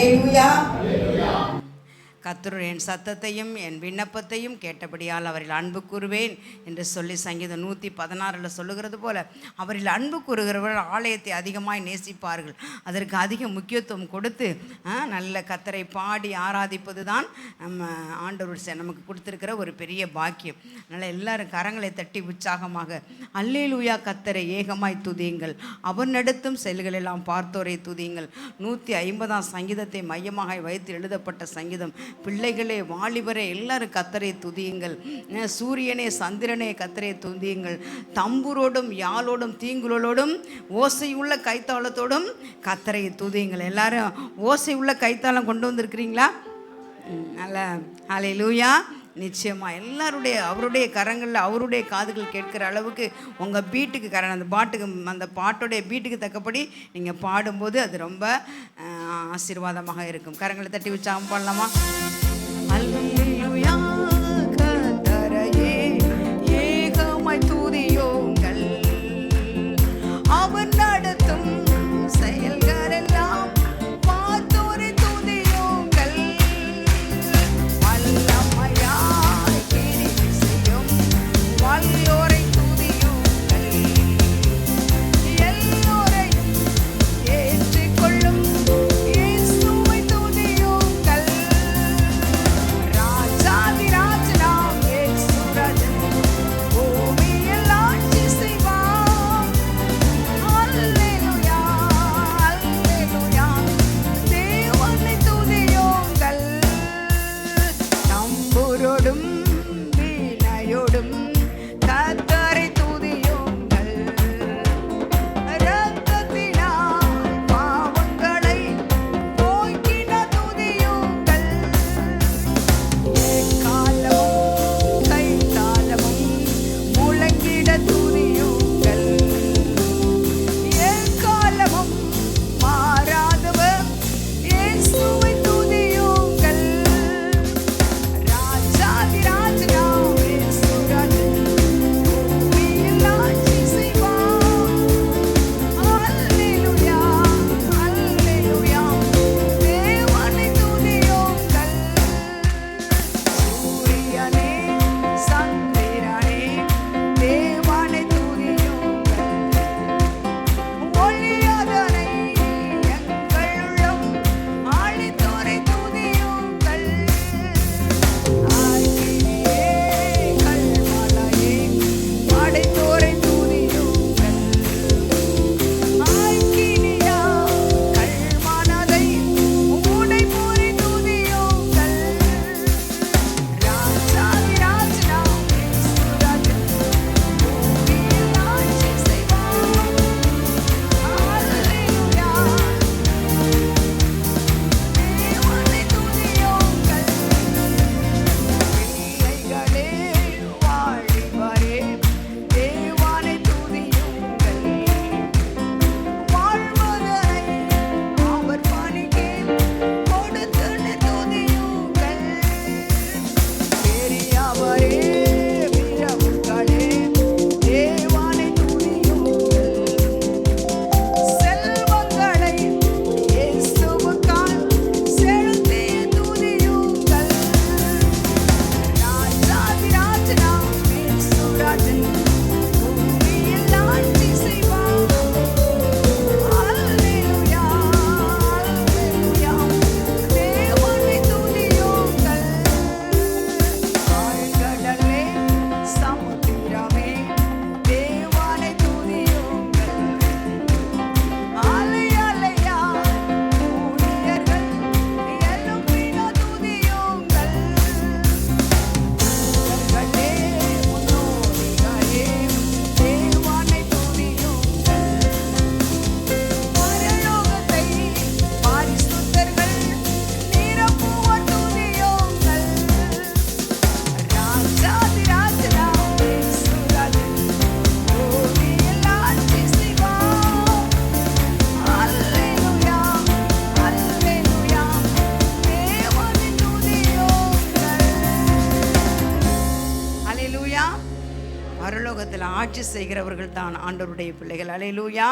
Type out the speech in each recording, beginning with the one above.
அல்லேலூயா. கர்த்தர் என் சத்தத்தையும் என் விண்ணப்பத்தையும் கேட்டபடியால் அவரில் அன்பு கூறுவேன் என்று சொல்லி சங்கீதம் 116 சொல்லுகிறது போல அவரில் அன்பு கூறுகிறவர்கள் ஆலயத்தை அதிகமாய் நேசிப்பார்கள். அதற்கு அதிக முக்கியத்துவம் கொடுத்து நல்ல கர்த்தரை பாடி ஆராதிப்பது தான் நம்ம ஆண்டவர் நமக்கு கொடுத்துருக்கிற ஒரு பெரிய பாக்கியம். அதனால் எல்லாரும் கரங்களை தட்டி உற்சாகமாக அல்லேலூயா கர்த்தரை ஏகமாய் துதியுங்கள், அவர் நடத்தும் செயல்களெல்லாம் பார்த்தோரை துதியுங்கள். 150 சங்கீதத்தை மையமாக வைத்து எழுதப்பட்ட சங்கீதம். பிள்ளைகளே, வாலிபரே, எல்லாரும் கர்த்தரை துதியுங்கள். சூரியனே, சந்திரனே, கர்த்தரை துதியுங்கள். தம்புரோடும் யாழோடும் தீங்குகளோடும் ஓசை உள்ள கைத்தாளத்தோடும் கர்த்தரை துதியுங்கள். எல்லாரும் ஓசை உள்ள கைத்தாளம் கொண்டு வந்திருக்கிறீங்களா? நல்லா ஹல்லேலூயா. நிச்சயமாக எல்லாருடைய அவருடைய கரங்களில் அவருடைய காதுகள் கேட்குற அளவுக்கு உங்கள் பீட்டுக்கு அந்த பாட்டோடைய பீட்டுக்கு தக்கபடி நீங்கள் பாடும்போது அது ரொம்ப ஆசீர்வாதமாக இருக்கும். கரங்களை தட்டி உற்சாகம் பாடலாமா? அல்லேலூயா கர்த்தரையே ஏகமாய் துதியுங்கள், அவர் நடத்தும் செயல்களெல்லாம் பார்த்தோரை துதியுங்கள். வல்லமையாய் கிரியை செய்யும் வல்லோரை துதியுங்கள், எல்லோரையும் ஏற்றுக்கொள்ளும் இயேசுவை துதியுங்கள். ராஜாதி ராஜனாம் இயேசு ராஜன் பூமியில் ஆட்சி செய்வார். அல்லேலூயா அல்லேலூயா தேவனை துதியுங்கள். தம்புரோடும் வீணையோடும் கர்த்தரை துதியுங்கள். இரத்தத்தினால் பாவங்களை போக்கின துதியுங்கள். எக்காலமும் கைத்தாளமும் முழங்கிட துதியுங்கள். எக்காலமும் மாறாதவர் இயேசுவை துதியுங்கள். ராஜாதி ராஜனாம் இயேசு ராஜன் பூமியில் ஆட்சி செய்வார். அல்லேலூயா அல்லேலூயா தேவனை துதியுங்கள். சூரியனே, சந்திரனே, தேவனை துதியுங்கள். ஒளியாதனை எங்கள் உள்ளம் ஆழித்தோரை துதியுங்கள். ஆக்கினியே, கல்மழையே, படைத்தோரை துதியுங்கள். ஆக்கினியா கல்மனதை உடைப்போரை துதியுங்கள். ராஜாதி ராஜனாம் இயேசு ராஜன் பூமியில் ஆட்சி செய்வார். அல்லேலூயா தேவனை துதியுங்கள். பிள்ளைகளே, வாலிபரே, தேவனை துதியுங்கள். வாழ்வதனை அவர் பணிக்கு கொடுத்துன்னு துதியுங்கள். பெரியவரே, வீரர்களே, தேவனை துதியுங்கள். செல்வங்களை இயேசுவுக்காய் செலுத்திய துதியுங்கள். ராஜாதி ராஜனாம் இயேசு ராஜன் பூமியில் ஆட்சி செய்வார். அல்லேலூயா அல்லேலூயா தேவனை துதியுங்கள். ஆழ்கடலே, சமுத்திரமே, தேவனை துதியுங்கள். அலை அலையாய் ஊழியர்கள் எழும்பின துதியுங்கள். தூதர்களே, முன்னோடிகளே, தேவனை துதியுங்கள். பரலோகத்தை பரிசுத்தர்கள் நிரப்புவர் துதியுங்கள். ராஜாதி ராஜனாம் இயேசு ராஜன் பூமியில் ஆட்சி செய்வார். அல்லேலூயா அல்லேலூயா தேவனை துதியுங்கள். அல்லேலூயா. பரலோகத்தில் ஆட்சி செய்கிறவர்கள் தான் ஆண்டவருடைய பிள்ளைகள். அல்லேலூயா.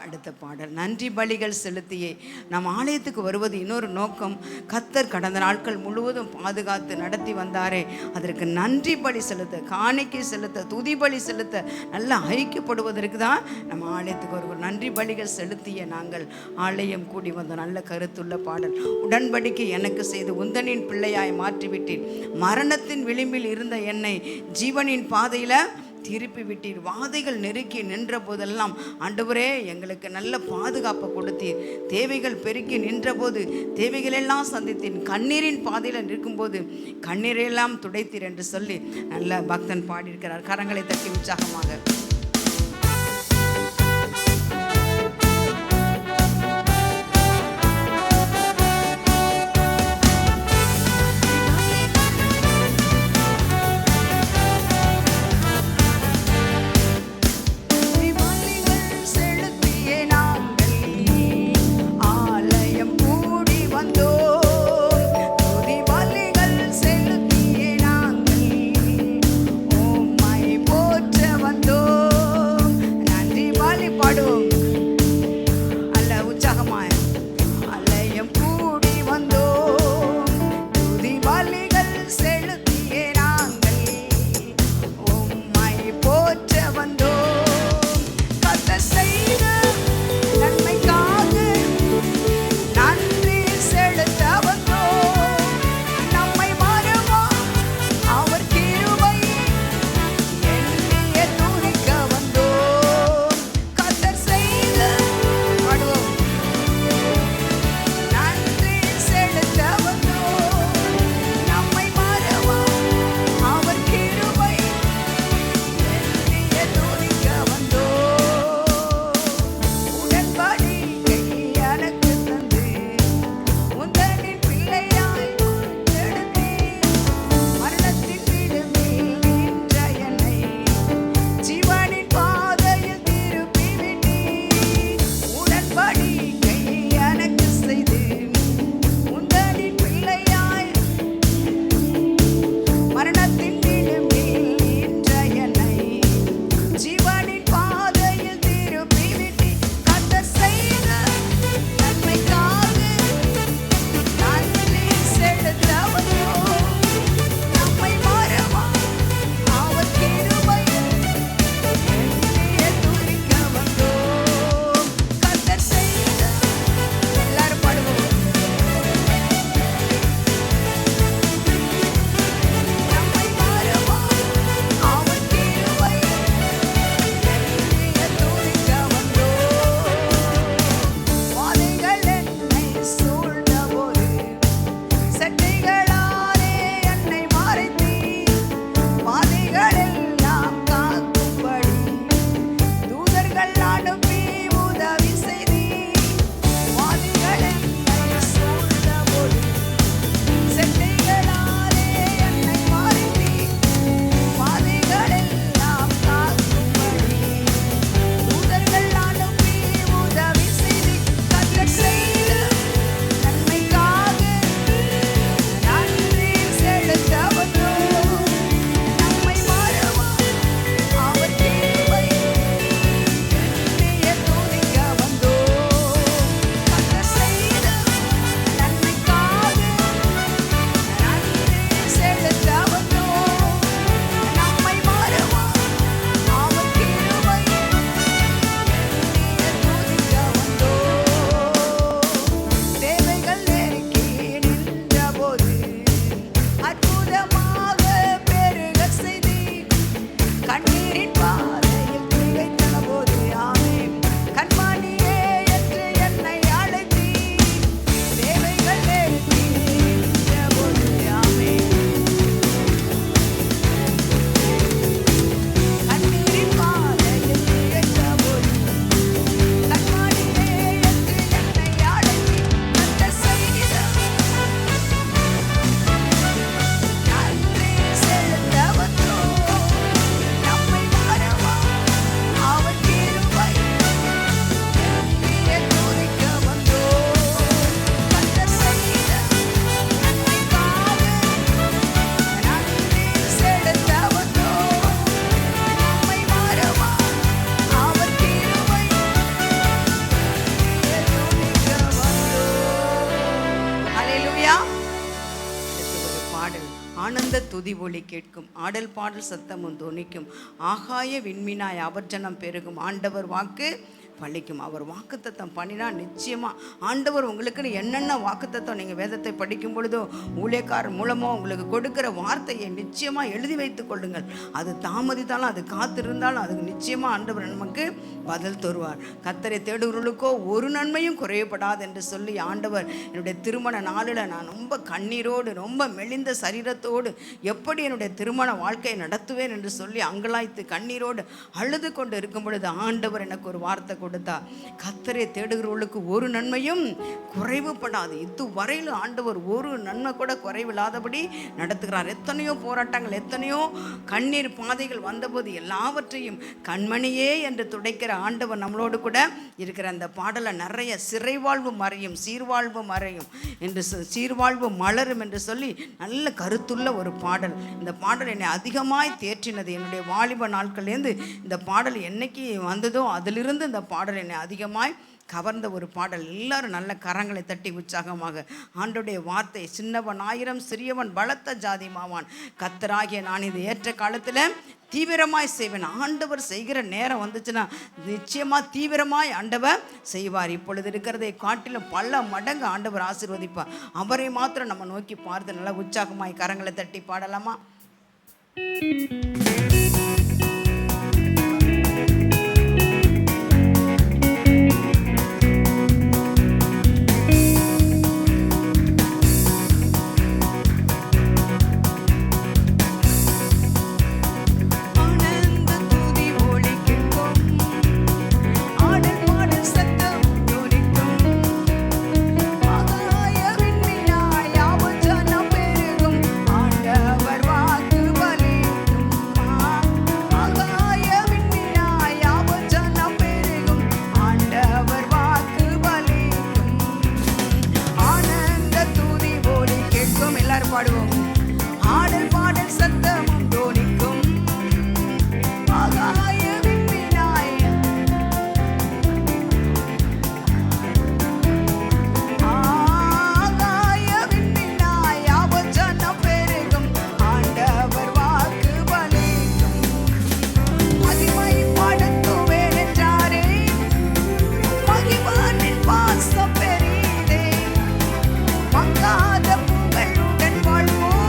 அடுத்த பாடல், நன்றி பலிகள் செலுத்தியே. நம் ஆலயத்துக்கு வருவது இன்னொரு நோக்கம். கர்த்தர் கடந்த நாட்கள் முழுவதும் பாதுகாத்து நடத்தி வந்தாரே, அதற்கு நன்றி பலி செலுத்த, காணிக்கை செலுத்த, துதி பலி செலுத்த, நல்லா ஐக்கியப்படுவதற்கு தான் நம்ம ஆலயத்துக்கு வருவோம். நன்றி பலிகள் செலுத்திய நாங்கள் ஆலயம் கூடி வந்த நல்ல கருத்துள்ள பாடல். உடன்படிக்கை எனக்கு செய்து உந்தனின் பிள்ளையாய் மாற்றிவிட்டேன். மரணத்தின் விளிம்பில் இருந்த என்னை ஜீவனின் பாதையில் திருப்பி விட்டீர். வாதைகள் நெருக்கி நின்ற போதெல்லாம் ஆண்டவரே எங்களுக்கு நல்ல பாதுகாப்பை கொடுத்தீர். தேவைகள் பெருக்கி நின்றபோது தேவைகளெல்லாம் சந்தித்தேன். கண்ணீரின் பாதையில் நிற்கும்போது கண்ணீரையெல்லாம் துடைத்தீர் என்று சொல்லி நல்ல பக்தன் பாடியிருக்கிறார். கரங்களை தட்டி உற்சாகமாக. ஆனந்த துதி ஒலி கேட்கும், ஆடல் பாடல் சத்தமும் தொனிக்கும், ஆகாய விண்மீனாய் ஆவர்ஜனம் பெருகும், ஆண்டவர் வாக்கு பழிக்கும். அவர் வாக்குத்தத்தம் பண்ணினா நிச்சயமாக ஆண்டவர் உங்களுக்குன்னு என்னென்ன வாக்குத்தத்தம் நீங்கள் வேதத்தை படிக்கும் பொழுதோ ஊழியக்காரர் மூலமோ உங்களுக்கு கொடுக்குற வார்த்தையை நிச்சயமாக எழுதி வைத்து கொள்ளுங்கள். அது தாமதித்தாலும் அது காத்திருந்தாலும் அதுக்கு நிச்சயமாக ஆண்டவர் நமக்கு பதில் தருவார். கர்த்தரை தேடுகிறவர்களுக்கோ ஒரு நன்மையும் குறையப்படாது என்று சொல்லி ஆண்டவர் என்னுடைய திருமண நாளில் நான் ரொம்ப கண்ணீரோடு ரொம்ப மெலிந்த சரீரத்தோடு எப்படி என்னுடைய திருமண வாழ்க்கையை நடத்துவேன் என்று சொல்லி அங்கலாய்த்து கண்ணீரோடு அழுது கொண்டு இருக்கும் பொழுது ஆண்டவர் எனக்கு ஒரு வார்த்தை கொடுத்தா, கர்த்தரை தேடுகிறவர்களுக்கு ஒரு நன்மையும் குறைவுபடாது. இதுவரையிலும் ஆண்டவர் ஒரு நன்மை கூட குறைவில்லாதபடி நடத்துகிறார். எத்தனையோ போராட்டங்கள், எத்தனையோ கண்ணீர் பாதைகள் வந்தபோது எல்லாவற்றையும் கண்மணியே என்று துடைக்கிற ஆண்டவர் நம்மளோடு கூட இருக்கிற அந்த பாடலை நிறைய சிறைவாழ்வு மறையும், சீர்வாழ்வு மறையும் என்று சீர்வாழ்வு மலரும் என்று சொல்லி நல்ல கருத்துள்ள ஒரு பாடல். இந்த பாடல் என்னை அதிகமாய் தேற்றினது. என்னுடைய வாலிப நாட்கள்லேருந்து இந்த பாடல் என்னைக்கு வந்ததோ அதிலிருந்து இந்த பாடல் என்னை அதிகமாய் கவர்ந்த ஒரு பாடல். எல்லாரும் நல்ல கரங்களை தட்டி உற்சாகமாக ஆண்டோடைய வார்த்தை, சின்னவன் ஆயிரம் சிறியவன் பலத்த ஜாதி மாவான், கர்த்தராகிய நான் இது ஏற்ற காலத்தில் தீவிரமாய் செய்வேன். ஆண்டவர் செய்கிற நேரம் வந்துச்சுன்னா நிச்சயமாக தீவிரமாய் ஆண்டவர் செய்வார். இப்பொழுது இருக்கிறதை காட்டிலும் பல மடங்கு ஆண்டவர் ஆசீர்வதிப்பார். அவரை மாத்திரம் நம்ம நோக்கி பார்த்து நல்லா உற்சாகமாய் கரங்களை தட்டி பாடலாமா? பாடுவோம். ஆடல் பாடல் சத்தமும் தோனிக்கும், ஆகாய விண்மீனாய் ஆவர்ஜனம் பெருகும், ஆண்டவர் வாக்கு பலிக்கும். மகிமை படுத்துவேன் என்றாரே, மகிமானின் பாசம் பெரிதே, மங்காத வாழ்வோம்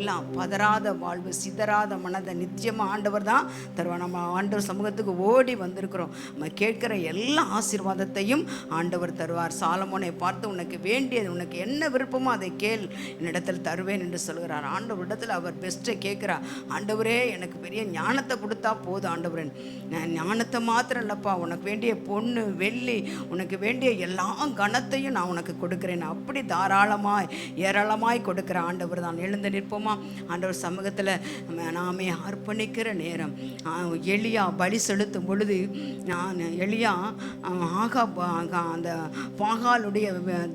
எல்லாம் பதறாத வாழ்வு, சிதறாத மனதை நிச்சயமாக ஆண்டவர் தான் தருவார். நம்ம ஆண்டவர் சமூகத்துக்கு ஓடி வந்திருக்கிறோம். நம்ம கேட்குற எல்லா ஆசீர்வாதத்தையும் ஆண்டவர் தருவார். சாலமோனை பார்த்து உனக்கு வேண்டியது, உனக்கு என்ன விருப்பமோ அதை கேள், என்னிடத்தில் தருவேன் என்று சொல்கிறார். ஆண்டவரிடத்தில் அவர் பெஸ்ட்டை கேட்குறார். ஆண்டவரே எனக்கு பெரிய ஞானத்தை கொடுத்தா போதும் ஆண்டவரே, நான் ஞானத்தை மாத்திரம் இல்லைப்பா, உனக்கு வேண்டிய பொண்ணு வெள்ளி, உனக்கு வேண்டிய எல்லா கணத்தையும் நான் உனக்கு கொடுக்குறேன். அப்படி தாராளமாய் ஏராளமாய் கொடுக்குற ஆண்டவர் தான். எழுந்து நிற்போமா? ஆண்டவர் சமூகத்தில் நாமே அர்ப்பணிக்கிற நேரம். எலியா பலி செலுத்தும் பொழுது எலியா அந்த பாகாலுடைய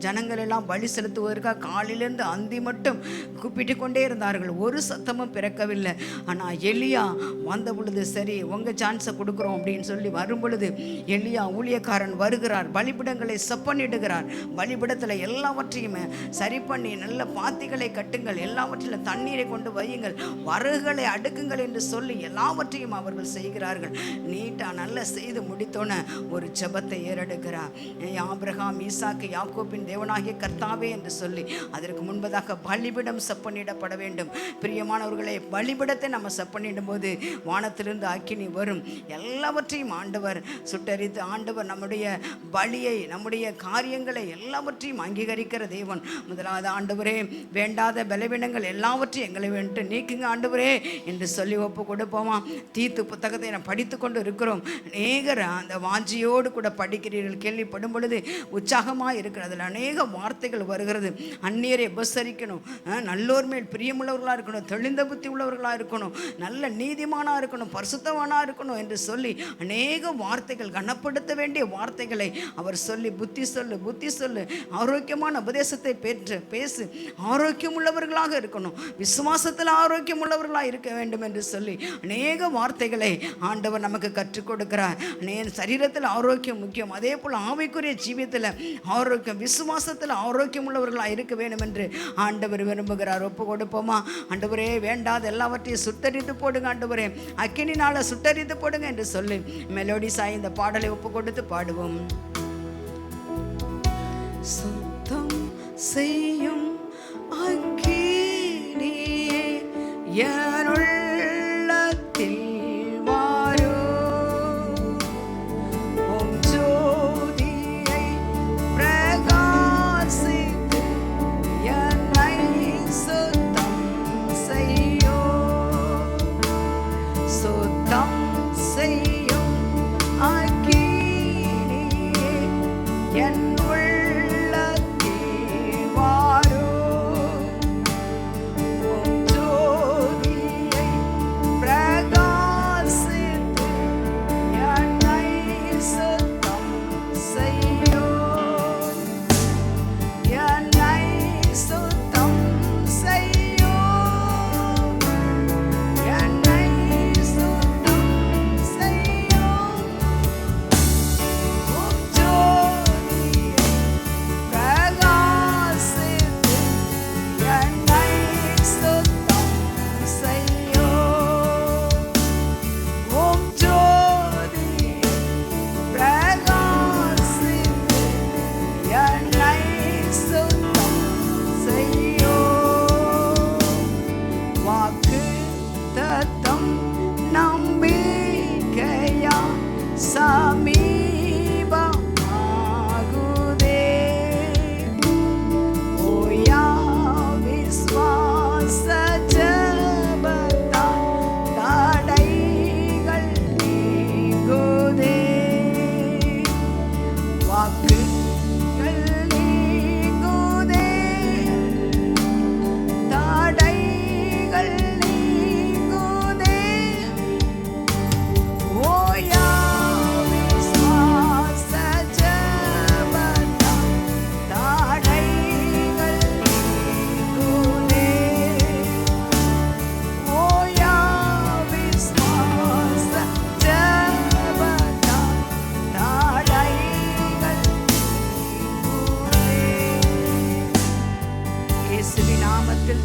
ஜனங்கள் எல்லாம் பலி செலுத்துவதற்காக காலையிலேருந்து அந்தி மட்டும் கூப்பிட்டு கொண்டே இருந்தார்கள். ஒரு சத்தமும் பிறக்கவில்லை. ஆனால் எலியா வந்த பொழுது, சரி உங்கள் சான்ஸை கொடுக்குறோம் அப்படின்னு சொல்லி வரும் பொழுது எலியா ஊழியக்காரன் வருகிறார், பலிபிடங்களை செப்பனிடுகிறார். பலிபிடத்தில் எல்லாவற்றையுமே சரி பண்ணி நல்ல பாத்திகளை கட்டுங்கள், எல்லாவற்றிலும் தண்ணீரை கொண்டு வையுங்கள், வரகுகளை அடுக்குங்கள் என்று சொல்லி எல்லாவற்றையும் அவர்கள் செய்கிறார்கள். நீட்டாக நல்லா செய்து முடித்தோன்னு ஒரு ஜெபத்தை ஏறெடுக்கிறார். ஆபிரகாம், ஈசாக்கு, யாக்கோபின் தேவனாகிய கர்த்தாவே என்று சொல்லி அதற்கு முன்பதாக பலிபிடம் செப்பனிடப்பட வேண்டும். பிரியமானவர்களே, பலிபிடத்தை நம்ம செப்பனிடும் போது வானத்திலிருந்து அக்கினி வரும். எல்லாவற்றையும் ஆண்டவர் சுட்டரித்து, ஆண்டவர் நம்முடைய பலியை, நம்முடைய காரியங்களை எல்லாவற்றையும் அங்கீகரிக்கிற தேவன். முதலாவது ஆண்டவரே, வேண்டாத பலவீனங்கள் எல்லாவற்றையும் எங்களை வேண்டு நீக்குங்க ஆண்டவரே என்று சொல்லி ஒப்பு கொடுப்போமா? தீத்து புத்தகத்தை நான் படித்து கொண்டு இருக்கிறோம். அநேகர் அந்த வாஞ்சியோடு கூட படிக்கிறீர்கள். கேள்விப்படும் பொழுது உற்சாகமாக இருக்கிறதுல அநேக வார்த்தைகள் வருகிறது. அந்நியரை உபசரிக்கணும், நல்லோர் மேல் பிரியமுள்ளவர்களாக இருக்கணும், தெளிந்த புத்தி உள்ளவர்களாக இருக்கணும், நல்ல நீதிமானாக இருக்கணும், பரிசுத்தவானாக இருக்கணும் என்று சொல்லி அநேக வார்த்தைகள், கனப்படுத்த வேண்டிய வார்த்தைகளை அவர் சொல்லி, புத்தி சொல்லு, புத்தி சொல்லு, ஆரோக்கியமான உபதேசத்தை பெற்று பேசு, ஆரோக்கியம் உள்ளவர்களாக இருக்கணும், விசுவாசத்தில் ஆரோக்கியம் உள்ளவர்களாக இருக்க வேண்டும் என்று சொல்லி அநேக வார்த்தைகளை ஆண்டவர் நமக்கு கற்றுக் கொடுக்கிறார். சரீரத்தில் ஆரோக்கியம் முக்கியம், அதே போல் ஆவிக்குரிய ஜீவியத்தில் ஆரோக்கியம், விசுவாசத்தில் ஆரோக்கியம் உள்ளவர்களாக இருக்க வேண்டும் என்று ஆண்டவர் விரும்புகிறார். ஒப்பு கொடுப்போமா? ஆண்டவரே, வேண்டாத எல்லாவற்றையும் சுட்டரித்து போடுங்க ஆண்டவரே, அக்கினினால சுட்டரித்து போடுங்க என்று சொல்லி மெலோடி சாய் இந்த பாடலை ஒப்பு கொடுத்து பாடுவோம். சுத்தம் செய்யும் அக்கினியே என்னுள்ளத்தில் வாரோ, உம் ஜோதியை பிரகாசித்து என்னை சுத்தம் செய்யோ. சுத்தம் செய்யும் அக்கினியே என்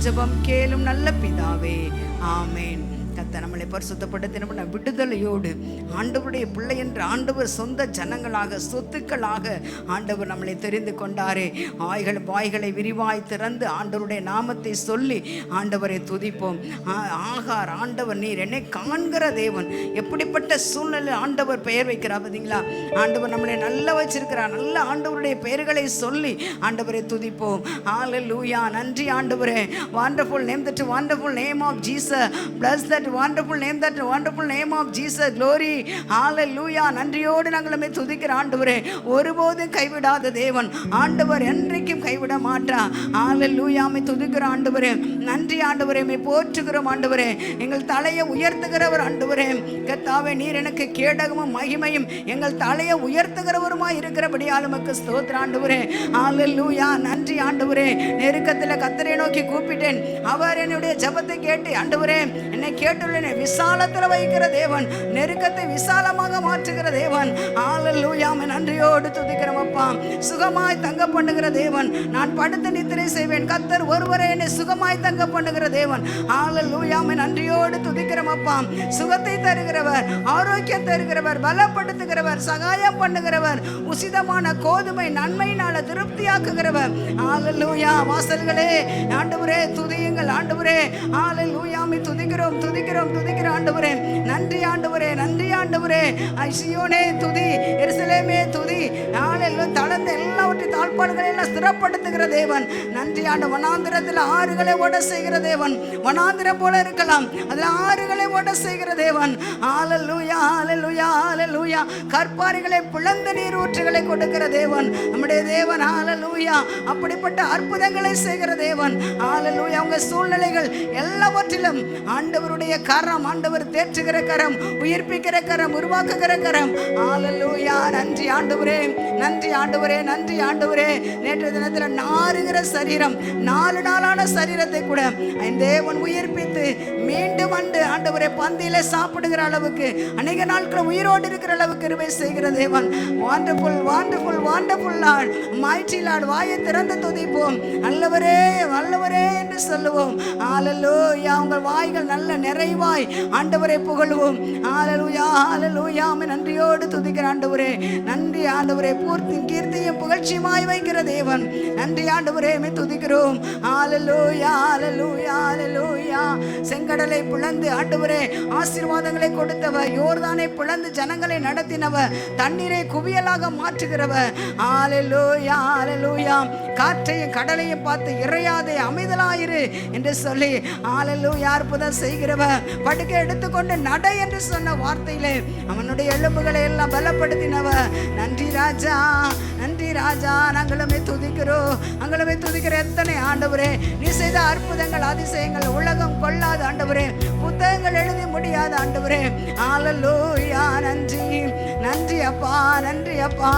ஜெபம் கேளும் நல்ல பிதாவே, ஆமேன். நம்மளை பரிசுத்தப்படுத்தின விடுதலையோடு ஆண்டவருடைய பிள்ளை என்று ஆண்டவர் சொந்த ஜனங்களாக சொத்துக்களாக ஆண்டவர் நம்மளை தெரிந்து கொண்டாரே. வாய்களை விரிவாய் திறந்து ஆண்டவருடைய நாமத்தை சொல்லி ஆண்டவரை துதிப்போம். ஆகார், ஆண்டவர் நீர் என்னை காண்கிற தேவன். எப்படிப்பட்ட சூழ்நிலை ஆண்டவர் பெயர் வைக்கிறார் பார்த்தீங்களா? ஆண்டவர் நம்மளை நல்லா வச்சிருக்கிறார். நல்ல ஆண்டவருடைய பெயர்களை சொல்லி ஆண்டவரை துதிப்போம். ஹல்லேலூயா. நன்றி ஆண்டவரே. Wonderful name, that wonderful name of Jesus. Bless that wonderful name, that wonderful name of Jesus. Glory. ஹல்லேலூயா. நன்றியோடு நாங்களுமே துதிக்கிற ஆண்டவரே. ஒருபோதும் கைவிடாத தேவன் ஆண்டவர், என்றைக்கும் கைவிட மாட்டார். ஹல்லேலூயா. மை துதிக்கிற ஆண்டவரே. நன்றி ஆண்டவரே. மை போற்றுகிறோம் ஆண்டவரே. எங்கள் தலையை உயர்த்துகிறவர் ஆண்டவரே. கர்த்தாவே, நீர் எனக்கு கேடகமும் மகிமையும் எங்கள் தலையை உயர்த்துகிறவருமாய் இருக்கிறபடியால் உமக்கு ஸ்தோத்திரம் ஆண்டவரே. ஹல்லேலூயா. நன்றி ஆண்டவரே. நெருக்கத்தில் கர்த்தரை நோக்கி கூப்பிட்டேன், அவர் என்னுடைய ஜெபத்தை கேட்டு ஆண்டவரே என்னை கேட்டுள்ளேன். விசாலத்தில் வைக்கிற தேவன், நெருக்கத்தை விசாலமாக மாற்றுகிற தேவன். ஹல்லேலூயா. நன்றியோடு துதிக்கிறோம் அப்பா. சுகமாய் தங்க பண்ணுகிற தேவன். நான் படுத்து நித்திரை செய்வேன், கர்த்தர் ஒருவரே என்னை சுகமாய் தங்க பண்ணுகிற தேவன். ஹல்லேலூயா. நன்றியோடு துதிக்கிறோம் அப்பா. சுகத்தை தருகிறவர், ஆரோக்கியம் தருகிறவர், பலப்படுத்துகிறவர், சகாயம் பண்ணுகிறவர், உசிதமான கோதுமை நன்மையினால திருப்தியாக்குகிறவர். ஹல்லேலூயா. வாசல்களே ஆண்டவரே துதியுங்கள் ஆண்டவரே. ஹல்லேலூயா. துதிக்கிறோம் துதிக்கிறோம் துதிக்கிற ஆண்டவரே. நன்றி ஆண்டவரே. நன்றி ஆண்டவரே. சீயோனே துதி, எருசலேமே துதி. ஹல்லேலூயா. தளர்ந்த எல்லாவற்றையும் தாழ்பாடுகளை எல்லாம் ஸ்திரப்படுத்துகிற தேவன். நன்றி ஆண்டு. வனாந்திரத்தில் ஆறுகளை ஓட செய்கிற தேவன். வனாந்திரம் போல இருக்கலாம், அதில் ஆறுகளை ஓட செய்கிற தேவன். ஹல்லேலூயா. ஹல்லேலூயா. ஹல்லேலூயா. கற்பாரிகளை பிளந்த நீர் ஊற்றுகளை கொடுக்கிற தேவன் நம்முடைய தேவன். ஹல்லேலூயா. அப்படிப்பட்ட அற்புதங்களை செய்கிற தேவன். ஹல்லேலூயா. உங்க சூழ்நிலைகள் எல்லாவற்றிலும் ஆண்டவருடைய கரம், ஆண்டவர் தேற்றுகிற கரம், உயிர்ப்பிக்கிற கரம், உருவாக்குகிற கரம். ஹல்லேலூயா. நன்றி ஆண்டவரே. நன்றி ஆண்டவரே. நன்றி ஆண்டவரே. நேற்று தினத்தில் நாறுகிற சரீரம், 4 நாளான சரீரத்தை கூட தேவன் உயிர்ப்பித்து மீண்டும் ஆண்டவரே பந்தியில சாப்பிடுகிற அளவுக்கு, அநேக நாட்கள் உயிரோடு இருக்கிற அளவுக்கு கிருபை செய்கிற தேவன். Wonderful wonderful wonderful Lord, mighty Lord. வாயை திறந்து துதிப்போம். நல்லவரே வல்லவரே என்று சொல்லுவோம். ஹல்லேலூயா. உங்கள் வாய்கள் நல்ல நிறைவாய் ஆண்டவரை புகழுவோம். ஹல்லேலூயா. ஹல்லேலூயா. நன்றியோடு துதிக்கிற ஆண்டவரே. நன்றி ஆண்டவரே. பூர்த்தியும் கீர்த்தியும் புகழ்ச்சியுமாய் வைக்கிற தேவன். நன்றி ஆண்டவரே. துதிக்கிறோம். ஹல்லேலூயா. ஹல்லேலூயா. ஹல்லேலூயா. செங்கடலை பிளந்து ஆண்டவரே ஆசீர்வாதங்களை கொடுத்தவர், யோர்தானை பிளந்து ஜனங்களை நடத்தினவர், தண்ணீரை குவியலாக மாற்றுகிறவர். ஹல்லேலூயா. ஹல்லேலூயா. காற்றையும் கடலையும் பார்த்து இறையாதே அமைதலாயிரு என்று சொல்லி ஹல்லேலூயா அற்புதம் செய்கிறவர். படுக்கை எடுத்துக்கொண்டு நட என்று சொன்ன வார்த்தையிலே அவனுடைய எலும்புகளை எல்லாம் பலப்படுத்தினவர். நன்றி ராஜா. நன்றி ராஜா. நாங்களுமே துதிக்கிறோம். நாங்களுமே துதிக்கிற எத்தனை ஆண்டவரே நீ செய்த அற்புதங்கள் அதிசயங்கள் உலகம் கொள்ளாத ஆண்டவரே, புத்தகங்கள் எழுதி முடியாத ஆண்டவரே. ஹல்லேலூயா. நன்றி நன்றி அப்பா. நன்றி அப்பா.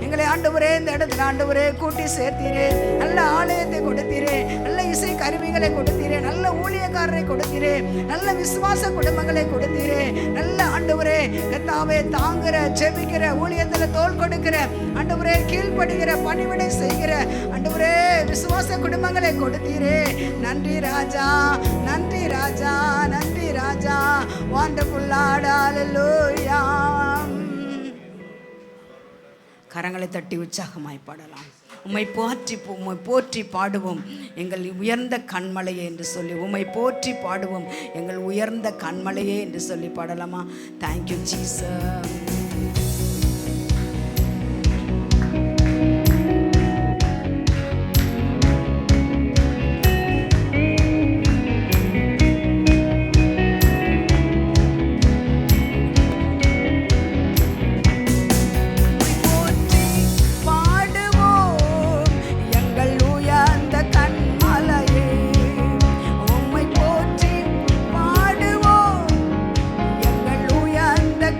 எங்களை ஆண்டவரே இந்த இடத்துல ஆண்டவரே கூட்டி சேர்த்தீரே. நல்ல ஆலயத்தை கொடுத்தீரே, நல்ல இசை கருவிகளை கொடுத்தீரே, நல்ல ஊழியக்காரரை கொடுத்தீரே, நல்ல விசுவாச குடும்பங்களை கொடுத்தீரே. நல்ல ஆண்டவரே கர்த்தாவே தாங்குற, ஜெபிக்கிற, ஊழியத்தில் தோள் கொடுக்கிற ஆண்டவரே, கீழ்ப்படுகிற, பணிவிடை செய்கிற ஆண்டவரே விசுவாச குடும்பங்களை கொடுத்தீரே. நன்றி ராஜா. நன்றி ராஜா. நன்றி ராஜா. Wonderful Lord. ஹல்லேலூயா. கரங்களை தட்டி உற்சாகமாய் பாடலாம். உம்மை போற்றி பாடுவோம் எங்கள் உயர்ந்த கண்மலையே என்று சொல்லி, உம்மை போற்றி பாடுவோம் எங்கள் உயர்ந்த கண்மலையே என்று சொல்லி பாடலாமா? Thank you Jesus.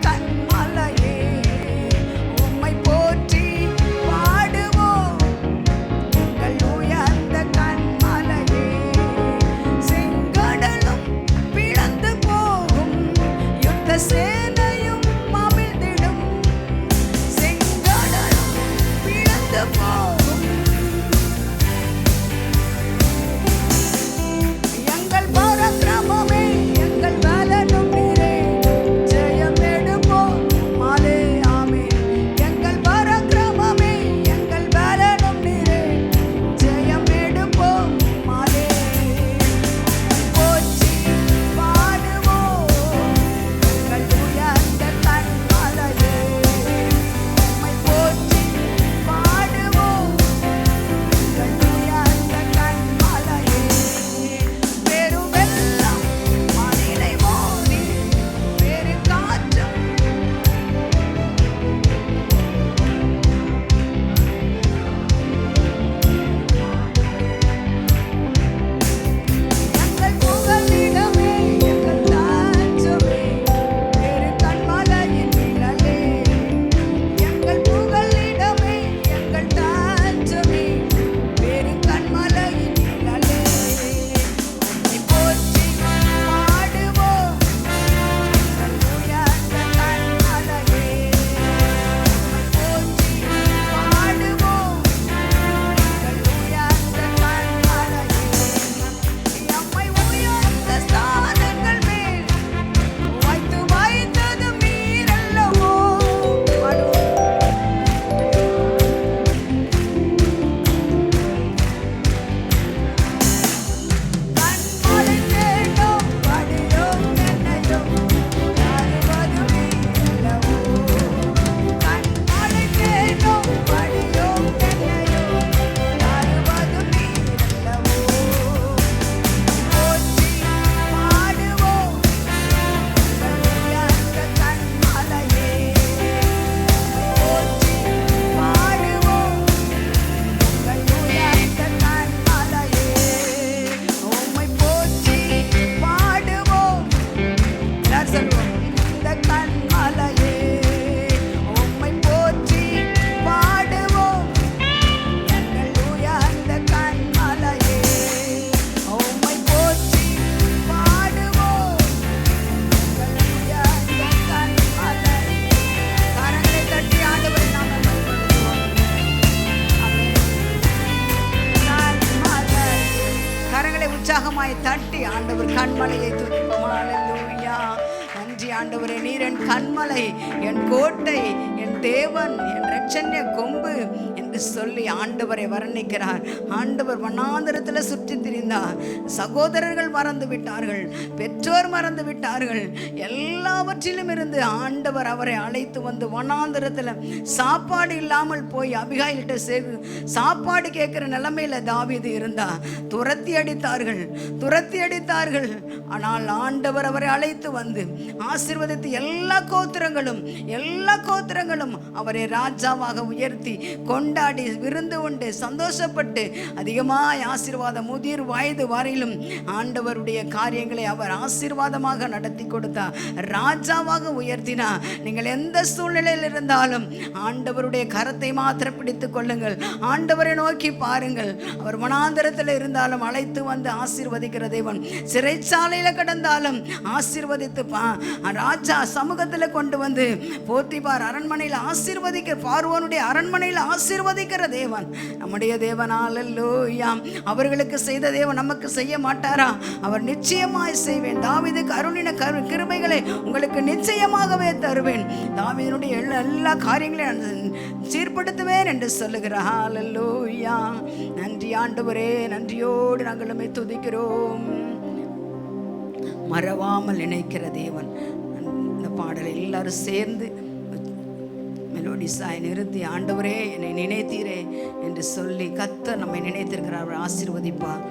கண்மலையே கண்மலை, என் கோட்டை, என் தேவன், என் இரட்சண்ய கொம்பு என்று சொல்லி ஆண்டவரை வர்ணிக்கிறார். ஆண்டவர் வனாந்தரத்தில் சுற்றி திரிந்தார். சகோதரர்கள் மறந்து விட்டார்கள், பெற்றோர் மறந்து விட்டார்கள். எல்லாவற்றிலும் இருந்து ஆண்டவர் அவரை அழைத்து வந்து வனாந்தரத்தில் சாப்பாடு இல்லாமல் போய் அபிகாயில்கிட்ட சாப்பாடு கேட்கிற நிலைமையில தாவீது இருந்தா. துரத்தி அடித்தார்கள். ஆனால் ஆண்டவர் அவரை அழைத்து வந்து ஆசீர்வதித்து எல்லா கோத்திரங்களும் அவரை ராஜாவாக உயர்த்தி கொண்டாடி விருந்து உண்டு சந்தோஷப்பட்டு அதிகமாய் ஆசீர்வாதம் முதிர் வயது வரையிலும் ஆண்டவருடைய காரியங்களை அவர் ஆசீர்வாதமாக நடத்தி கொடுத்தார். ராஜாவாக உயர்த்தினா. நீங்கள் எந்த சூழ்நிலையில் இருந்தாலும் ஆண்டவருடைய கரத்தை மாத்திரம் பிடித்துக் கொள்ளுங்கள். ஆண்டவரை நோக்கி பாருங்கள். அவர் வனாந்தரத்தில் இருந்தாலும் அழைத்து வந்து ஆசீர்வதிக்கிற தேவன். சிறைச்சாலையில் கடந்தாலும் ஆசீர்வதித்து ராஜா சமூகத்தில் கொண்டு வந்து போத்திபார் அரண்மனையில் ஆசீர்வதிக்கிற, பார்வோனுடைய அரண்மனையில் ஆசீர்வதிக்கிற தேவன் நம்முடைய தேவன். அல்லேலூயா. அவர்களுக்கு செய்த தேவன் நமக்கு செய்ய மாட்டாரா? அவர் நிச்சயமாய் செய்வேன். தாவீதுக்கு அருளின கிருபைகளை உங்களுக்கு நிச்சயமாகவே தருவேன். தாவீதுடைய எல்லா காரியங்களையும் சீர்படுத்துவேன் என்று சொல்லுகிறார். அல்லேலூயா. நன்றி ஆண்டவரே, நன்றியோடு நாங்களுமே துதிக்கிறோம். மறவாமல் நினைக்கிற தேவன். இந்த பாடலை எல்லாரும் சேர்ந்து மெலோடிஸாய் நிறுத்தி ஆண்டவரே என்னை நினைத்தீரே என்று சொல்லி கர்த்தர் நம்மை நினைத்திருக்கிறார், அவர் ஆசீர்வதிப்பார்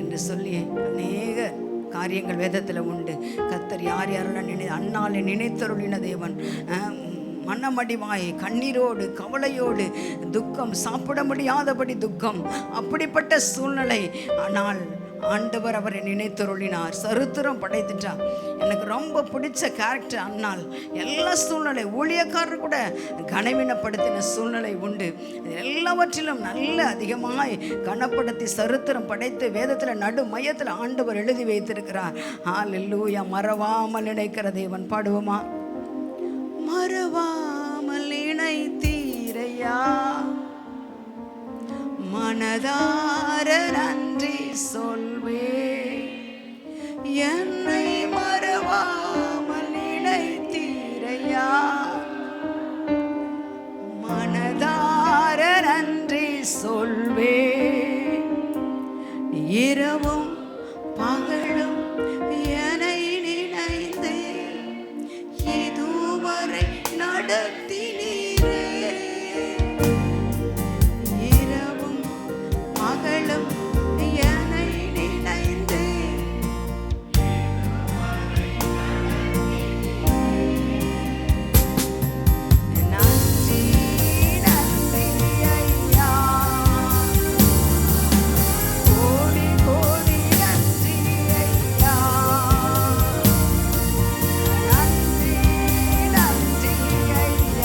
என்று சொல்லி அநேக காரியங்கள் வேதத்தில் உண்டு. கர்த்தர் யார் யாரெல்லாம் அன்னாலே நினைத்தருளின தேவன். மனமடிவாய் கண்ணீரோடு கவலையோடு துக்கம், சாப்பிட முடியாதபடி துக்கம், அப்படிப்பட்ட சூழ்நிலை. ஆனால் ஆண்டவர் அவரை நினைத்தருளினார், சரித்திரம் படைத்துட்டார். எனக்கு ரொம்ப பிடிச்ச கேரக்டர் அன்னாள். எல்லா சூழ்நிலை, ஊழியக்காரர் கூட கனவீனப்படுத்தின சூழ்நிலை உண்டு. எல்லாவற்றிலும் நல்ல அதிகமாய் கனப்படுத்தி சரித்திரம் படைத்து வேதத்தில் நடு மையத்தில் ஆண்டவர் எழுதி வைத்திருக்கிறார். ஹல்லேலூயா. மறவாமல் நினைக்கிற தேவன். பாடுவோமா? மறவாமல் நினைத்தீரையா, மனதார நன்றி சொல்வே, என்னை மறவாமல் நினைத்தீரையா, மனதார நன்றி சொல்வே, இரவும் பகலும் என்னை நினைந்தே இதுவரை நடத்தினீரே, இரவும் பகலும் என்னை நினைந்தே நன்றி நன்றி ஐயா, கோடி கோடி நன்றி ஐயா, நன்றி நன்றி ஐயா,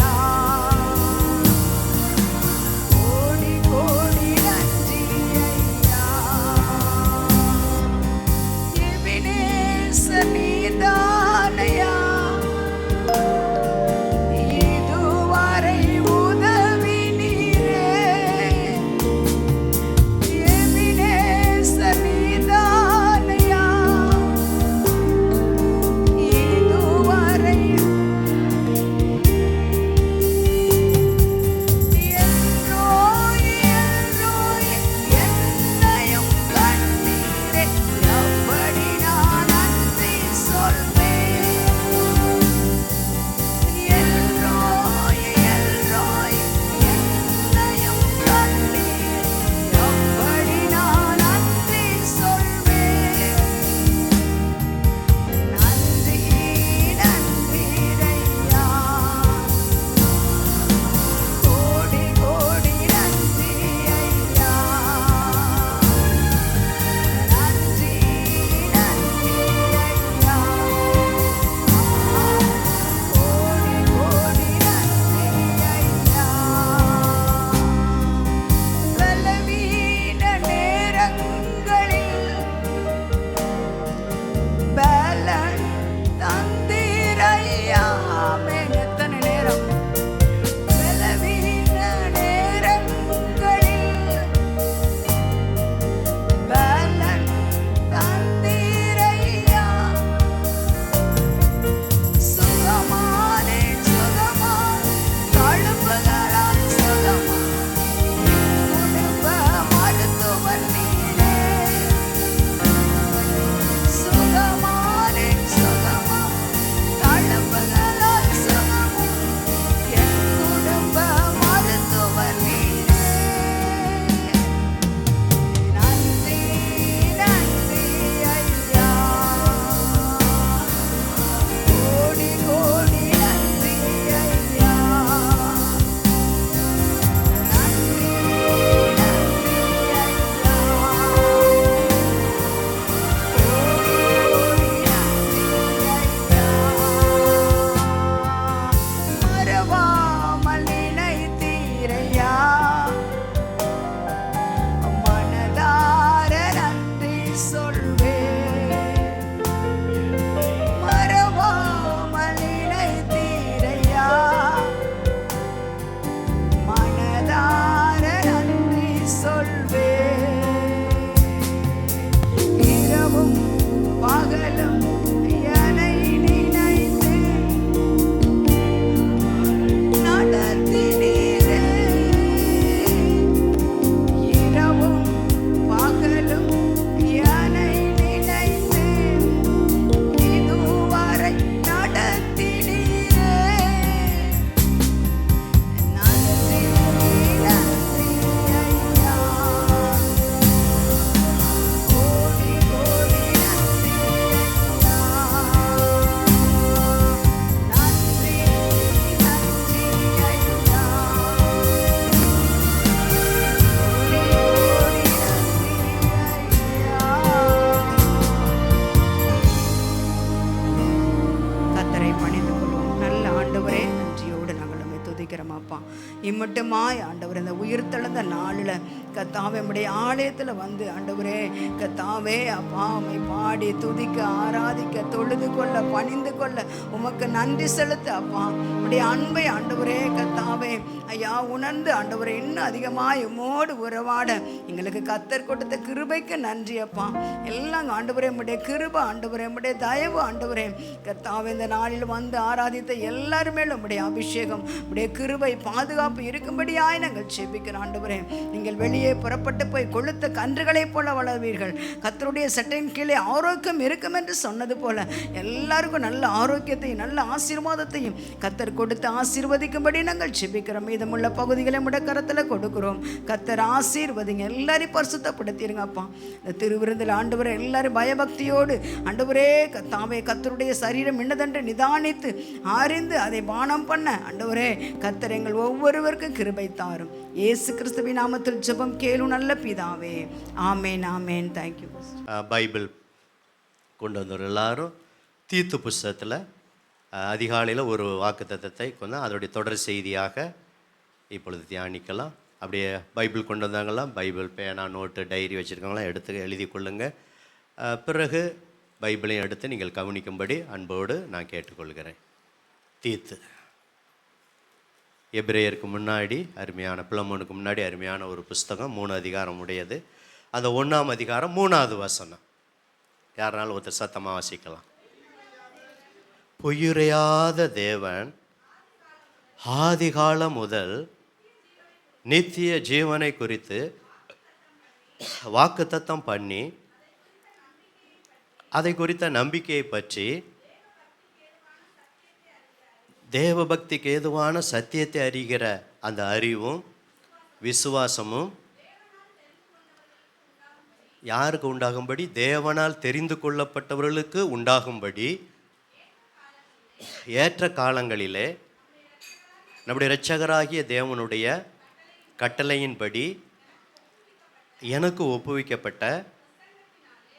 ஜெபிக்கிறோமாப்பா. இம்மட்டுமாய் ஆண்டவர் இந்த உயிர்த்தெழுந்த நாளில் கர்த்தாவே உம்முடைய ஆலயத்தில் வந்து ஆண்டவரே கர்த்தாவே அப்பா உம்மை பாடி துதிக்க ஆராதிக்க தொழுது கொள்ள பணிந்து கொள்ள உமக்கு நன்றி செலுத்த அப்பா உம்முடைய அன்பை ஆண்டவரே கர்த்தாவே ஐயா உணர்ந்து ஆண்டவரே இன்னும் அதிகமாக உம்மோடு உறவாட எங்களுக்கு கர்த்தர் கொடுத்த கிருபைக்கு நன்றி அப்பா. எல்லாம் ஆண்டவரே உம்முடைய கிருபை ஆண்டவரே உம்முடைய தயவு ஆண்டவரே கர்த்தாவே இந்த நாளில் வந்து ஆராதித்த எல்லாருமே உம்முடைய அபிஷேகம் உம்முடைய கிருபை பாதுகாப்பு இருக்கும்படியாய் நாங்கள் ஜெபிக்கிறோம் ஆண்டவரே. நீங்கள் வெளியே புறப்பட்டு போய் கொளுத்த கன்றுகளைப் போல வளர்வீர்கள், கர்த்தருடைய சட்டையின் கீழே ஆரோக்கியம் இருக்கும் என்று சொன்னது போல எல்லாருக்கும் நல்ல ஆரோக்கியத்தையும் நல்ல ஆசீர்வாதத்தையும் கர்த்தர் கொடுத்து ஆசீர்வதிக்கும்படி நாங்கள் ஜெபிக்கிறோம். மீதமுள்ள பகுதிகளை முடக்கரத்தில் கொடுக்கிறோம். கர்த்தர் ஆசீர்வதிங்க, எல்லாரையும் பரிசுத்தப்படுத்திடுங்க அப்பா. இந்த திருவிருந்தில் ஆண்டவரே எல்லாரும் பயபக்தியோடு ஆண்டவரே கர்த்தாவே கர்த்தருடைய சரீரம் என்னதென்று நிதானித்து அறிந்து அதை பானம் பண்ண ஆண்டவரே கர்த்தர் எங்கள் ஒவ்வொருவருக்கும் கிருபை தாரும். இயேசு கிறிஸ்துவின் நாமத்தில் ஜெபம் கேளும் நல்ல பிதாவே. ஆமேன் ஆமேன். தேங்க்யூ. பைபிள் கொண்டு வந்தவர் எல்லாரும் தீத்து புஸ்தகத்தில் அதிகாலையில் ஒரு வாக்குத்தத்தத்தை கொண்டு அதோடைய தொடர் செய்தியாக இப்பொழுது தியானிக்கலாம். அப்படியே பைபிள் கொண்டு வந்தாங்களாம், பைபிள் பேனா நோட்டு டைரி வச்சுருக்கவங்களாம் எடுத்து எழுதி கொள்ளுங்கள். பிறகு பைபிளையும் எடுத்து நீங்கள் கவனிக்கும்படி அன்போடு நான் கேட்டுக்கொள்கிறேன். தீத்து எபிரேயருக்கு முன்னாடி அருமையான பிலமோனுக்கு முன்னாடி அருமையான ஒரு புஸ்தகம், 3 அதிகாரம் உடையது. அந்த 1ஆம் அதிகாரம் 3வது வசனம் யாருனாலும் ஒருத்தர் சத்தமாக வாசிக்கலாம். பொய்யுரையாத தேவன் ஆதிகாலம் முதல் நித்திய ஜீவனை குறித்து வாக்குத்தத்தம் பண்ணி அதை குறித்த நம்பிக்கையை பற்றி தேவபக்திக்கு ஏதுவான சத்தியத்தை அறிகிற அந்த அறிவும் விசுவாசமும் யாருக்கு உண்டாகும்படி, தேவனால் தெரிந்து கொள்ளப்பட்டவர்களுக்கு உண்டாகும்படி ஏற்ற காலங்களிலே நம்முடைய இரட்சகராகிய தேவனுடைய கட்டளையின்படி எனக்கு ஒப்புவிக்கப்பட்ட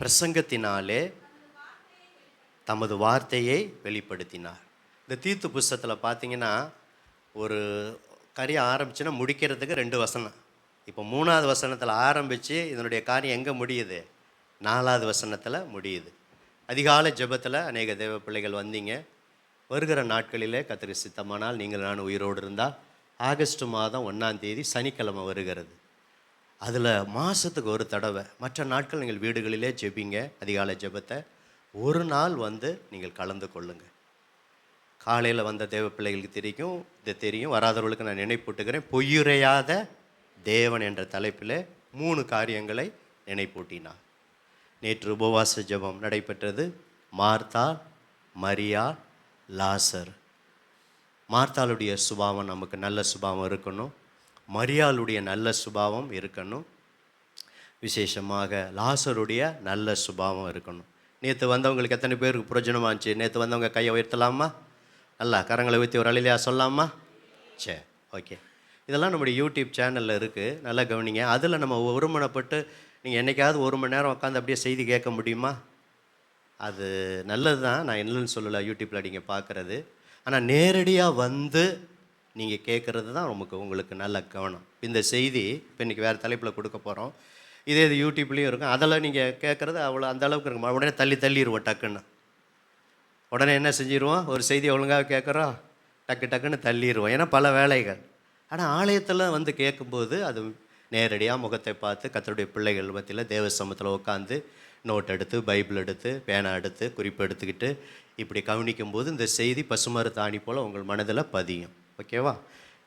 பிரசங்கத்தினாலே தமது வார்த்தையை வெளிப்படுத்தினார். இந்த தீத்து புஸ்தகத்தில் பார்த்தீங்கன்னா ஒரு காரியம் ஆரம்பிச்சுன்னா முடிக்கிறதுக்கு 2 வசனம். இப்போ 3வது வசனத்தில் ஆரம்பித்து இதனுடைய காரியம் எங்கே முடியுது? 4வது வசனத்தில் முடியுது. அதிகாலை ஜெபத்தில் அநேக தேவ பிள்ளைகள் வந்தீங்க. வருகிற நாட்களிலே கர்த்தருக்கு சித்தமானால் நீங்கள் நான் உயிரோடு இருந்தால் ஆகஸ்ட் மாதம் 1ஆம் தேதி சனிக்கிழமை வருகிறது. அதில் மாதத்துக்கு ஒரு தடவை, மற்ற நாட்கள் நீங்கள் வீடுகளிலே ஜெபிங்க. அதிகாலை ஜெபத்தை ஒரு நாள் வந்து நீங்கள் கலந்து கொள்ளுங்கள். காலையில் வந்த தேவ பிள்ளைகளுக்கு இது தெரியும், வராதவர்களுக்கு நான் நினைப்பூட்டுகிறேன். பொய்யுரையாத தேவன் என்ற தலைப்பில் 3 காரியங்களை நினைப்பூட்டினார். நேற்று உபவாச ஜெபம் நடைபெற்றது. மார்த்தாள், மரியாள், லாசர். மார்த்தாளுடைய சுபாவம் நமக்கு நல்ல சுபாவம் இருக்கணும், மரியாளுடைய நல்ல சுபாவம் இருக்கணும், விசேஷமாக லாசருடைய நல்ல சுபாவம் இருக்கணும். நேற்று வந்தவங்களுக்கு எத்தனை பேருக்கு பிரயோஜனமாக இருந்துச்சு? நேற்று வந்தவங்க கையை உயர்த்தலாமா? நல்லா கரங்களை ஊற்றி ஒரு அழிலையா சொல்லாமா? சரி, ஓகே. இதெல்லாம் நம்முடைய யூடியூப் சேனலில் இருக்குது, நல்லா கவனிங்க. அதில் நம்ம ஒருமனப்பட்டு நீங்கள் என்றைக்காவது 1 மணி நேரம் உட்காந்து அப்படியே செய்தி கேட்க முடியுமா? அது நல்லது தான், நான் என்னன்னு சொல்லலை யூடியூப்பில் நீங்கள் பார்க்குறது. ஆனால் நேரடியாக வந்து நீங்கள் கேட்குறது தான் உங்களுக்கு நல்ல கவனம். இந்த செய்தி இப்போ இன்றைக்கி வேறு தலைப்பில் கொடுக்க போகிறோம். இதே இது யூடியூப்லேயும் இருக்கும். அதில் நீங்கள் கேட்குறது அவ்வளோ அந்த அளவுக்கு இருக்கும். உடனே தள்ளிடுவோம் டக்குன்னு. உடனே என்ன செஞ்சிடுவோம்? ஒரு செய்தி ஒழுங்காக கேட்குறோம், டக்குன்னு தள்ளிடுவோம். ஏன்னா பல வேலைகள். ஆனால் ஆலயத்தில் வந்து கேட்கும்போது அது நேரடியாக முகத்தை பார்த்து கர்த்தருடைய பிள்ளைகள் மத்தியில் தேவ சமூகத்தில் உட்காந்து நோட் எடுத்து பைபிள் எடுத்து பேனா எடுத்து குறிப்பு எடுத்துக்கிட்டு இப்படி கவனிக்கும்போது இந்த செய்தி பசுமர தாணி போல் உங்கள் மனதில் பதியும். ஓகேவா?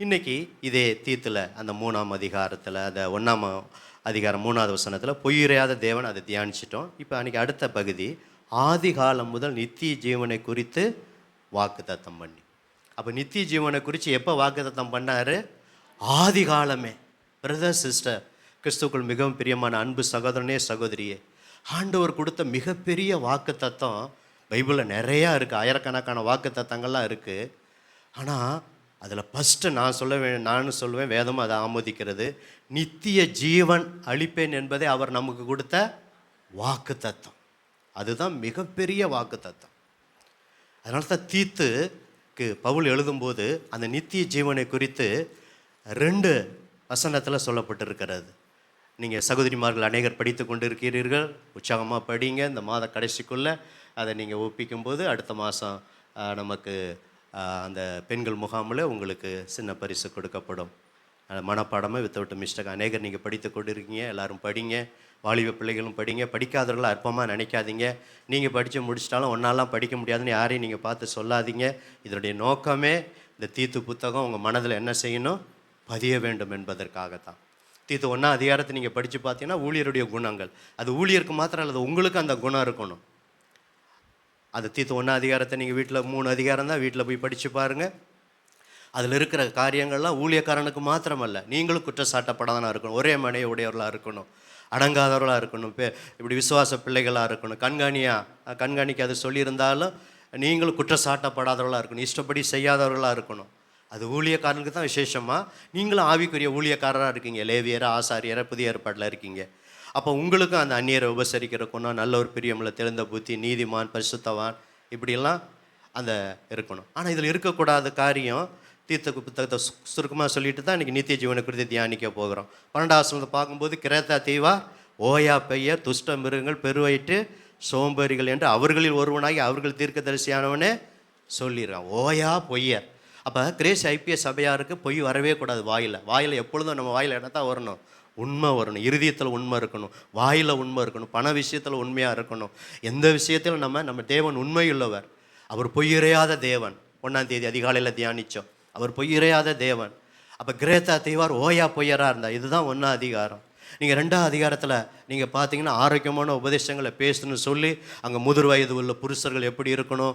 இன்றைக்கி இதே தீத்தில் அந்த 3ஆம் அதிகாரத்தில் அந்த 1ஆம் அதிகாரம் 3வது வசனத்தில் பொய்யுரையாத தேவன் அதை தியானிச்சிட்டோம். இப்போ அன்றைக்கி அடுத்த பகுதி ஆதி காலம் முதல் நித்திய ஜீவனை குறித்து வாக்குத்தத்தம் பண்ணி. அப்போ நித்திய ஜீவனை குறித்து எப்போ வாக்குத்தத்தம் பண்ணார்? ஆதி காலமே. பிரதர் சிஸ்டர், கிறிஸ்துவுக்குள் மிகவும் பிரியமான அன்பு சகோதரனே சகோதரியே, ஆண்டவர் கொடுத்த மிகப்பெரிய வாக்குத்தத்தம் பைபிளில் நிறையா இருக்குது. ஆயிரக்கணக்கான வாக்குத்தத்தங்கள்லாம் இருக்குது. ஆனால் அதில் ஃபஸ்ட்டு நானும் சொல்லுவேன், வேதமும் அதை ஆமோதிக்கிறது. நித்திய ஜீவன் அளிப்பேன் என்பதை அவர் நமக்கு கொடுத்த வாக்குத்தத்தம். அதுதான் மிகப்பெரிய வாக்குத்தத்தம். அதனால தான் தீத்து பவுல் எழுதும்போது அந்த நித்திய ஜீவனை குறித்து 2 வசனத்தில் சொல்லப்பட்டிருக்கிறது. நீங்கள் சகோதரிமார்கள் அநேகர் படித்து கொண்டு இருக்கிறீர்கள், உற்சாகமாக படிங்க. இந்த மாத கடைசிக்குள்ளே அதை நீங்கள் ஒப்பிக்கும்போது அடுத்த மாதம் நமக்கு அந்த பெண்கள் முகாமில் உங்களுக்கு சின்ன பரிசு கொடுக்கப்படும். மனப்பாடமாக வித்தவுட் மிஸ்டேக் அநேகர் நீங்கள் படித்து கொண்டு இருக்கீங்க. எல்லோரும் படிங்க, வாலிப பிள்ளைகளும் படிங்க. படிக்காதவர்கள் அற்பமாக நினைக்காதீங்க. நீங்கள் படித்து முடிச்சிட்டாலும் ஒன்றாலாம் படிக்க முடியாதுன்னு யாரையும் நீங்கள் பார்த்து சொல்லாதீங்க. இதனுடைய நோக்கமே இந்த தீத்து புத்தகம் உங்கள் மனதில் என்ன செய்யணும், பதிய வேண்டும் என்பதற்காகத்தான். தீத்து 1ஆம் அதிகாரத்தை நீங்கள் படித்து பார்த்தீங்கன்னா ஊழியருடைய குணங்கள், அது ஊழியருக்கு மாத்திரம் அல்லது உங்களுக்கு அந்த குணம் இருக்கணும். அது தீத்து 1ஆம் அதிகாரத்தை நீங்கள் வீட்டில் 3 அதிகாரம் தான் வீட்டில் போய் படித்து பாருங்கள். அதில் இருக்கிற காரியங்கள்லாம் ஊழியக்காரனுக்கு மாத்திரமல்ல, நீங்களும் குற்றச்சாட்டப்படாதனா இருக்கணும், ஒரே மனையை உடையவர்களாக இருக்கணும், அடங்காதவர்களாக இருக்கணும், இப்படி விசுவாச பிள்ளைகளாக இருக்கணும், கண்காணிக்க அது சொல்லியிருந்தாலும் நீங்களும் குற்றச்சாட்டப்படாதவர்களாக இருக்கணும், இஷ்டப்படி செய்யாதவர்களாக இருக்கணும். அது ஊழியக்காரனுக்கு தான் விசேஷமாக. நீங்களும் ஆவிக்குரிய ஊழியக்காரராக இருக்கீங்க, லேவியரை ஆசாரியரை புதிய ஏற்பாட்டில் இருக்கீங்க. அப்போ உங்களுக்கும் அந்த அந்நியரை உபசரிக்கிற குணம், நல்ல ஒரு பிரியமில் தெளிந்த புத்தி, நீதிமான், பரிசுத்தவான், இப்படியெல்லாம் அந்த இருக்கணும். ஆனால் இதில் இருக்கக்கூடாத காரியம் தீர்த்த புத்தகத்தை சுருக்கமாக சொல்லிட்டு தான் இன்றைக்கி நித்திய ஜீவனை குறித்து தியானிக்க போகிறோம். 12ஆம் வசனத்தை பார்க்கும்போது கிரேத்தா தீவா ஓயா பெயர் துஷ்ட மிருகங்கள் பெருவயிற்று சோம்பேறிகள் என்று அவர்களில் ஒருவனாகி அவர்கள் தீர்க்கதரிசியானவனே சொல்லிடுறான். ஓயா பொய்யர். அப்போ கிரேஸ் ஐபிஎஸ் சபையாருக்கு பொய் வரவே கூடாது. வாயில் எப்பொழுதும் நம்ம வாயில் என்ன தான் வரணும், உண்மை வரணும். இருதயத்தில் உண்மை இருக்கணும், வாயில் உண்மை இருக்கணும், பண விஷயத்தில் உண்மையாக இருக்கணும். எந்த விஷயத்திலும் நம்ம தேவன் உண்மையுள்ளவர், அவர் பொய்யிறையாத தேவன். 1ஆம் தேதி அதிகாலையில் தியானித்தோம், அவர் பொய்யிறையாத தேவன். அப்போ கிரேத்தா தீவார் ஓயா பொய்யராக இருந்தார். இதுதான் 1ஆம் அதிகாரம். நீங்கள் 2ஆம் அதிகாரத்தில் நீங்கள் பார்த்தீங்கன்னா ஆரோக்கியமான உபதேசங்களை பேசணும்னு சொல்லி அங்கே முதிர் வயது உள்ள புருஷர்கள் எப்படி இருக்கணும்,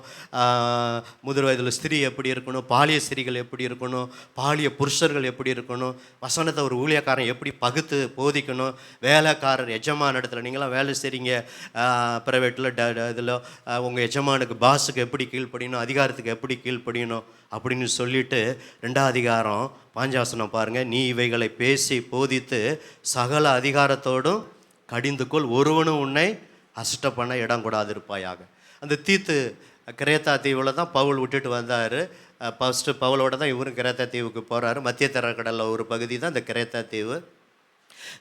முதிர் வயதில் ஸ்திரீ எப்படி இருக்கணும், பாலிய ஸ்திரீகள் எப்படி இருக்கணும், பாலிய புருஷர்கள் எப்படி இருக்கணும், வசனத்தை ஒரு ஊழியக்காரன் எப்படி பகுத்து போதிக்கணும், வேலைக்காரர் எஜமான இடத்துல நீங்களாம் வேலை செய்கிறீங்க ப்ரைவேட்டில் இதில் உங்கள் எஜமானுக்கு பாஸுக்கு எப்படி கீழ்ப்படியணும், அதிகாரத்துக்கு எப்படி கீழ்ப்படியணும் அப்படின்னு சொல்லிட்டு 2ஆம் அதிகாரம் 5ஆம் வசனம் பாருங்கள். நீ இவைகளை பேசி போதித்து சகல அதிகாரத்தோடும் கடிந்துகொள், ஒருவனும் உன்னை அசுட்ட பண்ண இடம் கூடாது இருப்பாயாக. அந்த தீத்து கிரேத்தா தீவில் தான் பவுல் விட்டுட்டு வந்தார். ஃபஸ்ட்டு பவுலோட தான் இவரும் கிரேத்தா தீவுக்கு போகிறாரு. மத்திய தரைக்கடலில் ஒரு பகுதி தான் இந்த கிரேத்தா தீவு.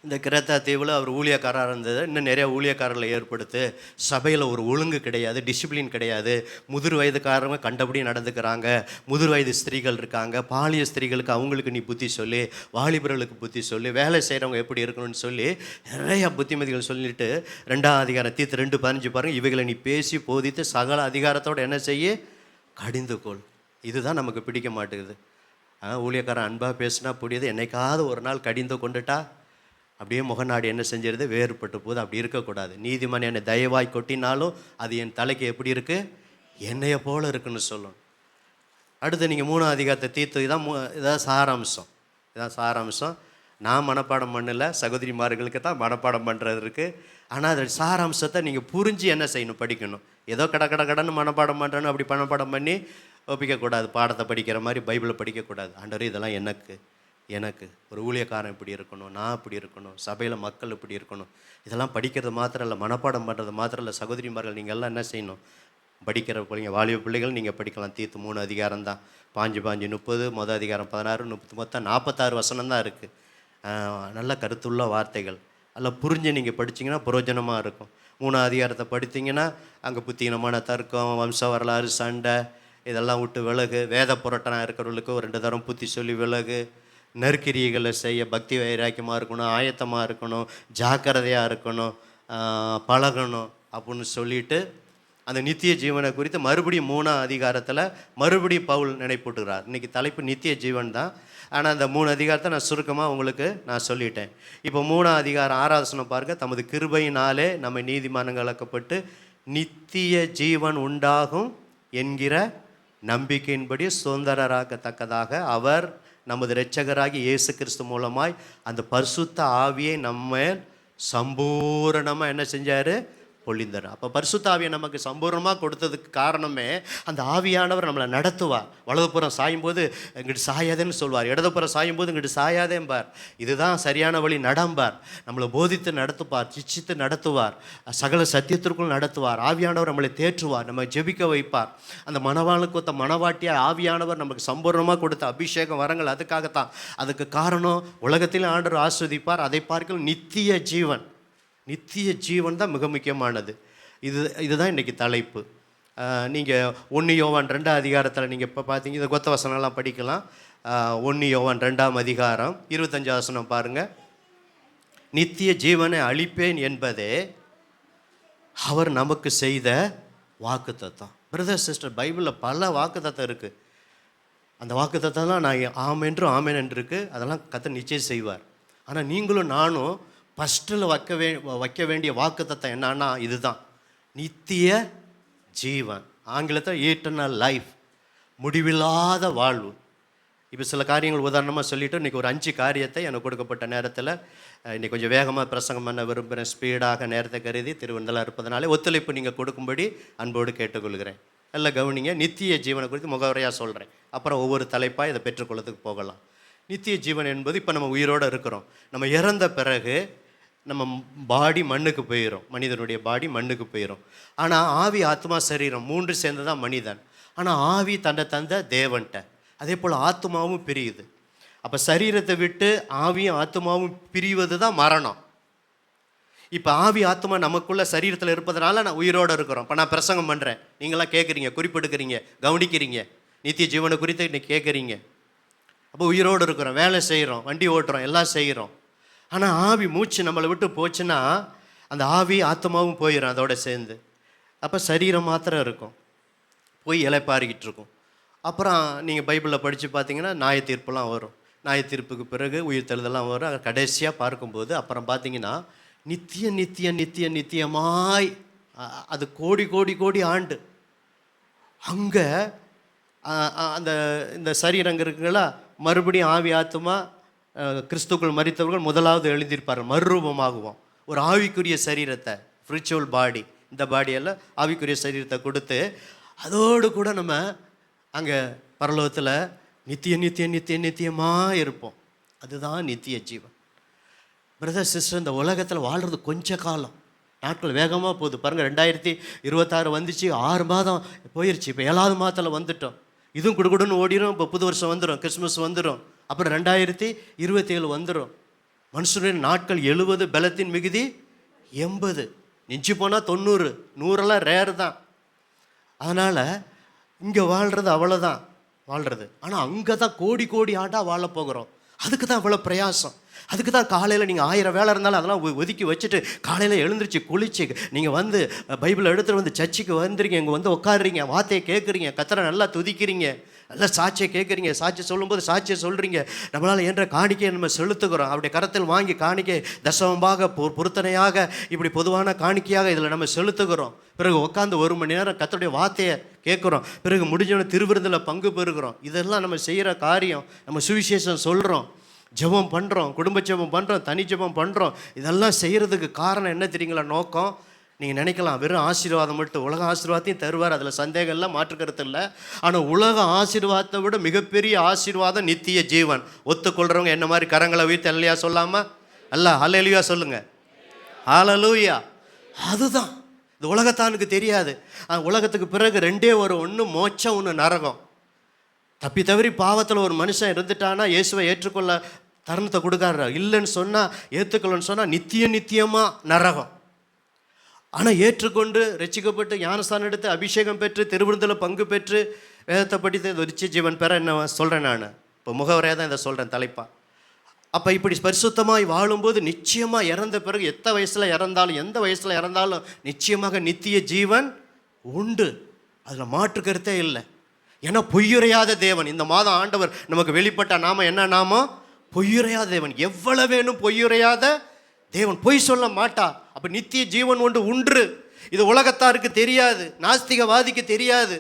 இந்த கிரேத்தா தீவில் அவர் ஊழியக்காரராக இருந்தது. இன்னும் நிறைய ஊழியக்காரர்களை ஏற்படுத்து. சபையில் ஒரு ஒழுங்கு கிடையாது, டிசிப்ளின் கிடையாது. முதிர் வயதுக்காரங்க கண்டபடி நடந்துக்கிறாங்க. முதிர் வயது ஸ்திரீகள் இருக்காங்க, பாலிய ஸ்திரீகளுக்கு அவங்களுக்கு நீ புத்தி சொல்லி, வாலிபர்களுக்கு புத்தி சொல்லி, வேலை செய்கிறவங்க எப்படி இருக்கணும்னு சொல்லி நிறைய புத்திமதிகள் சொல்லிட்டு 2ஆம் அதிகாரம் தீத்து 2:15 பாருங்கள். இவைகளை நீ பேசி போதித்து சகல அதிகாரத்தோடு என்ன செய்ய, கடிந்துகொள். இதுதான் நமக்கு பிடிக்க மாட்டேங்குது. ஊழியக்காரன் அன்பாக பேசினா புரியுது, என்னைக்காவது ஒரு நாள் கடிந்து கொண்டுட்டா அப்படியே முகநாடு என்ன செஞ்சிருது, வேறுபட்டு போகுது. அப்படி இருக்கக்கூடாது. நீதிமன் என்னை தயவாய் கொட்டினாலும் அது என் தலைக்கு எப்படி இருக்குது, என்னையை போல இருக்குன்னு சொல்லணும். அடுத்து நீங்கள் 3ஆம் அதிகாரத்தை தீர்த்து இதான் சாராம்சம். நான் மனப்பாடம் பண்ணல, சகோதரிமார்களுக்கு தான் மனப்பாடம் பண்ணுறது இருக்குது. ஆனால் அதோட சாராம்சத்தை நீங்கள் புரிஞ்சு என்ன செய்யணும், படிக்கணும். ஏதோ கடன்னு மனப்பாடம் பண்ணுறேன்னு அப்படி மனப்பாடம் பண்ணி ஒப்பிக்கக்கூடாது. பாடத்தை படிக்கிற மாதிரி பைபிளை படிக்கக்கூடாது. ஆண்டவரே இதெல்லாம் எனக்கு ஒரு ஊழியக்காரன் இப்படி இருக்கணும், நான் இப்படி இருக்கணும், சபையில் மக்கள் இப்படி இருக்கணும். இதெல்லாம் படிக்கிறது மாத்திரம் இல்லை, மனப்பாடம் பண்ணுறது மாத்திரம் இல்லை. சகோதரிமார்கள் நீங்கள் எல்லாம் என்ன செய்யணும், படிக்கிற பிள்ளைங்க, வாலிப பிள்ளைகள் நீங்கள் படிக்கலாம். தீத்து 3 அதிகாரம் தான், 5 30, முதல் அதிகாரம் 16 30, மொத்தம் 46 வசனம் தான் இருக்குது. நல்ல கருத்துள்ள வார்த்தைகள் எல்லாம் புரிஞ்சு நீங்கள் படிச்சிங்கன்னா பிரயோஜனமாக இருக்கும். 3ஆம் அதிகாரத்தை படித்தீங்கன்னா அங்கே புத்தீனமான தர்க்கம், வம்ச வரலாறு, சண்டை இதெல்லாம் விட்டு விலகு. வேத புரட்டனாக இருக்கிறவர்களுக்கு ஒரு 2 தரம் புத்தி சொல்லி விலகு. நெருக்கிரிகளை செய்ய பக்தி வைராக்கியமாக இருக்கணும், ஆயத்தமாக இருக்கணும், ஜாக்கிரதையாக இருக்கணும், பழகணும் அப்படின்னு சொல்லிட்டு அந்த நித்திய ஜீவனை குறித்து மறுபடியும் 3ஆம் அதிகாரத்தில் மறுபடியும் பவுல் நினைப்பூட்டுகிறார். இன்றைக்கி தலைப்பு நித்திய ஜீவன் தான். ஆனால் அந்த 3 அதிகாரத்தை நான் சுருக்கமாக உங்களுக்கு நான் சொல்லிட்டேன். இப்போ 3ஆம் அதிகாரம் 6ஆம் வசனம் பாருங்கள். தமது கிருபையினாலே நம்ம நீதிமான்களாக்கப்பட்டு நித்திய ஜீவன் உண்டாகும் என்கிற நம்பிக்கையின்படி சுதந்திரராகத்தக்கதாக அவர் நமது இரட்சகராகி இயேசு கிறிஸ்து மூலமாய் அந்த பரிசுத்த ஆவியை நம்ம சம்பூரணமாக என்ன செஞ்சார், பொழிந்தனர். அப்போ பரிசுத்த ஆவியை நமக்கு சம்பூர்ணமாக கொடுத்ததுக்கு காரணமே அந்த ஆவியானவர் நம்மளை நடத்துவார். வலதுபுறம் சாயும்போது இங்கிட்டு சாயாதேன்னு சொல்வார், இடதுபுறம் சாயும்போது இங்கிட்டு சாயாதேம்பார். இதுதான் சரியான வழி நடம்பார். நம்மளை போதித்து நடத்துப்பார், சிச்சித்து நடத்துவார், சகல சத்தியத்திற்குள் நடத்துவார். ஆவியானவர் நம்மளை தேற்றுவார், நம்ம ஜெபிக்க வைப்பார். அந்த மணவாளுக்கு ஒத்த மணவாட்டியாக ஆவியானவர் நமக்கு சம்பூர்ணமாக கொடுத்த அபிஷேகம் வரங்கள் அதுக்காகத்தான். அதுக்கு காரணம் உலகத்தில் ஆண்டவர் ஆஸ்வதிப்பார், அதை பார்க்க நித்திய ஜீவன். நித்திய ஜீவன் தான் மிக முக்கியமானது. இதுதான் இன்றைக்கி தலைப்பு. நீங்கள் 1 யோவான் 2ஆம் அதிகாரத்தில் நீங்கள் இப்போ பார்த்தீங்க, இந்த கொத்த வசனம்லாம் படிக்கலாம். 1 யோவான் 2ஆம் அதிகாரம் 25 வசனம் பாருங்கள். நித்திய ஜீவனை அளிப்பேன் என்பதே அவர் நமக்கு செய்த வாக்குத்தத்தம். பிரதர் சிஸ்டர், பைபிளில் பல வாக்குத்தத்தம் இருக்குது. அந்த வாக்குத்தத்தம்லாம் நான் ஆமென்றும் ஆமென் என்று இருக்குது, அதெல்லாம் கர்த்தர் நிச்சயம் செய்வார். ஆனால் நீங்களும் நானும் ஃபஸ்ட்டில் வைக்க வேண்டிய வாக்குத்தத்தம் என்னன்னா இதுதான், நித்திய ஜீவன். ஆங்கிலத்தில் ஈட்டர்னல் லைஃப், முடிவில்லாத வாழ்வு. இப்போ சில காரியங்கள் உதாரணமாக சொல்லிவிட்டு இன்றைக்கி ஒரு 5 காரியத்தை எனக்கு கொடுக்கப்பட்ட நேரத்தில் இன்றைக்கி கொஞ்சம் வேகமாக பிரசங்கம் பண்ண விரும்புகிறேன். ஸ்பீடாக நேரத்தை கருதி திருவண்ணலாம் இருப்பதனாலே ஒத்துழைப்பு நீங்கள் கொடுக்கும்படி அன்போடு கேட்டுக்கொள்கிறேன். நல்லா கவனிங்க. நித்திய ஜீவனை குறித்து முகவரையாக சொல்கிறேன், அப்புறம் ஒவ்வொரு தலைப்பாக இதை பெற்றுக்கொள்ளத்துக்கு போகலாம். நித்திய ஜீவன் என்பது இப்போ நம்ம உயிரோடு இருக்கிறோம். நம்ம இறந்த பிறகு நம்ம பாடி மண்ணுக்கு போயிடும், மனிதனுடைய பாடி மண்ணுக்கு போயிடும். ஆனால் ஆவி, ஆத்மா, சரீரம் 3 சேர்ந்து தான் மனிதன். ஆனால் ஆவி தன்னை தந்த தேவன்ட்ட, அதே போல் ஆத்மாவும் பிரியுது. அப்போ சரீரத்தை விட்டு ஆவியும் ஆத்மாவும் பிரிவது தான் மரணம். இப்போ ஆவி ஆத்மா நமக்குள்ளே சரீரத்தில் இருப்பதனால நான் உயிரோடு இருக்கிறோம். இப்போ நான் பிரசங்கம் பண்ணுறேன், நீங்களாம் கேட்குறீங்க, குறிப்பெடுக்கிறீங்க, கவனிக்கிறீங்க, நித்திய ஜீவனை குறித்து இன்னைக்கு கேட்குறீங்க. அப்போ உயிரோடு இருக்கிறோம், வேலை செய்கிறோம், வண்டி ஓட்டுறோம், எல்லாம் செய்கிறோம். ஆனால் ஆவி மூச்சு நம்மளை விட்டு போச்சுன்னா அந்த ஆவி ஆத்மாவும் போயிடும் அதோட சேர்ந்து. அப்போ சரீரம் மாத்திரம் இருக்கும், போய் இலைப்பாரிக்கிட்டு இருக்கும். அப்புறம் நீங்கள் பைபிளில் படித்து பார்த்தீங்கன்னா நியாய தீர்ப்புலாம் வரும். நியாய தீர்ப்புக்கு பிறகு உயிர் தெழுதெல்லாம் வரும். கடைசியாக பார்க்கும்போது அப்புறம் பார்த்தீங்கன்னா நித்திய நித்திய நித்திய நித்தியமாய், அது கோடி கோடி கோடி ஆண்டு அங்கே அந்த இந்த சரீரங்க இருக்குங்களா, மறுபடியும் ஆவி ஆத்மா கிறிஸ்துக்குள் மரித்தவர்கள் முதலாவது எழுந்திருப்பார்கள், மறுரூபமாகுவோம். ஒரு ஆவிக்குரிய சரீரத்தை, ஸ்பிரிச்சுவல் பாடி, இந்த பாடியெல்லாம் ஆவிக்குரிய சரீரத்தை கொடுத்து அதோடு கூட நம்ம அங்கே பரலோகத்தில் நித்திய நித்திய நித்திய நித்தியமாக இருப்போம். அதுதான் நித்திய ஜீவன். பிரதர் சிஸ்டர், இந்த உலகத்தில் வாழ்கிறது கொஞ்ச காலம், நாட்கள் வேகமாக போகுது பாருங்கள். 2026 வந்துச்சு, 6 மாதம் போயிடுச்சு, இப்போ 7வது மாதத்தில் வந்துட்டோம். இதுவும் குடுகுடுன்னு ஓடிடும். இப்போ புது வருஷம் வந்துடும், கிறிஸ்மஸ் வந்துடும், அப்புறம் 2027 வந்துடும். மனுஷனுடைய நாட்கள் 70, பலத்தின் மிகுதி 80, நெஞ்சு போனால் 90, 100எல்லாம் ரேர் தான். அதனால் இங்கே வாழ்கிறது அவ்வளோதான் வாழ்கிறது. ஆனால் அங்கே தான் கோடி கோடி ஆண்டாக வாழ போகிறோம். அதுக்கு தான் இவ்வளோ பிரயாசம். அதுக்கு தான் காலையில் நீங்கள் 1000 வேலை இருந்தாலும் அதெல்லாம் ஒதுக்கி வச்சுட்டு காலையில் எழுந்திரிச்சு குளிச்சு நீங்கள் வந்து பைபிளை எடுத்துகிட்டு வந்து சர்ச்சுக்கு வந்துடுறீங்க, இங்கே வந்து உட்காடுறீங்க, வார்த்தையை கேட்குறீங்க, கத்தரை நல்லா துதிக்கிறீங்க, நல்லா சாட்சியை கேட்குறீங்க, சாட்சி சொல்லும்போது சாட்சியை சொல்கிறீங்க. நம்மளால் என்ற காணிக்கையை நம்ம செலுத்துக்கிறோம். அப்படி கரத்தில் வாங்கி காணிக்கை தசமமாக பொருத்தனையாக இப்படி பொதுவான காணிக்கையாக இதில் நம்ம செலுத்துகிறோம். பிறகு உட்காந்து 1 மணி நேரம் கர்த்தருடைய வார்த்தையை கேட்குறோம். பிறகு முடிஞ்சவன திருவிருந்தில் பங்கு பெறுகிறோம். இதெல்லாம் நம்ம செய்கிற காரியம். நம்ம சுவிசேஷம் சொல்கிறோம், ஜெபம் பண்ணுறோம், குடும்ப ஜெபம் பண்ணுறோம், தனி ஜெபம் பண்ணுறோம். இதெல்லாம் செய்கிறதுக்கு காரணம் என்ன தெரியுங்களா? நோக்கம். நீங்கள் நினைக்கலாம் வெறும் ஆசீர்வாதம் மட்டும், உலக ஆசீர்வாதத்தையும் தருவார், அதில் சந்தேகம் இல்லை, மாற்றுக்கருத்து இல்லை. ஆனால் உலக ஆசீர்வாதத்தை விட மிகப்பெரிய ஆசீர்வாதம் நித்திய ஜீவன். ஒத்துக்கொள்கிறவங்க என்ன மாதிரி கரங்களை உயர்த்தி அல்லையா சொல்லாமல் அல்ல ஹல்லேலூயா சொல்லுங்கள். ஹல்லேலூயா. அதுதான் இந்த உலகத்தானுக்கு தெரியாது. உலகத்துக்கு பிறகு 2 வரும், ஒன்று மோட்சம், ஒன்று நரகம். தப்பி தவறி பாவத்தில் ஒரு மனுஷன் இருந்துட்டானா இயேசுவை ஏற்றுக்கொள்ள தருணத்தை கொடுக்காரு. இல்லைன்னு சொன்னால், ஏற்றுக்கொள்ளன்னு சொன்னால் நித்திய நித்தியமாக நரகம். ஆனால் ஏற்றுக்கொண்டு ரட்சிக்கப்பட்டு ஞானஸ்தானம் எடுத்து அபிஷேகம் பெற்று திருவிருந்தில் பங்கு பெற்று வேதத்தை படித்து நித்திய ஜீவன் பெற என்ன சொல்கிறேன் நான். இப்போ முகவரையாக தான் இதை சொல்கிறேன் தலைப்பாக. அப்போ இப்படி பரிசுத்தமாய் வாழும்போது நிச்சயமாக இறந்த பிறகு எந்த வயசில் இறந்தாலும், எந்த வயசில் இறந்தாலும் நிச்சயமாக நித்திய ஜீவன் உண்டு. அதில் மாற்று கருத்தே இல்லை. ஏன்னா பொய்யுரையாத தேவன். இந்த மாதம் ஆண்டவர் நமக்கு வெளிப்பட்ட நாம என்ன நாமோ? பொய்யுரையாத தேவன். எவ்வளவு வேணும் பொய்யுரையாத தேவன், பொய் சொல்ல மாட்டா. அப்போ நித்திய ஜீவன் உண்டு. இது உலகத்தாருக்கு தெரியாது, நாஸ்திகவாதிக்கு தெரியாது,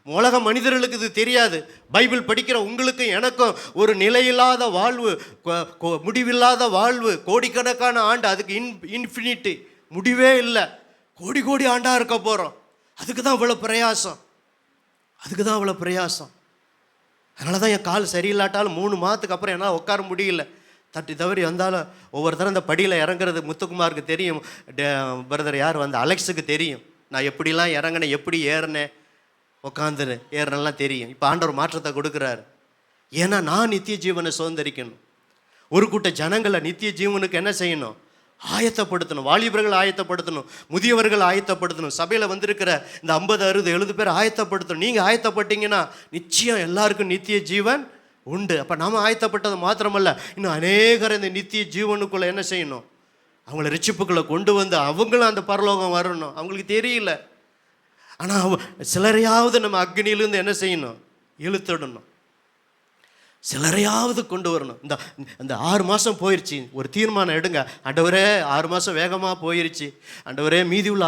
உலக மனிதர்களுக்கு இது தெரியாது. பைபிள் படிக்கிற உங்களுக்கு எனக்கும் ஒரு நிலையில்லாத வாழ்வு, முடிவில்லாத வாழ்வு, கோடிக்கணக்கான ஆண்டு, அதுக்கு இன்ஃபினிட்டி, முடிவே இல்லை. கோடி கோடி ஆண்டாக இருக்க போகிறோம். அதுக்கு தான் இவ்வளோ பிரயாசம், அதுக்கு தான் இவ்வளோ பிரயாசம். அதனால தான் என் கால் சரியில்லாட்டாலும் 3 மாதத்துக்கு அப்புறம் என்னால் உட்கார முடியல. தட்டி தவறி வந்தாலும் ஒவ்வொரு தரம் இந்த படியில் இறங்குறது முத்துக்குமாருக்கு தெரியும், பிரதர் யார் வந்து அலெக்ஸுக்கு தெரியும். நான் எப்படிலாம் இறங்கினேன், எப்படி ஏறினேன், உட்காந்துரு ஏறினெல்லாம் தெரியும். இப்போ ஆண்டவர் மாற்றத்தை கொடுக்குறாரு. ஏன்னா நான் நித்திய ஜீவனை சுதந்திரிக்கணும். ஒரு கூட்ட ஜனங்களை நித்திய ஜீவனுக்கு என்ன செய்யணும்? ஆயத்தப்படுத்தணும். வாலிபர்கள் ஆயத்தப்படுத்தணும், முதியவர்கள் ஆயத்தப்படுத்தணும். சபையில் வந்திருக்கிற இந்த 50, 60, 70 பேர் ஆயத்தப்படுத்தணும். நீங்கள் ஆயத்தப்பட்டீங்கன்னா நிச்சயம் எல்லாருக்கும் நித்திய ஜீவன் உண்டு. அப்போ நாம் ஆயத்தப்பட்டது மாத்திரமல்ல, இன்னும் அநேகர் இந்த நித்திய ஜீவனுக்குள்ளே என்ன செய்யணும்? அவங்கள ரிச்சிப்புக்குள்ளே கொண்டு வந்து அவங்களும் அந்த பரலோகம் வரணும். அவங்களுக்கு தெரியல. ஆனால் சிலரையாவது நம்ம அக்னியிலேருந்து என்ன செய்யணும்? இழுத்துடணும். சிலரையாவது கொண்டு வரணும். இந்த 6 மாதம் போயிடுச்சு, ஒரு தீர்மானம் எடுங்க. ஆண்டவரே 6 மாதம் வேகமாக போயிடுச்சு, ஆண்டவரே மீதி உள்ள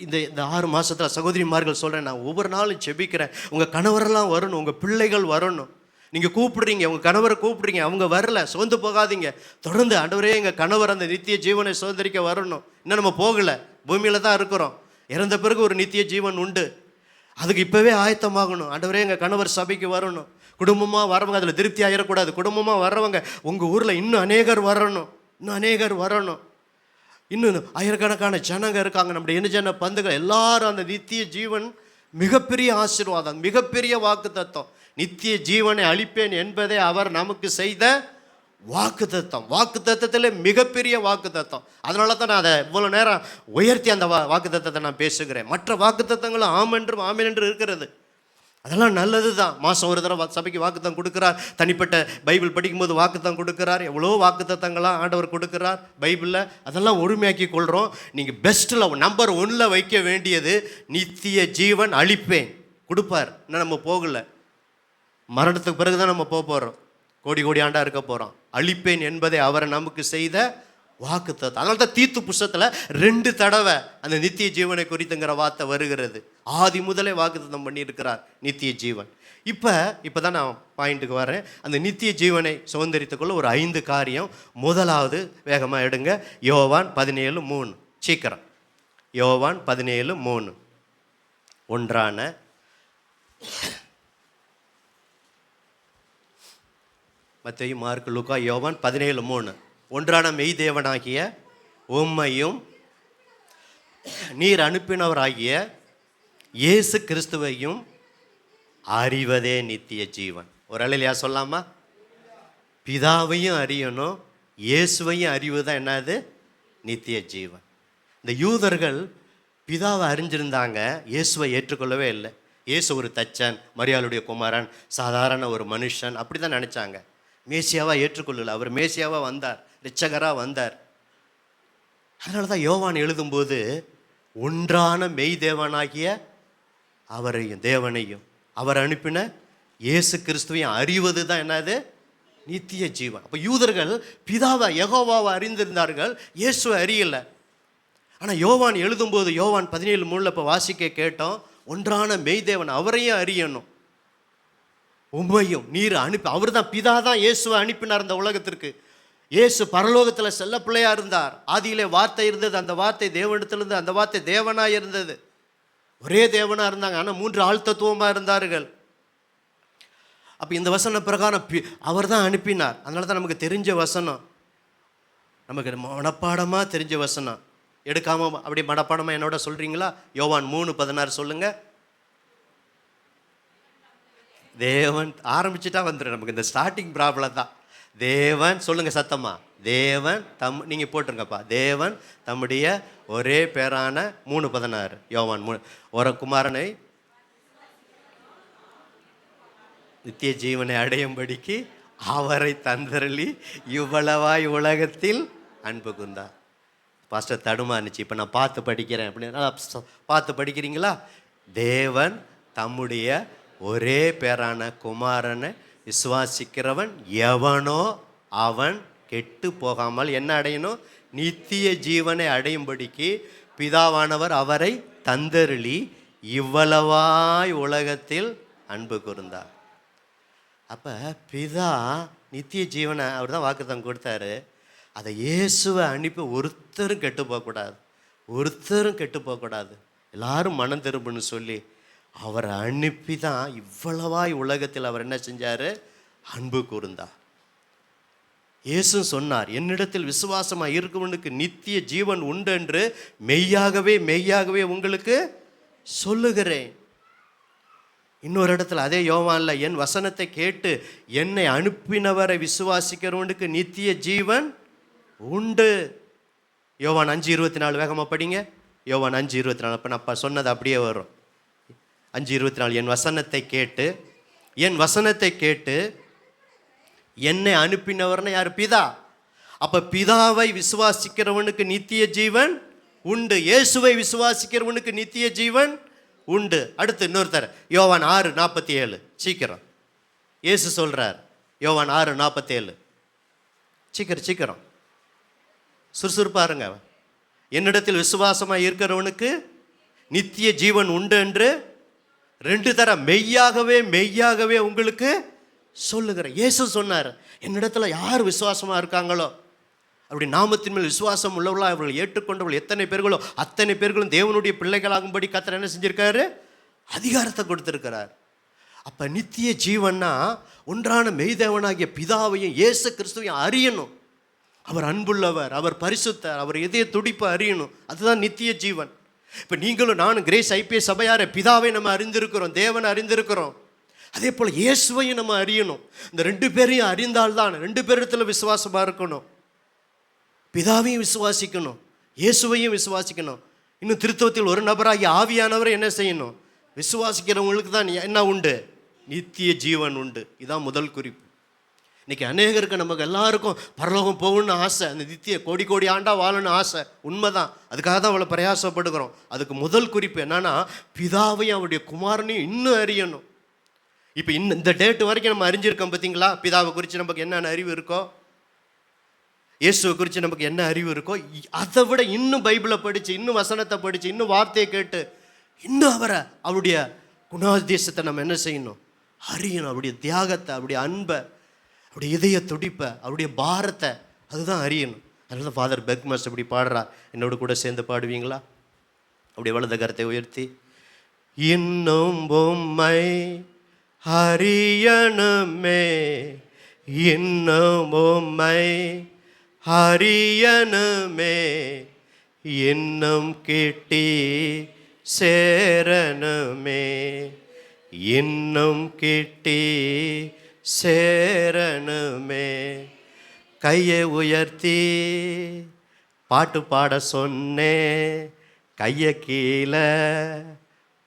இந்த 6 மாதத்தில் சகோதரிமார்கள் சொல்கிறேன், நான் ஒவ்வொரு நாளும் செபிக்கிறேன், உங்கள் கணவரெல்லாம் வரணும், உங்கள் பிள்ளைகள் வரணும். நீங்கள் கூப்பிடுறீங்க, உங்கள் கணவரை கூப்பிடுறீங்க, அவங்க வரல, சோர்ந்து போகாதீங்க. தொடர்ந்து ஆண்டவரே எங்கள் கணவர் அந்த நித்திய ஜீவனை சுதந்திரிக்க வரணும். இன்னும் நம்ம போகலை, பூமியில் தான் இருக்கிறோம். இறந்த பிறகு ஒரு நித்திய ஜீவன் உண்டு. அதுக்கு இப்போவே ஆயத்தமாகணும். ஆண்டவரே எங்கள் கணவர் சபைக்கு வரணும். குடும்பமாக வரவங்க அதில் திருப்தி ஆகிடக்கூடாது. குடும்பமாக வர்றவங்க உங்கள் ஊரில் இன்னும் அநேகர் வரணும், இன்னும் அநேகர் வரணும். இன்னும் ஆயிரக்கணக்கான ஜனங்க இருக்காங்க, நம்முடைய இனஜன பந்துகள் எல்லாரும். அந்த நித்திய ஜீவன் மிகப்பெரிய ஆசீர்வாதம், மிகப்பெரிய வாக்கு தத்துவம். நித்திய ஜீவனை அளிப்பேன் என்பதே அவர் நமக்கு செய்த வாக்கு தத்தம். வாக்கு தத்தத்தில் மிகப்பெரிய வாக்கு தத்தம். அதனால தான் நான் அதை இவ்வளோ நேரம் உயர்த்தி அந்த வாக்கு தத்தத்தை நான் பேசுகிறேன். மற்ற வாக்கு தத்தங்களும் ஆமென்றும் ஆமென் என்று இருக்கிறது, அதெல்லாம் நல்லது தான். மாதம் ஒரு தடவை சபைக்கு வாக்குத்தம் கொடுக்குறார். தனிப்பட்ட பைபிள் படிக்கும்போது வாக்குத்தம் கொடுக்குறார். எவ்வளோ வாக்குத்தத்தங்களாம் ஆண்டவர் கொடுக்குறார் பைபிளில். அதெல்லாம் ஒருமையாக்கி கொள்கிறோம். நீங்கள் பெஸ்ட்டில் நம்பர் 1 வைக்க வேண்டியது நித்திய ஜீவன் அளிப்பேன். கொடுப்பார். இன்னும் நம்ம போகலை, மரணத்துக்கு பிறகு தான் நம்ம போகிறோம். கோடி கோடி ஆண்டாக இருக்க போகிறோம். அளிப்பேன் என்பதை அவரை நமக்கு செய்த வாக்குத்தத்தம். அதனால தான் தீத்து புஸ்தகத்தில் 2 தடவை அந்த நித்திய ஜீவனை குறித்துங்கிற வார்த்தை வருகிறது. ஆதி முதலே வாக்குத்தத்தம் பண்ணியிருக்கிறார் நித்திய ஜீவன். இப்போ தான் நான் பாயிண்ட்டுக்கு வரேன். அந்த நித்திய ஜீவனை சுதந்திரித்துக்குள்ள ஒரு 5 காரியம். முதலாவது வேகமாக எடுங்க, யோவான் 17:3. சீக்கிரம், யோவான் 17:3. ஒன்றான மத்தேயு, மார்க்கு, லூக்கா, யோவான் 17:3. ஒன்றான மெய்தேவனாகிய உம்மையும் நீர் அனுப்பினவராகிய இயேசு கிறிஸ்துவையும் அறிவதே நித்திய ஜீவன். ஒரு அலையிலையா சொல்லாமா? பிதாவையும் அறியணும், இயேசுவையும் அறிவுதான் என்னது? நித்திய ஜீவன். இந்த யூதர்கள் பிதாவை அறிஞ்சிருந்தாங்க, இயேசுவை ஏற்றுக்கொள்ளவே இல்லை. இயேசு ஒரு தச்சன், மரியாளுடைய குமாரன், சாதாரண ஒரு மனுஷன், அப்படி தான் நினச்சாங்க. மேசியாவாக ஏற்றுக்கொள்ளலை. அவர் மேசியாவாக வந்தார், ரிச்சகராக வந்தார். அதனால தான் யோவான் எழுதும்போது ஒன்றான மெய் தேவனாகிய அவரையும் தேவனையும் அவர் அனுப்பின இயேசு கிறிஸ்துவையும் அறிவது தான் என்னது? நித்திய ஜீவன். அப்போ யூதர்கள் பிதாவை யெகோவாவை அறிந்திருந்தார்கள், இயேசுவை அறியலை. ஆனால் யோவான் எழுதும்போது யோவான் 17:3 இப்போ வாசிக்க கேட்டோம், ஒன்றான மெய்தேவன் அவரையும் அறியணும், உம்மையும் நீர் அனுப்பி. அவர் தான், பிதா தான் இயேசுவை அனுப்பினார் இந்த உலகத்திற்கு. இயேசு பரலோகத்தில் செல்ல பிள்ளையாக இருந்தார். ஆதியிலே வார்த்தை இருந்தது, அந்த வார்த்தை தேவனிடத்திலிருந்து, அந்த வார்த்தை தேவனாக இருந்தது. ஒரே தேவனாக இருந்தாங்க, ஆனால் 3 ஆள் தத்துவமாக இருந்தார்கள். அப்போ இந்த வசன பிரகாரம் அவர் தான் அனுப்பினார். அதனால தான் நமக்கு தெரிஞ்ச வசனம், நமக்கு மனப்பாடமாக தெரிஞ்ச வசனம். எடுக்காமல் அப்படி மனப்பாடமாக என்னோட சொல்கிறீங்களா? யோவான் 3:16 சொல்லுங்கள். தேவன் ஆரம்பிச்சுட்டா வந்துடும் நமக்கு இந்த ஸ்டார்டிங் ப்ராப்ளம் தான். தேவன் சொல்லுங்கள் சத்தமா, தேவன் நீங்கள் போட்டுருங்கப்பா, தேவன் தம்முடைய ஒரே பேரான 3:16 யோவான் 3 ஒரு குமாரனை நித்திய ஜீவனை அடையும்படிக்கு அவரை தந்தரளி இவ்வளவாய் உலகத்தில் அன்பு கூர்ந்தார். பாஸ்டர் தடுமானுச்சு, இப்போ நான் பார்த்து படிக்கிறேன் அப்படின்னா பார்த்து படிக்கிறீங்களா? தேவன் தம்முடைய ஒரே பேரான குமாரனை விசுவாசிக்கிறவன் எவனோ அவன் கெட்டு போகாமல் என்ன அடையணும்? நித்திய ஜீவனை அடையும்படிக்கு பிதாவானவர் அவரை தந்தருளி இவ்வளவாய் உலகத்தில் அன்பு கூர்ந்தார். அப்போ பிதா நித்திய ஜீவனை அவர் தான் வாக்குத்தம் கொடுத்தாரு. அதை இயேசுவை அனுப்பி ஒருத்தரும் கெட்டு போகக்கூடாது. ஒருத்தரும் கெட்டு போகக்கூடாது, எல்லாரும் மனம் திரும்புன்னு சொல்லி அவரை அனுப்பி தான் இவ்வளவாய் உலகத்தில் அவர் என்ன செஞ்சார்? அன்பு கூர்ந்தார். இயேசு சொன்னார், என்னிடத்தில் விசுவாசமாக இருக்கவனுக்கு நித்திய ஜீவன் உண்டு என்று மெய்யாகவே மெய்யாகவே உங்களுக்கு சொல்லுகிறேன். இன்னொரு இடத்துல அதே யோவான்ல, என் வசனத்தை கேட்டு என்னை அனுப்பினவரை விசுவாசிக்கிறவனுக்கு நித்திய ஜீவன் உண்டு. யோவான் 5:24 வேகமாக படிங்க. யோவான் 5:24. அப்போ நான் சொன்னது அப்படியே வரும். 5:24. என் வசனத்தை கேட்டு என்னை அனுப்பினவர்னு யார்? பிதா. அப்போ பிதாவை விசுவாசிக்கிறவனுக்கு நித்திய ஜீவன் உண்டு. இயேசுவை விசுவாசிக்கிறவனுக்கு நித்திய ஜீவன் உண்டு. அடுத்து இன்னொருத்தர், யோவான் 6:47. சீக்கிரம் இயேசு சொல்றார். யோவான் 6:47. சீக்கிரம் சுறுசுறுப்பாருங்க. என்னிடத்தில் விசுவாசமாக இருக்கிறவனுக்கு நித்திய ஜீவன் உண்டு என்று 2 தர மெய்யாகவே மெய்யாகவே உங்களுக்கு சொல்லுகிறேன். இயேசு சொன்னார், என்னிடத்துல யார் விசுவாசமாக இருக்காங்களோ, அப்படி நாமத்தின் மேல் விசுவாசம் உள்ளவர்களாக அவர்கள் ஏற்றுக்கொண்டவர்கள் எத்தனை பேர்களோ அத்தனை பேர்களும் தேவனுடைய பிள்ளைகளாகும்படி கர்த்தர் என்ன செஞ்சிருக்காரு? அதிகாரத்தை கொடுத்திருக்கிறார். அப்போ நித்திய ஜீவன்னா ஒன்றான மெய்தேவனாகிய பிதாவையும் இயேசு கிறிஸ்துவையும் அறியணும். அவர் அன்புள்ளவர், அவர் பரிசுத்தர், அவர் இதய துடிப்பு அறியணும். அதுதான் நித்திய ஜீவன். இப்போ நீங்களும் நானும் கிரேஸ் ஐபிஎஸ் சபையார பிதாவை நம்ம அறிந்திருக்கிறோம், தேவனை அறிந்திருக்கிறோம். அதே போல் இயேசுவையும் நம்ம அறியணும். இந்த 2 பேரையும் அறிந்தால்தான் 2 பேரிடத்தில் விசுவாசமாக இருக்கணும். பிதாவையும் விசுவாசிக்கணும், இயேசுவையும் விசுவாசிக்கணும். இன்னும் திருத்துவத்தில் ஒரு நபராகி ஆவியானவரை என்ன செய்யணும்? விசுவாசிக்கிறவங்களுக்கு தான் என்ன உண்டு? நித்திய ஜீவன் உண்டு. இதுதான் முதல் குறிப்பு. இன்னைக்கு அநேகருக்கு நமக்கு எல்லாருக்கும் பரலோகம் போகணும்னு ஆசை, அந்த நித்திய கோடி கோடி ஆண்டா வாழணும்னு ஆசை. உண்மைதான், அதுக்காக தான் அவ்வளோ பிரயாசப்படுகிறோம். அதுக்கு முதல் குறிப்பு என்னன்னா, பிதாவையும் அவருடைய குமாரனையும் இன்னும் அறியணும். இப்போ இந்த டேட்டு வரைக்கும் நம்ம அறிஞ்சிருக்கோம் பார்த்தீங்களா? பிதாவை குறித்து நமக்கு என்னென்ன அறிவு இருக்கோ, இயேசுவை குறித்து நமக்கு என்ன அறிவு இருக்கோ, அதை விட இன்னும் பைபிளை படித்து, இன்னும் வசனத்தை படித்து, இன்னும் வார்த்தையை கேட்டு, இன்னும் அவருடைய குணாதிசயத்தை நம்ம என்ன செய்யணும்? அறியணும். அவருடைய தியாகத்தை, அவருடைய அன்பை, அவருடைய இதய துடிப்பை, அவருடைய பாரத்தை, அதுதான் அறியணும். அதனால தான் ஃபாதர் பெக்மஸ் அப்படி பாடுறார். என்னோட கூட சேர்ந்து பாடுவீங்களா? அப்படி வலது கரத்தை உயர்த்தி, இன்னும் பொம்மை அறியணுமே, இன்னும் பொம்மை அறியணுமே, இன்னும் கிட்டி சேரணுமே, இன்னும் கிட்டி சேரணுமே. கையை உயர்த்தி பாட்டு பாட சொன்னேன், கையை கீழே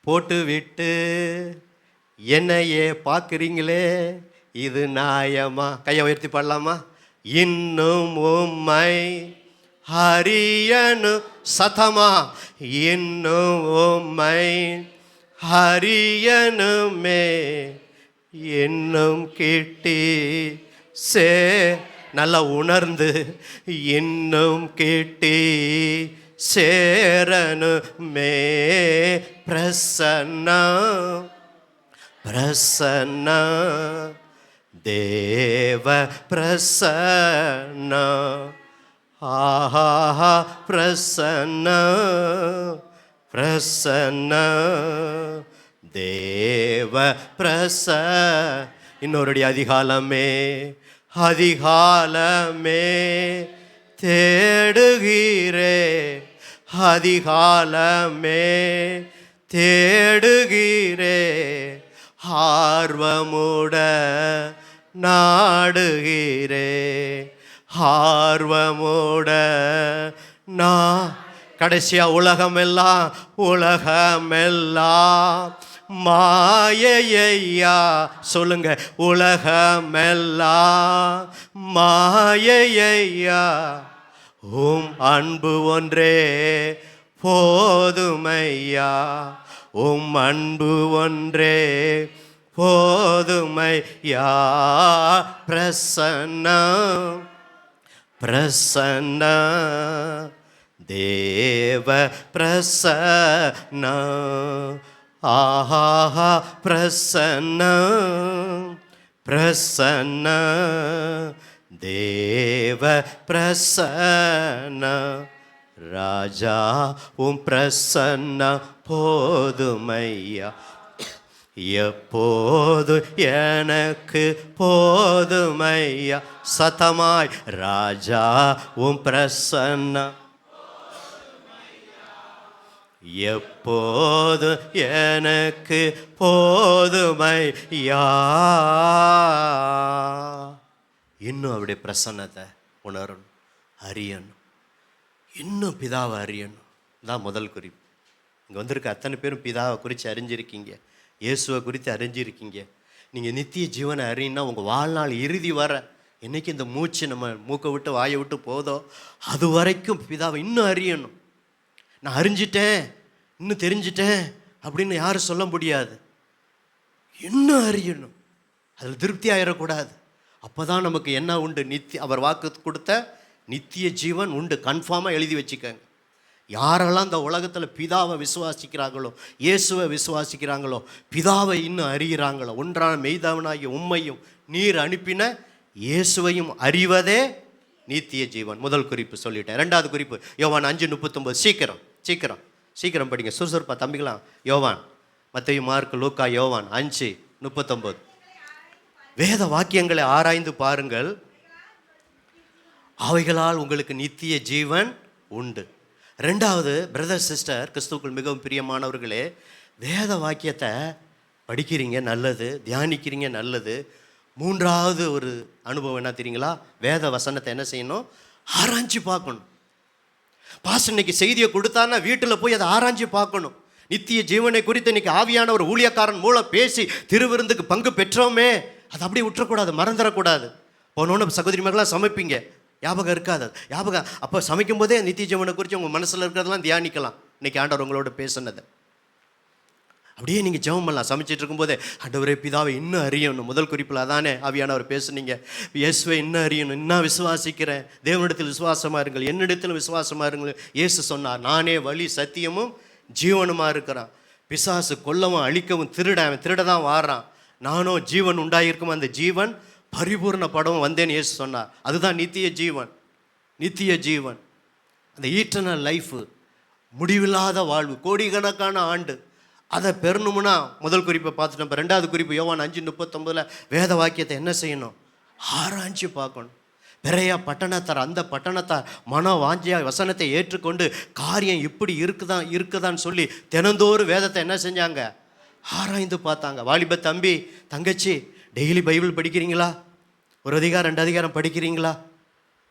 போட்டு விட்டு என்னையே பார்க்குறீங்களே, இது நியாயமா? கையை உயர்த்தி பாடலாமா? இன்னும் உம்மை அறியனு சத்தமா, இன்னும் உம்மை அறியனுமே, இன்னும் கிட்டி சே நல்லா உணர்ந்து, இன்னும் கிட்டி சேரனுமே. பிரசன்னா பிரசன்னா தேவ பிரசன்னா, ஆஹா பிரசன்னா பிரசன்னா தேவ பிரச. இன்னொருடைய அதிகாலமே அதிகாலமே தேடுகிறே, அதிகாலமே தேடுகிறே, ஆர்வமுட நாடுகிறே, ஆர்வமுட கடைசியா உலகமெல்லாம் உலகமெல்லாம் மாயையா சொல்லுங்க, உலகமெல்லாம் மாயையா, உம் அன்பு ஒன்றே போதுமையா, உம் அன்பு ஒன்றே போதுமையா. பிரசன்னா பிரசன்னா தேவ பிரசன்னா, ஆஹா பிரசன்னா பிரசன்னா தேவ பிரசன்னா. ராஜா உம் பிரசன்ன போதுமையா, எப்போது எனக்கு போதுமையா. சத்தமாய் ராஜா உம் பிரசன்ன எப்போது எனக்கு போதுமையா. இன்னும் அவருடைய பிரசன்னத்தை உணரணும், அறியணும், இன்னும் பிதாவை அறியணும். தான் முதல் குறிப்பு. இங்கே வந்திருக்க அத்தனை பேரும் பிதாவை குறித்து அறிஞ்சிருக்கீங்க, இயேசுவை குறித்து அறிஞ்சிருக்கீங்க. நீங்கள் நித்திய ஜீவனை அறியினா உங்கள் வாழ்நாள் இறுதி வர, என்றைக்கு இந்த மூச்சு நம்ம மூக்கை விட்டு வாயை விட்டு போதோ அது வரைக்கும் பிதாவை இன்னும் அறியணும். நான் அறிஞ்சிட்டேன், இன்னும் தெரிஞ்சிட்டேன் அப்படின்னு யாரும் சொல்ல முடியாது. இன்னும் அறியணும், அதில் திருப்தி ஆயிடக்கூடாது. அப்போ தான் நமக்கு என்ன உண்டு? அவர் வாக்கு கொடுத்த நித்திய ஜீவன் உண்டு. கன்ஃபார்மாக எழுதி வச்சுக்கோங்க. யாரெல்லாம் இந்த உலகத்தில் பிதாவை விசுவாசிக்கிறாங்களோ, இயேசுவை விசுவாசிக்கிறாங்களோ, பிதாவை இன்னும் அறிகிறாங்களோ, ஒன்றான மெய்தாவனாகிய உம்மையும் நீர் அனுப்பின இயேசுவையும் அறிவதே நித்திய ஜீவன். முதல் குறிப்பு சொல்லிட்டேன். ரெண்டாவது குறிப்பு யோவான் 5:39. சீக்கிரம் சீக்கிரம் சீக்கிரம் படிங்க, சுறுசுறுப்பா தம்பிக்கலாம். யோவான், மத்தேயு, மார்க், லூக்கா. யோவான் 5:39. வேத வாக்கியங்களை ஆராய்ந்து பாருங்கள், அவைகளால் உங்களுக்கு நித்திய ஜீவன் உண்டு. ரெண்டாவது, பிரதர் சிஸ்டர், கிறிஸ்துவுக்குள் மிகவும் பிரியமானவர்களே, வேத வாக்கியத்தை படிக்கிறீங்க நல்லது, தியானிக்கிறீங்க நல்லது. மூன்றாவது ஒரு அனுபவம் என்ன தெரியுங்களா? வேத வசனத்தை என்ன செய்யணும்? ஆராய்ச்சி பார்க்கணும். பாஸ்டர் இன்னைக்கு செய்தியை கொடுத்தான்னா வீட்டில் போய் அதை ஆராய்ச்சி பார்க்கணும். நித்திய ஜீவனை குறித்து இன்னைக்கு ஆவியான ஒரு ஊழியக்காரன் மூலம் பேசி திருவிருந்துக்கு பங்கு பெற்றோமே, அதை அப்படியே விட்டுறக்கூடாது, மறந்துடக்கூடாது. போனோன்னு சகோதரி மகளாக சமைப்பீங்க, ஞாபகம் இருக்காது. ஞாபகம் அப்போ சமைக்கும் போதே நித்திய ஜீவனை குறித்து உங்கள் மனசில் இருக்கிறதெல்லாம் தியானிக்கலாம். இன்னைக்கு ஆண்டவர் உங்களோட பேசுனதை அப்படியே நீங்கள் ஜெபம் பண்ணலாம். சமைச்சிட்டு இருக்கும்போதே, ஆண்டவரே பிதாவை இன்னும் அறியணும். முதல் குறிப்பில் அதானே ஆவியானவர் பேசுனீங்க. இயேசுவை இன்னும் அறியணும், இன்னும் விசுவாசிக்கிறேன். தேவனிடத்தில் விசுவாசமாக இருங்கள், என்னிடத்தில் விசுவாசமாக இருங்கள். இயேசு சொன்னார், நானே வழி சத்தியமும் ஜீவனுமாக இருக்கிறான். பிசாசு கொல்லவும் அழிக்கவும் திருட தான் வாரான். நானும் ஜீவன் உண்டாயிருக்கும், அந்த ஜீவன் பரிபூர்ணப்படவும் வந்தேன்னு இயேசு சொன்னார். அதுதான் நித்திய ஜீவன். நித்திய ஜீவன், அந்த ஈட்டர்னல் லைஃபு, முடிவில்லாத வாழ்வு, கோடிக்கணக்கான ஆண்டு. அதை பெறணும்னா முதல் குறிப்பை பார்த்துட்டோம். இப்போ ரெண்டாவது குறிப்பு யோவான் 5:39. வேத வாக்கியத்தை என்ன செய்யணும்? ஆராய்ச்சி பார்க்கணும். பெரையா பட்டணத்தார், அந்த பட்டணத்தார் மன வாஞ்சியா வசனத்தை ஏற்றுக்கொண்டு காரியம் இப்படி இருக்குதான்னு சொல்லி தினந்தோறும் வேதத்தை என்ன செஞ்சாங்க? ஆராய்ந்து பார்த்தாங்க. வாலிப தம்பி, தங்கச்சி, டெய்லி பைபிள் படிக்கிறீங்களா? ஒரு அதிகாரம் 2 அதிகாரம் படிக்கிறீங்களா?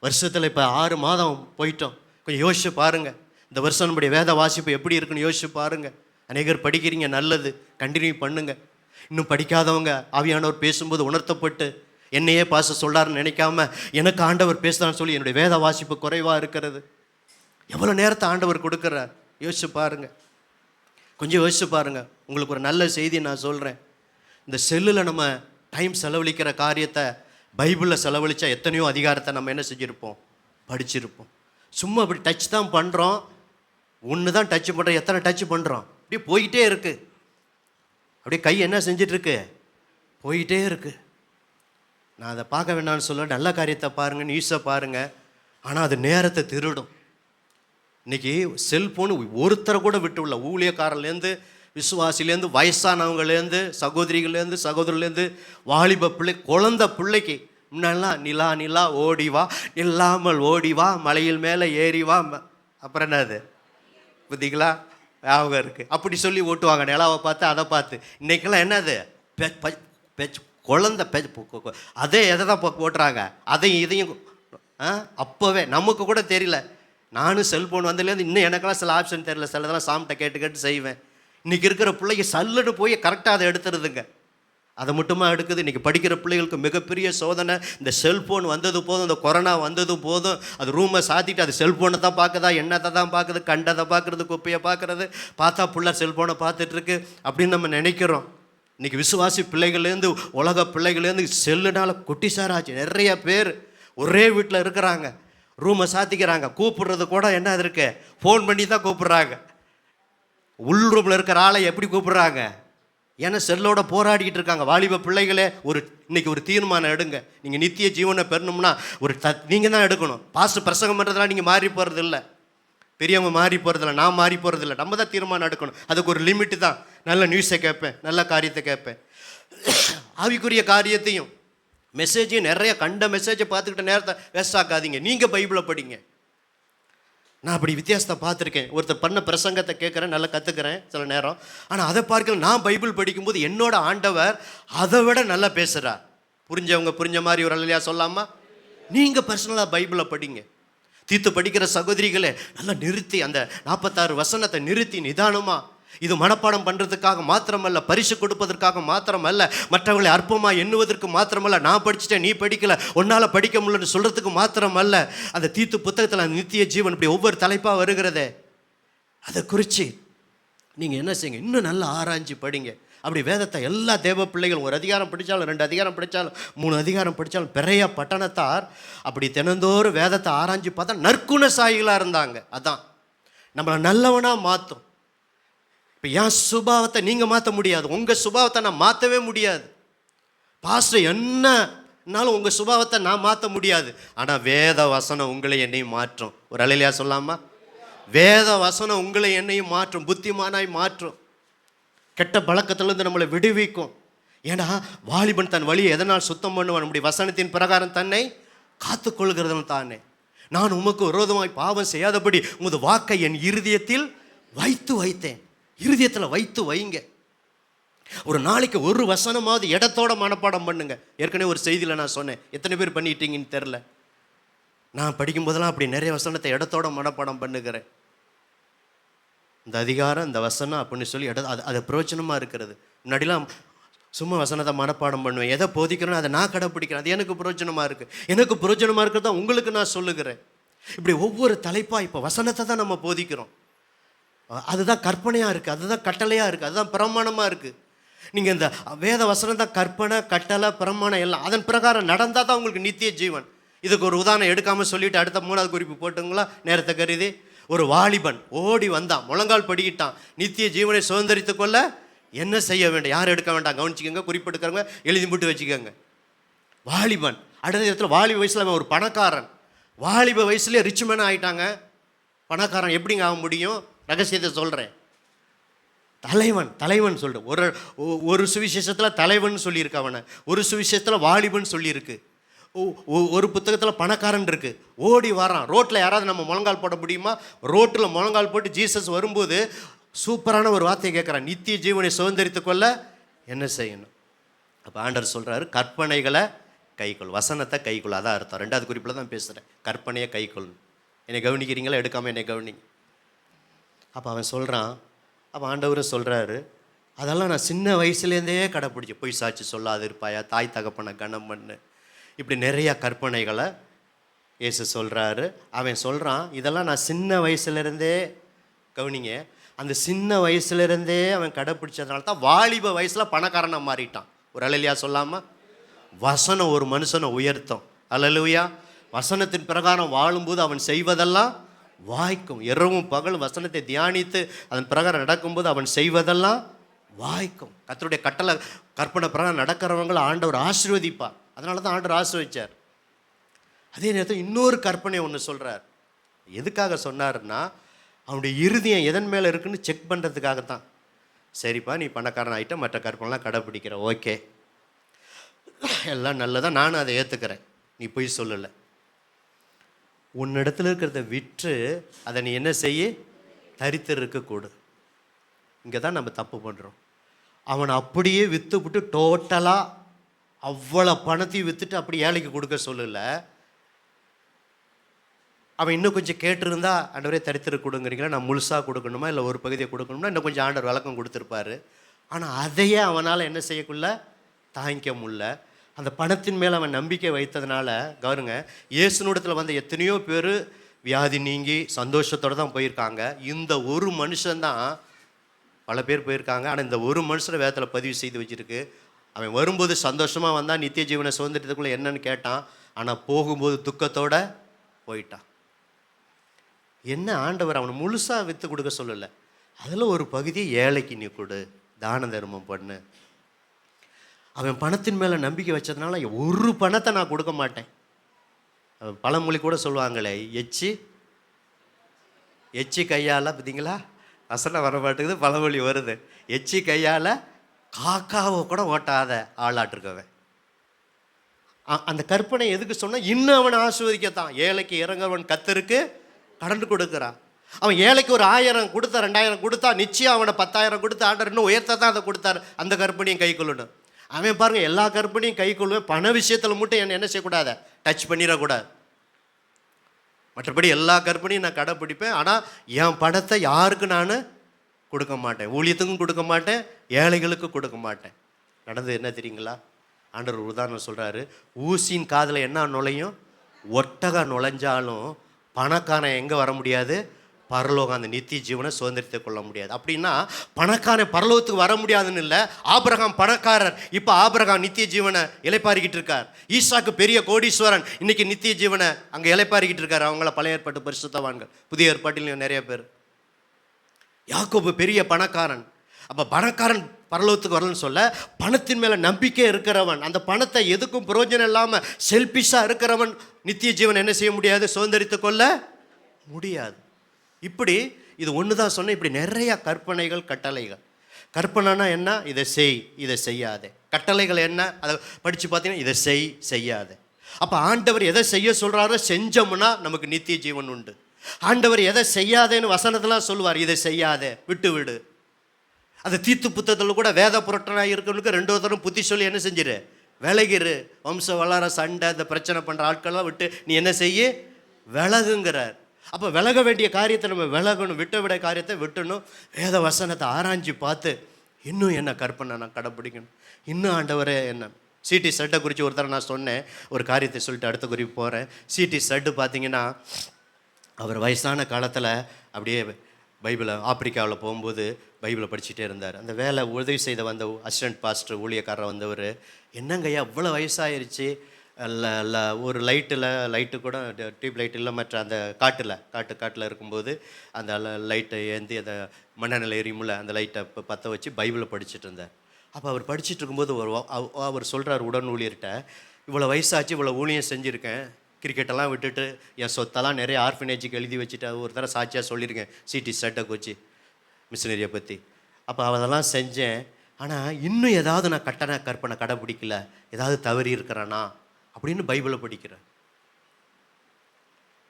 வருஷத்தில் இப்போ 6 மாதம் போயிட்டோம். கொஞ்சம் யோசிச்சு பாருங்கள், இந்த வருஷம் நம்முடைய வேத வாசிப்பு எப்படி இருக்குன்னு யோசிச்சு பாருங்கள். அநேகர் படிக்கிறீங்க, நல்லது, கண்டினியூ பண்ணுங்க. இன்னும் படிக்காதவங்க ஆவியானவர் பேசும்போது உணர்த்தப்பட்டு என்னையே பாச சொல்கிறாருன்னு நினைக்காம எனக்கு ஆண்டவர் பேசுகிறான்னு சொல்லி என்னுடைய வேத வாசிப்பு குறைவாக இருக்கிறது. எவ்வளோ நேரத்தை ஆண்டவர் கொடுக்குறார் யோசிச்சு பாருங்கள். கொஞ்சம் யோசிச்சு பாருங்கள். உங்களுக்கு ஒரு நல்ல செய்தி நான் சொல்கிறேன். இந்த செல்லில் நம்ம டைம் செலவழிக்கிற காரியத்தை பைபிளில் செலவழித்தா எத்தனையோ அதிகாரத்தை நம்ம என்ன செஞ்சுருப்போம்? படிச்சிருப்போம். சும்மா அப்படி டச் தான் பண்ணுறோம். ஒன்று தான் டச் பண்ணுறோம். எத்தனை டச் பண்ணுறோம்? அப்படியே போயிட்டே இருக்குது. அப்படியே கை என்ன செஞ்சிட்ருக்கு? போயிட்டே இருக்குது. நான் அதை பார்க்க வேண்டாம்னு சொல்ல, நல்ல காரியத்தை பாருங்கள், நியூஸை பாருங்கள். ஆனால் அது நேரத்தை திருடும். இன்றைக்கி செல்ஃபோனு ஒருத்தரை கூட விட்டு உள்ள, ஊழியக்காரர்லேருந்து, விசுவாசிலேருந்து, வயசானவங்கலேருந்து, சகோதரிலேருந்து, வாலிப பிள்ளை, குழந்தை பிள்ளைக்கு முன்னெல்லாம் நிலா நிலா ஓடிவா, இல்லாமல் ஓடிவா, மலையில் மேலே ஏறிவா, அப்புறம் என்னது புத்திங்களா? ஞாபகம் இருக்குது. அப்படி சொல்லி ஓட்டுவாங்க, நிலாவை பார்த்து அதை பார்த்து. இன்றைக்கெல்லாம் என்னது? குழந்தை அதே எதை தான் ஓட்டுறாங்க, அதையும் இதையும். அப்போவே நமக்கு கூட தெரியல. நானும் செல்ஃபோன் வந்ததுலேருந்து இன்னும் எனக்கெல்லாம் சில ஆப்ஷன் தெரியல. சிலதெல்லாம் சாமிட்ட கேட்டு செய்வேன். இன்றைக்கி இருக்கிற பிள்ளைங்க சல்லுன்னு போய் கரெக்டாக அதை எடுத்துருதுங்க. அதை மட்டுமா எடுக்குது? இன்றைக்கி படிக்கிற பிள்ளைகளுக்கு மிகப்பெரிய சோதனை. இந்த செல்ஃபோன் வந்தது போதும், இந்த கொரோனா வந்தது போதும், அது ரூமை சாத்திட்டு அது செல்ஃபோனை தான் பார்க்குதா, எண்ணத்தை தான் பார்க்குது, கண்டதை பார்க்குறது, குப்பையை பார்க்குறது. பார்த்தா பிள்ளை செல்ஃபோனை பார்த்துட்ருக்கு அப்படின்னு நம்ம நினைக்கிறோம். இன்றைக்கி விசுவாசி பிள்ளைகள்லேருந்து, உலக பிள்ளைகள்லேருந்து செல்லுனால குட்டிசாராச்சு. நிறைய பேர் ஒரே வீட்டில் இருக்கிறாங்க, ரூமை சாத்திக்கிறாங்க. கூப்பிடுறது கூட என்ன இருக்கு? ஃபோன் பண்ணி தான் கூப்பிட்றாங்க. உள் ரூமில் இருக்கிற ஆளை எப்படி கூப்பிட்றாங்க? ஏன்னா செல்லோட போராடிக்கிட்டு இருக்காங்க. வாலிப பிள்ளைகளே, இன்னைக்கு ஒரு தீர்மானம் எடுங்க. நீங்கள் நித்திய ஜீவனை பெறணும்னா நீங்கள் தான் எடுக்கணும். பாஸ்டர் பிரசங்கம் பண்ணுறதுலாம் நீங்கள் மாறி போகிறது இல்லை. பெரியவங்க மாறி போகிறதில்ல, நான் மாறி போகிறதில்ல. நம்ம தான் தீர்மானம் எடுக்கணும். அதுக்கு ஒரு லிமிட்டு தான். நல்ல நியூஸை கேட்பேன், நல்ல காரியத்தை கேட்பேன். ஆவிக்குரிய காரியத்தையும் மெசேஜையும் நிறைய கண்ட மெசேஜை பார்த்துக்கிட்ட நேரத்தை வேஸ்ட் ஆக்காதீங்க. நீங்கள் பைபிளை படிங்க. நான் அப்படி வித்தியாசத்தை பார்த்துருக்கேன். ஒருத்தர் பண்ண பிரசங்கத்தை கேட்குறேன், நல்லா கற்றுக்கிறேன் சில நேரம். ஆனால் அதை பார்க்கல, நான் பைபிள் படிக்கும்போது என்னோட ஆண்டவர் அதை விட நல்லா பேசுகிறார். புரிஞ்சவங்க புரிஞ்ச மாதிரி ஒரு அல்லையா சொல்லாமா? நீங்கள் பர்சனலாக பைபிளை படிங்க. தீத்து படிக்கிற சகோதரிகளே, நல்லா நிறுத்தி அந்த 46 வசனத்தை நிறுத்தி நிதானமாக, இது மனப்பாடம் பண்ணுறதுக்காக மாத்திரமல்ல, பரிசு கொடுப்பதற்காக மாத்திரமல்ல, மற்றவர்களை அற்பமாக எண்ணுவதற்கு மாத்திரமல்ல, நான் படிச்சுட்டேன் நீ படிக்கல உன்னால் படிக்க முடியலன்னு சொல்கிறதுக்கு மாத்திரமல்ல, அந்த தீத்து புத்தகத்தில் அந்த நித்திய ஜீவன் இப்படி ஒவ்வொரு தலைப்பாக வருகிறதே, அதை குறித்து நீங்கள் என்ன செய்யுங்க, இன்னும் நல்லா ஆராய்ச்சி படிங்க. அப்படி வேதத்தை எல்லா தேவ பிள்ளைகளும் ஒரு அதிகாரம் படித்தாலும் 2 அதிகாரம் படித்தாலும் 3 அதிகாரம் படித்தாலும் பெரிய பட்டணத்தார் அப்படி தினந்தோறும் வேதத்தை ஆராய்ச்சி பார்த்தா நற்குணசாயிகளாக இருந்தாங்க. அதான் நம்மளை நல்லவனாக மாற்றும். இப்போ என் சுபாவத்தை நீங்கள் மாற்ற முடியாது, உங்கள் சுபாவத்தை நான் மாற்றவே முடியாது. பாஸ்டர் என்னன்னாலும் உங்கள் சுபாவத்தை நான் மாற்ற முடியாது. ஆனால் வேத வசனம் உங்களை என்னையும் மாற்றும். ஒரு அலையிலையா சொல்லாமா? வேத வசனம் உங்களை என்னையும் மாற்றும், புத்திமானாய் மாற்றும், கெட்ட பழக்கத்திலிருந்து நம்மளை விடுவிக்கும். ஏன்னா வாலிபன் தன் வழியை எதனால் சுத்தம் பண்ணுவான்? நம்முடைய வசனத்தின் பிரகாரம் தன்னை காத்துக்கொள்கிறது தானே. நான் உமக்கு விரோதமாய் பாவம் செய்யாதபடி உமது வாக்கை என் இருதயத்தில் வைத்தேன். இருதயத்தில் வைத்து வைங்க. ஒரு நாளைக்கு ஒரு வசனமாவது இடத்தோட மனப்பாடம் பண்ணுங்க. ஏற்கனவே ஒரு செய்தியில் நான் சொன்னேன், எத்தனை பேர் பண்ணிட்டீங்கன்னு தெரில. நான் படிக்கும்போதெல்லாம் அப்படி நிறைய வசனத்தை இடத்தோட மனப்பாடம் பண்ணுகிறேன். இந்த அதிகாரம் இந்த வசனம் அப்படின்னு சொல்லி அது பிரயோஜனமாக இருக்கிறது. முன்னாடிலாம் சும்மா வசனத்தை மனப்பாடம் பண்ணுவேன், எதை போதிக்கிறேன்னு அதை நான் கடைப்பிடிக்கிறேன், அது எனக்கு பிரயோஜனமாக இருக்குது. எனக்கு பிரயோஜனமாக இருக்கிறது தான் உங்களுக்கு நான் சொல்லுகிறேன். இப்படி ஒவ்வொரு தலைப்பாக இப்போ வசனத்தை தான் நம்ம போதிக்கிறோம். அதுதான் கற்பனையாக இருக்குது, அதுதான் கட்டளையாக இருக்குது, அதுதான் பிரமாணமாக இருக்குது. நீங்கள் இந்த வேத வசனம் தான் கற்பனை, கட்டளை, பிரமாணம் எல்லாம் அதன் பிரகாரம் நடந்தால் தான் உங்களுக்கு நித்திய ஜீவன். இதுக்கு ஒரு உதாரணம் எடுக்காமல் சொல்லிவிட்டு அடுத்த 3வது குறிப்பு போட்டுங்களா நேரத்தை கருதி. ஒரு வாலிபன் ஓடி வந்தான், முழங்கால் படிக்கிட்டான், நித்திய ஜீவனை சுதந்திரித்து கொள்ள என்ன செய்ய வேண்டும்? யாரும் எடுக்க வேண்டாம், கவனிச்சிக்கோங்க, குறிப்பெடுக்கிறவங்க எழுதி போட்டு வச்சுக்கோங்க. வாலிபன் அடுத்த இடத்துல வாலிப வயசில் அவன் ஒரு பணக்காரன். வாலிப வயசுலேயே ரிச் மேன் ஆகிட்டாங்க. பணக்காரன் எப்படிங்க ஆக முடியும்? ரகசியத்தை சொல்கிறேன். தலைவன் சொல்கிறேன். ஒரு சுவிசேஷத்தில் தலைவன் சொல்லியிருக்கு அவனை, ஒரு சுவிசேஷத்தில் வாலிபன் சொல்லியிருக்கு, ஒரு புத்தகத்தில் பணக்காரன் இருக்குது. ஓடி வரான். ரோட்டில் யாராவது நம்ம முழங்கால் போட முடியுமா? ரோட்டில் முழங்கால் போட்டு ஜீசஸ் வரும்போது சூப்பரான ஒரு வார்த்தையை கேட்குறான், நித்திய ஜீவனை சுதந்திரித்து கொள்ள என்ன செய்யணும்? அப்போ ஆண்டவர் சொல்கிறாரு, கற்பனைகளை கைக்கொள், வசனத்தை கைக்கொள். அதான் அர்த்தம். 2வது குறிப்பில் தான் பேசுகிறேன், கற்பனையை கைக்கொள். என்னை கவனிக்கிறீங்களா? எடுக்காமல் என்னை கவனிங்க. அப்போ அவன் சொல்கிறான், அப்போ ஆண்டவரும் சொல்கிறாரு, அதெல்லாம் நான் சின்ன வயசுலேருந்தே கடைப்பிடிச்சி, பொய் சாட்சி சொல்லாது இருப்பாயா, தாய் தகப்பனை கனம் பண்ணு, இப்படி நிறையா கற்பனைகளை இயேசு சொல்கிறாரு. அவன் சொல்கிறான், இதெல்லாம் நான் சின்ன வயசுலேருந்தே, கவனிங்க, அந்த சின்ன வயசுலேருந்தே அவன் கடைப்பிடிச்சதுனால தான் வாலிப வயசில் பணக்காரனாக மாறிட்டான். ஒரு அல்லேலூயா சொல்லாமல்? வசனம் ஒரு மனுஷனை உயர்த்தும். அல்லேலூயா. வசனத்தின் பிரகாரம் வாழும்போது அவன் செய்வதெல்லாம் வாய்க்கும். இரவும் பகலும் வசனத்தை தியானித்து அதன் பிரகாரம் நடக்கும்போது அவன் செய்வதெல்லாம் வாய்க்கும். கர்த்தருடைய கட்டளை கற்பனை பிரகாரம் நடக்கிறவங்களை ஆண்டவர் ஆசீர்வதிப்பார். அதனால தான் ஆண்டவர் ஆசீர்வதிச்சார். அதே நேரத்தில் இன்னொரு கற்பனை ஒன்று சொல்கிறார். எதுக்காக சொன்னார்னா, அவனுடைய இருதயம் எதன் மேலே இருக்குன்னு செக் பண்ணுறதுக்காகத்தான். சரிப்பா, நீ பணக்காரன் ஆகிட்ட, மற்ற கற்பனைலாம் கடைப்பிடிக்கிற, ஓகே, எல்லாம் நல்லதான், நானும் அதை ஏற்றுக்கிறேன், நீ போய் சொல்லலை. உன்னிடத்தில் இருக்கிறத விற்று அதை நீ என்ன செய்ய, தரித்திருக்க கூடு. இங்கே தான் நம்ம தப்பு பண்ணுறோம். அவனை அப்படியே விற்றுவிட்டு டோட்டலாக அவ்வளோ பணத்தையும் விற்றுட்டு அப்படி ஏழைக்கு கொடுக்க சொல்லலை. அவன் இன்னும் கொஞ்சம் கேட்டிருந்தா, ஆண்டவரே தரித்திருக்க கொடுங்குறீங்களா, நான் முழுசாக கொடுக்கணுமா இல்லை ஒரு பகுதியை கொடுக்கணும்னா இன்னும் கொஞ்சம் ஆண்டவர் விளக்கம் கொடுத்துருப்பாரு. ஆனால் அதையே அவனால் என்ன செய்யக்குள்ள தாங்கிக்க முடியல. அந்த பணத்தின் மேலே அவன் நம்பிக்கை வைத்ததுனால, கவருங்க, இயேசுனிடத்தில் வந்த எத்தனையோ பேர் வியாதி நீங்கி சந்தோஷத்தோடு தான் போயிருக்காங்க. இந்த ஒரு மனுஷன்தான், பல பேர் போயிருக்காங்க, ஆனால் இந்த ஒரு மனுஷனை வேதத்தில் பதிவு செய்து வச்சுருக்கு. அவன் வரும்போது சந்தோஷமாக வந்தான், நித்திய ஜீவனை சுதந்திரத்துக்குள்ளே என்னன்னு கேட்டான். ஆனால் போகும்போது துக்கத்தோடு போயிட்டான். என்ன, ஆண்டவர் அவனை முழுசாக விற்று கொடுக்க சொல்லலை, அதில் ஒரு பகுதியை ஏழைக்கு நீ கொடு, தான தர்மம் பண்ணு. அவன் பணத்தின் மேலே நம்பிக்கை வச்சதுனால ஒரு பணத்தை நான் கொடுக்க மாட்டேன். பழமொழி கூட சொல்லுவாங்களே, எச்சி எச்சி கையால் பார்த்தீங்களா, வசனம் வர மாட்டேங்குது, பழமொழி வருது. எச்சி கையால் காக்காவை கூட ஓட்டாத ஆளாட்டிருக்கவன். அந்த கற்பனை எதுக்கு சொன்னால், இன்னும் அவனை ஆசீர்வதிக்கத்தான். ஏழைக்கு இறங்கவன் கர்த்தருக்கு கடன் கொடுக்குறான். அவன் ஏழைக்கு ஒரு 1000 கொடுத்தா 2000 கொடுத்தா நிச்சயம் அவனை 10,000 கொடுத்து ஆண்டவர் இன்னும் உயர்த்த தான் அதை கொடுத்தாரு. அந்த கற்பனையும் கை கொள்ளணும். அவன் பாருங்கள் எல்லா கற்பனையும் கை கொள்வேன், பண விஷயத்தில் மட்டும் என்ன செய்யக்கூடாது, டச் பண்ணிடக்கூடாது. மற்றபடி எல்லா கற்பனையும் நான் கடைப்பிடிப்பேன். ஆனால் என் பணத்தை யாருக்கு நான் கொடுக்க மாட்டேன், ஊழியத்துக்கும் கொடுக்க மாட்டேன், ஏழைகளுக்கு கொடுக்க மாட்டேன். நடந்தது என்ன தெரியுங்களா? ஆண்டவர் ஒரு உதாரணம் சொல்கிறாரு. ஊசியின் காதில் என்ன நுழையும், ஒட்டகம் நுழைஞ்சாலும் பணக்காரன் எங்கே வர முடியாது, பரலோகம், அந்த நித்திய ஜீவனை சுதந்திரத்தை கொள்ள முடியாது. அப்படின்னா பணக்காரன் பரலோகத்துக்கு வர முடியாதுன்னு இல்லை. ஆபிரகாம் பணக்காரர், இப்போ ஆபிரகாம் நித்திய ஜீவனை இலைப்பாரிக்கிட்டு இருக்கார். ஈசாக்கு பெரிய கோடீஸ்வரன், இன்னைக்கு நித்திய ஜீவனை அங்கே இலைப்பாரிக்கிட்டு இருக்கார். அவங்கள பழைய ஏற்பாட்டு பரிசுத்தவான்கள், புதிய ஏற்பாட்டிலையும் நிறைய பேர். யாக்கோபு பெரிய பணக்காரன். அப்போ பணக்காரன் பரலோகத்துக்கு வரலன்னு சொல்ல, பணத்தின் மேலே நம்பிக்கை இருக்கிறவன், அந்த பணத்தை எதுக்கும் பிரயோஜனம் இல்லாமல் செல்பிஷாக இருக்கிறவன் நித்திய ஜீவன் என்ன செய்ய முடியாது, சுதந்திரித்து கொள்ள முடியாது. இப்படி இது ஒன்று தான் சொன்னேன். இப்படி நிறையா கற்பனைகள், கட்டளைகள். கற்பனைனா என்ன, இதை செய், இதை செய்யாதே. கட்டளைகள் என்ன, அதை படித்து பார்த்தீங்கன்னா இதை செய், செய்யாதே. அப்போ ஆண்டவர் எதை செய்ய சொல்கிறாரோ செஞ்சோம்னா நமக்கு நித்திய ஜீவன் உண்டு. ஆண்டவர் எதை செய்யாதேன்னு வசனத்தெல்லாம் சொல்லுவார், இதை செய்யாதே, விட்டு விடு. அது தீத்து புத்தகத்தில் கூட வேத புரட்டனாக இருக்கிறவனுக்கு 2 தரம் புத்தி சொல்லி என்ன செஞ்சிரு, விலகிரு. வம்ச வளர சண்டை, இந்த பிரச்சனை பண்ணுற ஆட்கள்லாம் விட்டு நீ என்ன செய்ய, விலகுங்கிறார். அப்போ விலக வேண்டிய காரியத்தை நம்ம விலகணும், விட்ட விட காரியத்தை விட்டணும். வேத வசனத்தை ஆராய்ச்சி பார்த்து இன்னும் என்ன கற்பனை நான் கடைப்பிடிக்கணும், இன்னும் ஆண்டவரே என்ன. சிடி சட்டை குறித்து ஒருத்தர் நான் சொன்னேன், ஒரு காரியத்தை சொல்லிட்டு அடுத்த குறிப்பு போகிறேன். சிடி சட்டு பார்த்தீங்கன்னா அவர் வயசான காலத்தில் அப்படியே பைபிளை ஆப்பிரிக்காவில் போகும்போது பைபிளை படிச்சுட்டே இருந்தார். அந்த வேலை உதவி செய்த வந்த அசிஸ்டன்ட் பாஸ்டர் ஊழியக்காரர் வந்தவர், என்னங்கய்யா இவ்வளோ வயசாயிருச்சு, ஒரு லைட்டு கூட டியூப் லைட் இல்லை, மற்ற அந்த காட்டில் இருக்கும்போது அந்த லைட்டை ஏந்தி அந்த மண்ணெண்ணெய் எரியுமில்ல, அந்த லைட்டை பற்ற வச்சு பைபிளை படிச்சுட்டு இருந்தார். அப்போ அவர் படிச்சுட்டு இருக்கும்போது அவர் சொல்கிறார் உடன் ஊழியர்கிட்ட, இவ்வளோ வயசாச்சு, இவ்வளோ ஊழியம் செஞ்சுருக்கேன், கிரிக்கெட்டெல்லாம் விட்டுட்டு என் சொத்தெல்லாம் நிறைய ஆர்ஃபனேஜுக்கு எழுதி வச்சுட்டு ஒரு தடவை சாட்சியாக சொல்லியிருக்கேன் சிடி சட்டை கோச்சி மிஷினரியை பற்றி. அப்போ அதெல்லாம் செஞ்சேன், ஆனால் இன்னும் ஏதாவது நான் கற்பனை கடைப்பிடிக்கல, ஏதாவது தவறி இருக்கிறேன்னா அப்படின்னு பைபிளை படிக்கிறேன்.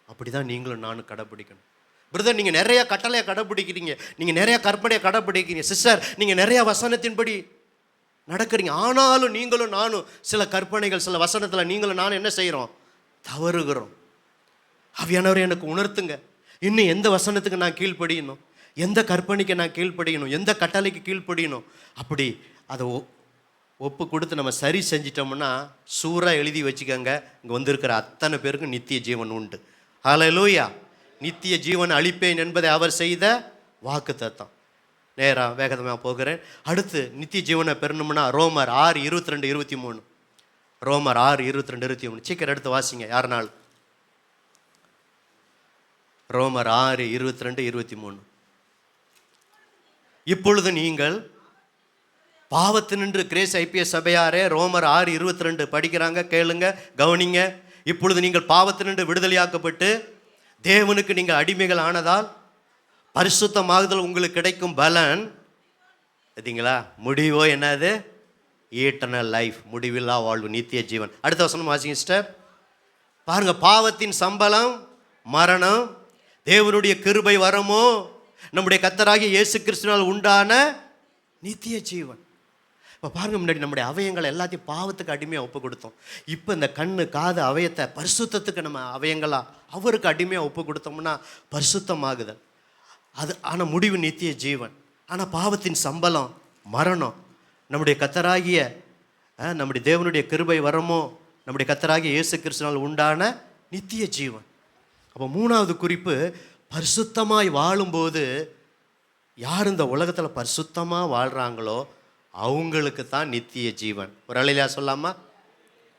அப்படி தான் நீங்களும் நானும் கடைப்பிடிக்கணும். பிரதர், நீங்கள் நிறையா கட்டளையை கடைப்பிடிக்கிறீங்க, நீங்கள் நிறையா கற்பனையை கடைப்பிடிக்கிறீங்க. சிஸ்டர், நீங்கள் நிறையா வசனத்தின்படி நடக்கிறீங்க. ஆனாலும் நீங்களும் நானும் சில கற்பனைகள், சில வசனத்தில் நீங்களும் நானும் என்ன செய்கிறோம், தவறுகிறோம். ஆவியானவரே எனக்கு உணர்த்துங்க, இன்னும் எந்த வசனத்துக்கு நான் கீழ்ப்படியணும், எந்த கற்பனைக்கு நான் கீழ்ப்படியணும், எந்த கட்டளைக்கு கீழ்ப்படியணும். அப்படி அதை ஒப்பு கொடுத்து நம்ம சரி செஞ்சிட்டோம்னா சூறாக எழுதி வச்சுக்கோங்க, இங்கே வந்திருக்கிற அத்தனை பேருக்கும் நித்திய ஜீவன் உண்டு. ஹல்லேலூயா. நித்திய ஜீவன் அளிப்பேன் என்பதை அவர் செய்த வாக்குத்தத்தம். நேராக வேகமாக போகிறேன். அடுத்து நித்திய ஜீவனை பெறணும்னா ரோமர் 6:22-23. ரோமர் 6:22-23 சீக்கிரம் எடுத்து வாசிங்க யாருனாலும். ரோமர் 6:22-23. இப்பொழுது நீங்கள் பாவத்தினின்று கிரேஸ் ஐபிஎஸ் சபையாரே ரோமர் 6:22 படிக்கிறாங்க, கேளுங்க, கவனிங்க. இப்பொழுது நீங்கள் பாவத்தினின்று விடுதலையாக்கப்பட்டு தேவனுக்கு நீங்கள் அடிமைகள் ஆனதால் பரிசுத்தமாகுதல் உங்களுக்கு கிடைக்கும் பலன் பார்த்தீங்களா, முடிவோ என்னது, ஈட்டர்னல் லைஃப், முடிவில்லா வாழ்வு, நித்திய ஜீவன். அடுத்த வசனம் வாசிங்க சிஸ்டர். பாருங்க, பாவத்தின் சம்பளம் மரணம், தேவனுடைய கிருபை வரமோ நம்முடைய கர்த்தராகிய இயேசு கிறிஸ்துவினால் உண்டான நித்திய ஜீவன். இப்போ பாருங்க, முன்னாடி நம்முடைய அவயங்களை எல்லாத்தையும் பாவத்துக்கு அடிமையாக ஒப்பு கொடுத்தோம். இப்போ இந்த கண்ணு காது அவயத்தை பரிசுத்தத்துக்கு நம்ம அவயங்களா அவருக்கு அடிமையாக ஒப்பு கொடுத்தோம்னா பரிசுத்தமாகுதல் அது. ஆனால் முடிவு நித்திய ஜீவன். ஆனால் பாவத்தின் சம்பளம் மரணம், நம்முடைய கர்த்தராகிய நம்முடைய தேவனுடைய கிருபை வரமோ நம்முடைய கர்த்தராகிய இயேசு கிறிஸ்துவினால் உண்டான நித்திய ஜீவன். அப்போ 3வது குறிப்பு, பரிசுத்தமாய் வாழும்போது யார் இந்த உலகத்தில் பரிசுத்தமாக வாழ்கிறாங்களோ அவங்களுக்கு தான் நித்திய ஜீவன். ஒரு அலையிலா சொல்லாமா?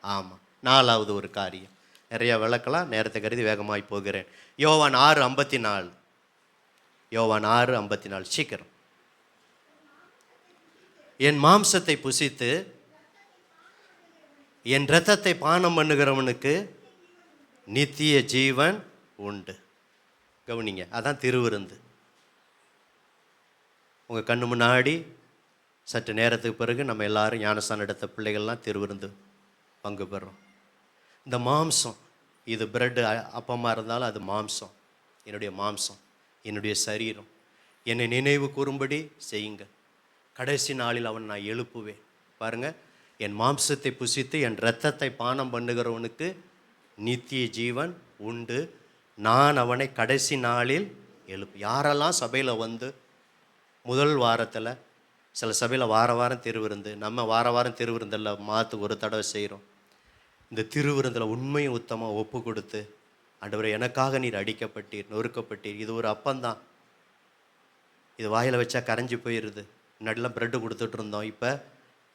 ஆமாம். 4வது ஒரு காரியம், நிறையா விளக்கலாம், நேரத்தை கருதி வேகமாய் போகிறேன். யோவான் 6:54. யோவான் 6:54 சீக்கிரம். என் மாம்சத்தை புசித்து என் இரத்தத்தை பானம் பண்ணுகிறவனுக்கு நித்திய ஜீவன் உண்டு. கவனிங்க, அதான் திருவிருந்து. உங்கள் கண்ணு முன்னாடி சற்று நேரத்துக்கு பிறகு நம்ம எல்லாரும் ஞானஸ்தானம் எடுத்த பிள்ளைகள்லாம் திருவிருந்து பங்கு பெறுறோம். இந்த மாம்சம், இது பிரெட்டு அப்பமாக இருந்தாலும் அது மாம்சம், என்னுடைய மாம்சம், என்னுடைய சரீரம். என்னை நினைவு கூறும்படி செய்யுங்க, கடைசி நாளில் அவன் நான் எழுப்புவேன். பாருங்கள், என் மாம்சத்தை புசித்து என் இரத்தத்தை பானம் பண்ணுகிறவனுக்கு நித்திய ஜீவன் உண்டு, நான் அவனை கடைசி நாளில் எழுப்பு. யாரெல்லாம் சபையில் வந்து முதல் வாரத்தில், சில சபையில் வார வாரம் திருவிருந்து, நம்ம வார வாரம் திருவிருந்தில் மாதத்துக்கு ஒரு தடவை செய்கிறோம். இந்த திருவிருந்தில் உண்மையும் உத்தமாக ஒப்பு கொடுத்து, ஆண்டவரே எனக்காக நீர் அடிக்கப்பட்டீர், நொறுக்கப்பட்டீர், இது ஒரு அப்பந்தான், இது வாயில் வச்சா கரைஞ்சி போயிடுது. முன்னாடிலாம் ப்ரெட்டு கொடுத்துட்டு இருந்தோம், இப்போ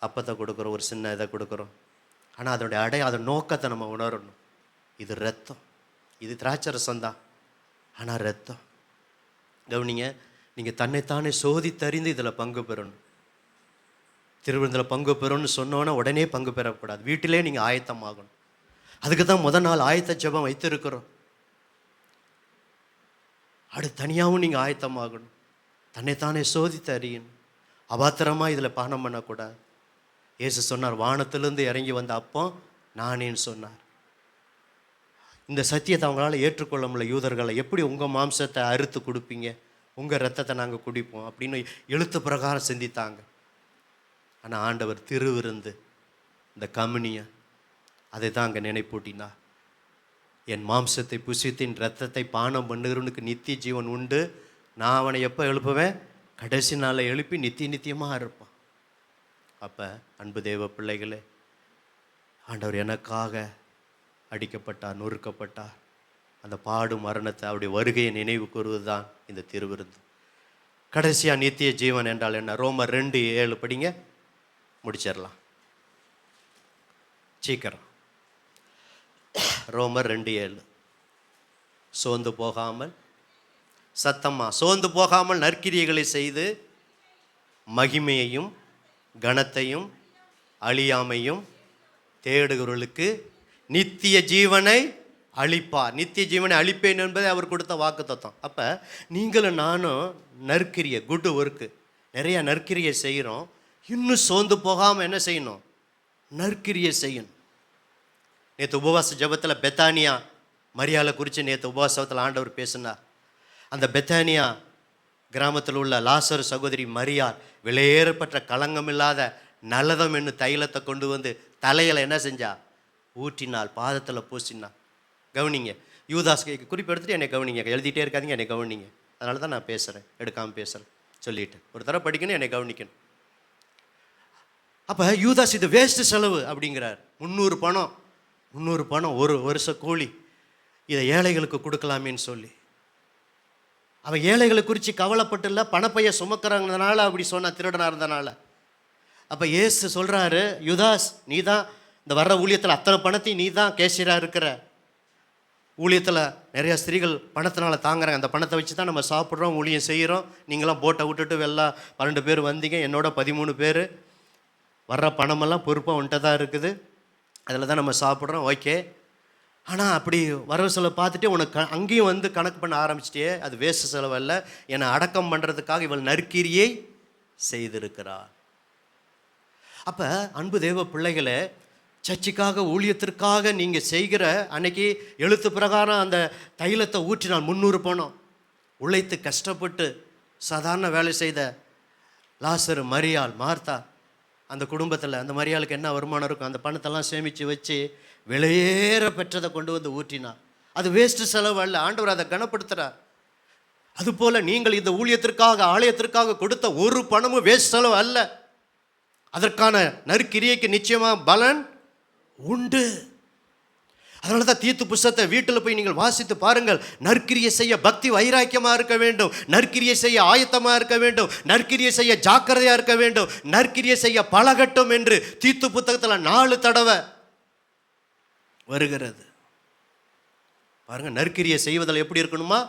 அப்பத்தை கொடுக்குறோம், ஒரு சின்ன இதை கொடுக்குறோம். ஆனால் அதோடைய அதோட நோக்கத்தை நம்ம உணரணும். இது ரத்தம், இது திராட்சை ரசம்தான், ஆனால் ரத்தம். கவனிங்க, நீங்கள் தன்னைத்தானே சோதித்தறிந்து இதில் பங்கு பெறணும். திருவிருந்தில் பங்கு பெறணும்னு சொன்னோன்னே உடனே பங்கு பெறக்கூடாது. வீட்டிலே நீங்கள் ஆயத்தமாகணும். அதுக்கு தான் முதல் நாள் ஆயத்த ஜெபம் வைத்திருக்கிறோம். அடுத்து தனியாகவும் நீங்கள் ஆயத்தமாகணும். தன்னைத்தானே சோதித்து அறியணும். அபாத்திரமாக இதில் பானம் பண்ணக்கூடாது. இயேசு சொன்னார், வானத்திலிருந்து இறங்கி வந்த அப்போ நானேன்னு சொன்னார். இந்த சத்தியத்தை அவங்களால ஏற்றுக்கொள்ள முடியல. யூதர்களை, எப்படி உங்கள் மாம்சத்தை அறுத்து கொடுப்பீங்க, உங்கள் ரத்தத்தை நாங்கள் குடிப்போம் அப்படின்னு எழுத்து பிரகாரம் சிந்தித்தாங்க. ஆனால் ஆண்டவர் திருவிருந்து, இந்த கம்யூனியன், அதை தான் அங்கே நினைப்பூட்டினார். என் மாம்சத்தை புசித்து என் ரத்தத்தை பானம் பண்ணுகிறவனுக்கு நித்திய ஜீவன் உண்டு, நான் அவனை எப்போ எழுப்புவேன், கடைசி நாளில் எழுப்பி நித்தியமாக இருப்பான். அப்போ அன்பு தேவ பிள்ளைகளே, ஆண்டவர் எனக்காக அடிக்கப்பட்டார், நொறுக்கப்பட்டார். அந்த பாடும் மரணத்தை, அவருடைய வருகையை நினைவு கூறுவது தான் இந்த திருவிருந்து. கடைசியாக நித்திய ஜீவன் என்றால் என்ன? ரோமர் 2:7 படிங்க, முடிச்சிடலாம் சீக்கிரம். ரோமர் 2:7. சோர்ந்து போகாமல், சத்தமா சோர்ந்து போகாமல் நற்கிரியைகளை செய்து மகிமையையும் கனத்தையும் அழியாமையும் தேடுகிறவர்களுக்கு நித்திய ஜீவனை அழிப்பார். நித்திய ஜீவனை அழிப்பேன் என்பதை அவர் கொடுத்த வாக்கு தத்துவம். அப்போ நீங்களும் நானும் நற்கிரியை, குட் ஒர்க்கு, நிறையா நற்கிரியை செய்கிறோம். இன்னும் சோர்ந்து போகாமல் என்ன செய்யணும்? நற்கிரியை செய்யணும். நேற்று உபவாச ஜபத்தில் பெத்தானியா மரியாதை குறித்து நேற்று உபவாசத்தில் ஆண்டவர் பேசினார். அந்த பெத்தானியா கிராமத்தில் உள்ள லாசரு சகோதரி மரியாள் விலையேறப்பட்ட களங்கமில்லாத நலதம் என்னும் தைலத்தை கொண்டு வந்து தலையில் என்ன செஞ்சா? ஊற்றினாள், பாதத்தில் பூசினாள். கவனிங்க, யூதாஸ் குறிப்பெடுத்துட்டு என்னை கவனிங்க, எழுதிட்டே இருக்காதிங்க, என்னை கவனிங்க. அதனால தான் நான் பேசுகிறேன், எடுக்காமல் பேசுகிறேன் சொல்லிட்டு. ஒரு தடவை படிக்கணும், என்னை கவனிக்கணும். அப்போ யூதாஸ் இது வேஸ்ட்டு செலவு அப்படிங்கிறார். 300 பணம் ஒரு வருஷ கூலி, இதை ஏழைகளுக்கு கொடுக்கலாமேன்னு சொல்லி. அவன் ஏழைகளை குறித்து கவலைப்பட்டு இல்லை, பணப்பைய சுமக்கிறாங்கனால அப்படி சொன்ன, திருடனாக இருந்தனால. அப்போ இயேசு சொல்கிறாரு, யூதாஸ் நீ தான் இந்த வர்ற ஊழியத்தில் அத்தனை பணத்தையும் நீ தான் கேஷியராக இருக்கிற. ஊழியத்தில் நிறையா ஸ்திரீகள் பணத்தினால தாங்குறாங்க, அந்த பணத்தை வச்சு தான் நம்ம சாப்பிட்றோம், ஊழியம் செய்கிறோம். நீங்களாம் போட்டை விட்டுட்டு வெள்ளா 12 பேர் வந்தீங்க, என்னோட 13 பேர். வர்ற பணமெல்லாம் பொறுப்பாக உன்ட்ட தான் இருக்குது, அதில் தான் நம்ம சாப்பிட்றோம், ஓகே. ஆனால் அப்படி வரவு செலவு பார்த்துட்டு உனக்கு அங்கேயும் வந்து கணக்கு பண்ண ஆரம்பிச்சிட்டே, அது வேஸ்ட் செலவு அல்ல, என்னை அடக்கம் பண்ணுறதுக்காக இவள் நற்கிரியை செய்திருக்கிறார். அப்போ அன்பு தேவ பிள்ளைகளை, சர்ச்சுக்காக ஊழியத்திற்காக நீங்கள் செய்கிற அன்னைக்கு எழுத்து பிரகாரம் அந்த தைலத்தை ஊற்றினால் 300 பணம் உழைத்து கஷ்டப்பட்டு சாதாரண வேலை செய்த லாசரு, மரியாள், மார்த்தா, அந்த குடும்பத்தில் அந்த மரியாளுக்கு என்ன வருமானம் இருக்கும், அந்த பணத்தெல்லாம் சேமித்து வச்சு விலையேற பெற்றதை கொண்டு வந்து ஊற்றினார். அது வேஸ்ட்டு செலவு அல்ல, ஆண்டவர் அதை கனப்படுத்துகிறார். அதுபோல் நீங்கள் இந்த ஊழியத்திற்காக, ஆலயத்திற்காக கொடுத்த ஒரு பணமும் வேஸ்ட் செலவு அல்ல. அதற்கான நற்கிரியைக்கு நிச்சயமாக பலன் உண்டு. அதனால தான் தீத்து புஸ்தகத்தை வீட்டில் போய் நீங்கள் வாசித்து பாருங்கள். நற்கிரியை செய்ய பக்தி வைராக்கியமாக இருக்க வேண்டும், நற்கிரியை செய்ய ஆயத்தமாக இருக்க வேண்டும், நற்கிரியை செய்ய ஜாக்கிரதையாக இருக்க வேண்டும், நற்கிரியை செய்ய பழகட்டும் என்று தீத்து புத்தகத்தில் 4 தடவை வருகிறது. பாருங்க, நற்கிரியை செய்வதில் எப்படி இருக்கணுமா?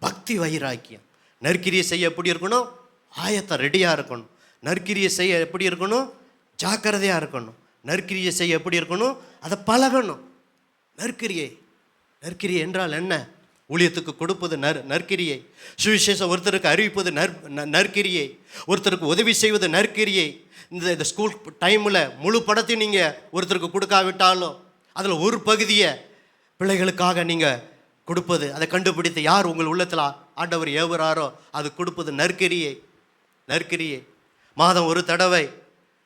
பக்தி வைராக்கியம். நற்கிரியை செய்ய எப்படி இருக்கணும்? ஆயத்தம், ரெடியாக இருக்கணும். நற்கிரியை செய்ய எப்படி இருக்கணும்? ஜாக்கிரதையாக இருக்கணும். நற்கிரியை செய்ய எப்படி இருக்கணும்? அதை பழகணும். நற்கிரியை என்றால் என்ன? ஊழியத்துக்கு கொடுப்பது நற்கிரியை. சுவிசேஷம் ஒருத்தருக்கு அறிவிப்பது நற்கிரியை. ஒருத்தருக்கு உதவி செய்வது நற்கிரியை. இந்த ஸ்கூல் டைமில் முழு படத்தையும் நீங்கள் ஒருத்தருக்கு கொடுக்காவிட்டாலும் அதில் ஒரு பகுதியை பிள்ளைகளுக்காக நீங்கள் கொடுப்பது, அதை கண்டுபிடித்து யார் உங்கள் உள்ளத்தில் ஆண்டவர் ஏவுறாரோ அது கொடுப்பது நற்கிரியை. நற்கிரியை. மாதம் ஒரு தடவை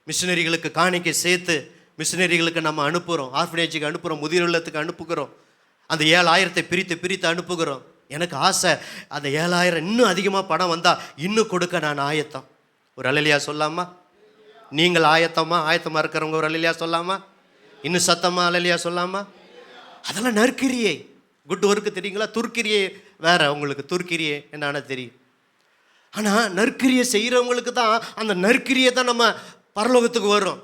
மிஷினரிகளுக்கு காணிக்கை சேர்த்து மிஷினரிகளுக்கு நம்ம அனுப்புகிறோம், ஆர்ஃபனேஜுக்கு அனுப்புகிறோம், முதியோர் இல்லத்துக்கு அனுப்புகிறோம். அந்த 7,000 பிரித்து அனுப்புகிறோம். எனக்கு ஆசை அந்த 7,000 இன்னும் அதிகமாக பணம் வந்தால் இன்னும் கொடுக்க நான் ஆயத்தம். ஒரு அல்லேலூயா சொல்லாமா? நீங்கள் ஆயத்தமாக இருக்கிறவங்க ஒரு அல்லேலூயா சொல்லாமா? இன்னும் சத்தமாக அல்லேலூயா சொல்லாமா? அதெல்லாம் நற்கிரியை. குட் ஒர்க்கு தெரியுங்களா? துர்க்கிரியை வேற. உங்களுக்கு துர்க்கிரியை என்னன்னு தெரியும். ஆனால் நற்கிரியை செய்கிறவங்களுக்கு தான் அந்த நற்கிரியை தான் நம்ம பரலோகத்துக்கு வரும்.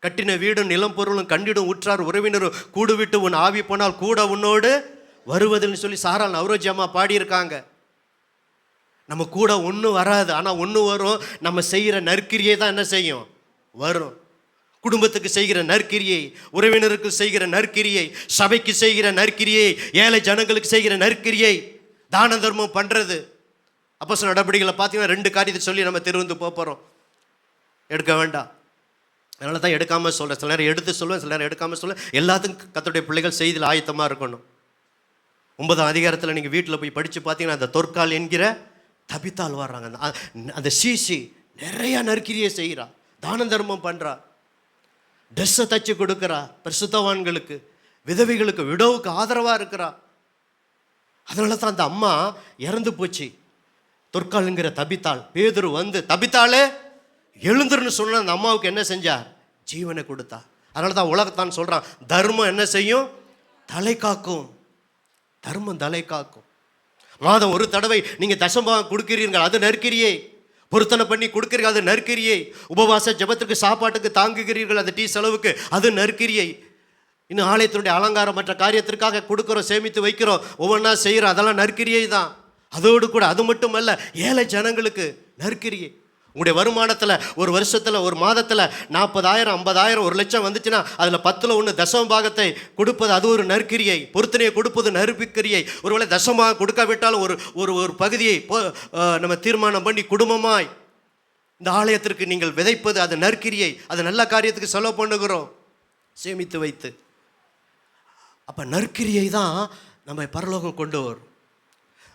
கட்டின வீடும் நிலம் பொருளும் கண்டிடும் உற்றார் உறவினரும் கூடு விட்டு உன் ஆவி போனால் கூட உன்னோடு வருவதுன்னு சொல்லி சாரால் நவரோஜி அம்மா பாடியிருக்காங்க. நம்ம கூட ஒன்றும் வராது, ஆனால் ஒன்று வரும். நம்ம செய்கிற நற்கிரியை தான் என்ன செய்யும்? வரும். குடும்பத்துக்கு செய்கிற நற்கிரியை, உறவினருக்கு செய்கிற நற்கிரியை, சபைக்கு செய்கிற நற்கிரியை, ஏழை ஜனங்களுக்கு செய்கிற நற்கிரியை, தான தர்மம் பண்ணுறது. அப்போஸ்தலர் நடபடிகளை பார்த்தீங்கன்னா 2 காரியத்தை சொல்லி நம்ம திருந்து போகிறோம். எடுக்க வேண்டாம். அதனால தான் எடுக்காமல் சொல்கிறேன். சில நேரம் எடுத்து சொல்லுவேன், சில நேரம் எடுக்காமல் சொல்லுவேன். எல்லாத்துக்கும் கர்த்தருடைய பிள்ளைகள் செய்தியில் ஆயத்தமாக இருக்கணும். 9ஆம் அதிகாரத்தில் நீங்கள் வீட்டில் போய் படித்து பார்த்தீங்கன்னா அந்த தொற்கால் என்கிற தபித்தால் வர்றாங்க. அந்த சிசி நிறையா நற்கிரியை செய்கிறா, தான தர்மம் பண்ணுறா, ட்ரெஸ்ஸை தச்சு கொடுக்குறா, பரிசுத்தவான்களுக்கு, விதவைகளுக்கு, விடவுக்கு ஆதரவாக இருக்கிறா. அதனால தான் அந்த அம்மா இறந்து போச்சு. தொற்கால்ங்கிற தபித்தாள். பேதுரு வந்து தபித்தாளே எழுந்துருன்னு சொன்ன அந்த அம்மாவுக்கு என்ன செஞ்சார்? ஜீவனை கொடுத்தா. அதனால தான் உலகத்தான் சொல்கிறான், தர்மம் என்ன செய்யும்? தலை காக்கும். தர்மம் தலை காக்கும். மாதம் ஒரு தடவை நீங்கள் தசமபாகம் கொடுக்கிறீர்கள், அது நற்கிரியை. பொருத்தனை பண்ணி கொடுக்கிறீர்கள், அது நற்கிரியை. உபவாச ஜெபத்திற்கு சாப்பாட்டுக்கு தாங்குகிறீர்கள், அந்த டீ செலவுக்கு, அது நற்கிரியை. இன்னும் ஆலயத்தினுடைய அலங்காரம் மற்ற காரியத்திற்காக கொடுக்குறோம், சேமித்து வைக்கிறோம், ஒவ்வொன்றா செய்கிறோம், அதெல்லாம் நற்கிரியை தான். அதோடு கூட அது மட்டும் அல்ல, ஏழை ஜனங்களுக்கு நற்கிரியை. உங்களுடைய வருமானத்தில் ஒரு வருஷத்தில் ஒரு மாதத்தில் 40,000 50,000 1,00,000 வந்துச்சுன்னா அதில் 10ல் 1 தசம பாகத்தை கொடுப்பது, அது ஒரு நற்கிரியை. பொருத்தனையை கொடுப்பது நற்கிரியை. ஒருவேளை தசமாக கொடுக்காவிட்டாலும் ஒரு பகுதியை நம்ம தீர்மானம் பண்ணி குடும்பமாய் இந்த ஆலயத்திற்கு நீங்கள் விதைப்பது, அது நற்கிரியை. அது நல்ல காரியத்துக்கு செலவு பண்ணுகிறோம், சேமித்து வைத்து. அப்போ நற்கிரியை தான் நம்ம பரலோகம் கொண்டு வரும்.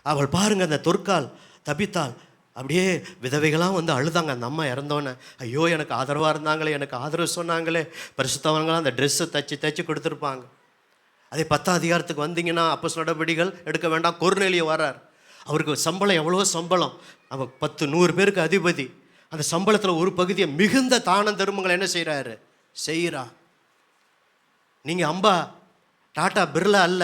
அவள் பாருங்க, அந்த தொற்கால் தபித்தாள் அப்படியே விதவைகளாக வந்து அழுதாங்க. அந்த அம்மா இறந்தோன்னே, ஐயோ எனக்கு ஆதரவாக இருந்தாங்களே, எனக்கு ஆதரவு சொன்னாங்களே. பரிசுத்தவங்களாம் அந்த ட்ரெஸ்ஸை தச்சு கொடுத்துருப்பாங்க. அதே 10ஆம் அதிகாரத்துக்கு வந்தீங்கன்னா அப்போஸ்தலர் நடபடிகள் எடுக்க வேண்டாம், கொர்நேலியு வரார். அவருக்கு சம்பளம் எவ்வளோ சம்பளம், அவன் 10-100 பேருக்கு அதிபதி. அந்த சம்பளத்தில் ஒரு பகுதியை மிகுந்த தான தர்மங்களை என்ன செய்கிறாரு? செய்கிறா. நீங்கள் அம்பா டாட்டா பிர்லா அல்ல,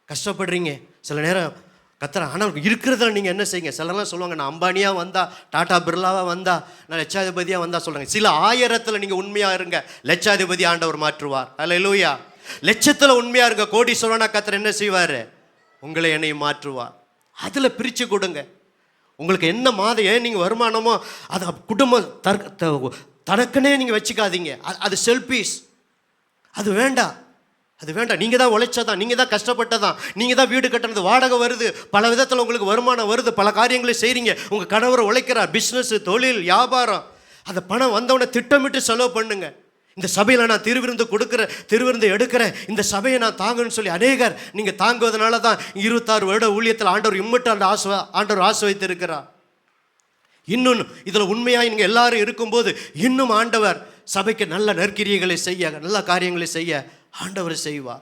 கஷ்டப்படுறீங்க சில நேரம் கத்துற. ஆனால் இருக்கிறத நீங்கள் என்ன செய்யுங்க? சிலர்லாம் சொல்லுவாங்க, நான் அம்பானியாக வந்தா, டாட்டா பிர்லாவாக வந்தா, நான் லட்சாதிபதியாக வந்தா சொல்கிறாங்க. சில 1000ல் நீங்கள் உண்மையாக இருங்க, லட்சாதிபதி ஆண்டவர் மாற்றுவார். அல்லேலூயா. லட்சத்தில் உண்மையாக இருங்க, கோடீஸ்வரனா கத்தர் என்ன செய்வார்? உங்களை என்னையும் மாற்றுவார். அதில் பிரித்து கொடுங்க. உங்களுக்கு என்ன மாதம் ஏன் நீங்கள் வருமானமோ அது குடும்பம் தனக்குன்னே நீங்கள் வச்சுக்காதீங்க. அது செல்ஃபீஸ். அது வேண்டாம், அது வேண்டாம். நீங்கள் தான் உழைச்சதான், நீங்கள் தான் கஷ்டப்பட்டதான், நீங்கள் தான் வீடு கட்டுறது, வாடகை வருது, பல விதத்தில் உங்களுக்கு வருமானம் வருது, பல காரியங்களை செய்கிறீங்க. உங்கள் கணவர் உழைக்கிறார், பிஸ்னஸ், தொழில், வியாபாரம். அந்த பணம் வந்தவொடனே திட்டமிட்டு செலவு பண்ணுங்க. இந்த சபையில் நான் திருவிருந்து எடுக்கிறேன், இந்த சபையை நான் தாங்கன்னு சொல்லி அநேகர் நீங்கள் தாங்குவதனால தான் 26 வருட ஊழியத்தில் ஆண்டவர் இம்மட்டு ஆண்டவர் ஆசீர்வதித்திருக்கிறார். இன்னும் இதில் உண்மையாக நீங்கள் எல்லாரும் இருக்கும்போது இன்னும் ஆண்டவர் சபைக்கு நல்ல நற்கிரியைகளை செய்ய, நல்ல காரியங்களை செய்ய ஆண்டவர் செய்வார்.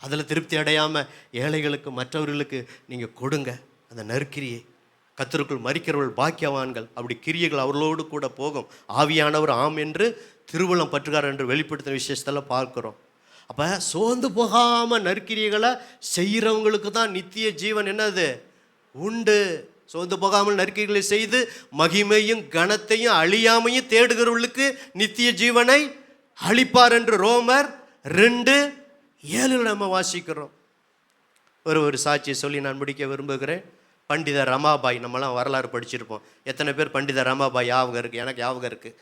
அதில் திருப்தி அடையாமல் ஏழைகளுக்கு மற்றவர்களுக்கு நீங்கள் கொடுங்க அந்த நற்கிரியை. கர்த்தருக்குள் மரிக்கிறவர்கள் பாக்கியவான்கள். அப்படி கிரியைகள் அவர்களோடு கூட போகும். ஆவியானவர் ஆம் என்று திருவுளம் பற்றுகார் என்று வெளிப்படுத்தின விசேஷத்தில் பார்க்குறோம். அப்போ சோர்ந்து போகாமல் நற்கிரியைகளை செய்கிறவங்களுக்கு தான் நித்திய ஜீவன் என்னது உண்டு. சோர்ந்து போகாமல் நற்கிரிகளை செய்து மகிமையும் கனத்தையும் அழியாமையும் தேடுகிறவர்களுக்கு நித்திய ஜீவனை அளிப்பார் என்று ரோமர் 2:7 நம்ம வாசிக்கிறோம். ஒரு சாட்சியை சொல்லி நான் முடிக்க விரும்புகிறேன். பண்டித ரமாபாய், நம்மளாம் வரலாறு படிச்சிருப்போம். எத்தனை பேர் பண்டித ரமாபாய் ஞாபகம் இருக்குது? எனக்கு ஞாபகம் இருக்குது.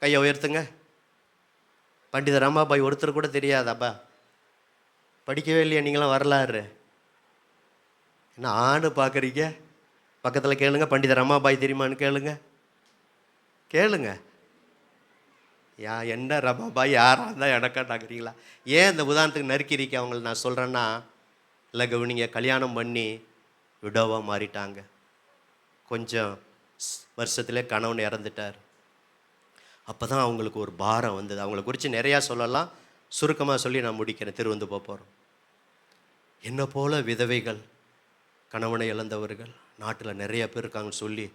கையை உயர்த்துங்க. பண்டித ரமாபாய் ஒருத்தர் கூட தெரியாதாப்பா? படிக்கவே இல்லையா நீங்களாம் வரலாறு? என்ன ஆணு பார்க்குறீங்க? பக்கத்தில் கேளுங்க, பண்டித ரமாபாய் தெரியுமான்னு கேளுங்க, கேளுங்க. என்ன ரமாபாய் யாராக இருந்தால் எனக்காட்டாக்குறீங்களா? ஏன் இந்த உதாரணத்துக்கு நறுக்கிறீங்க அவங்கள நான் சொல்கிறேன்னா, இல்லை கவனிங்க, கல்யாணம் பண்ணி விடோவாக மாறிட்டாங்க. கொஞ்சம் வருஷத்துலேயே கணவன் இறந்துட்டார். அப்போ தான் அவங்களுக்கு ஒரு பாரம் வந்தது. அவங்கள குறித்து நிறையா சொல்லலாம், சுருக்கமாக சொல்லி நான் முடிக்கிறேன், திருவந்து போகிறோம். என்ன போல விதவைகள், கணவனை இழந்தவர்கள் நாட்டில் நிறைய பேர் இருக்காங்கன்னு சொல்லி,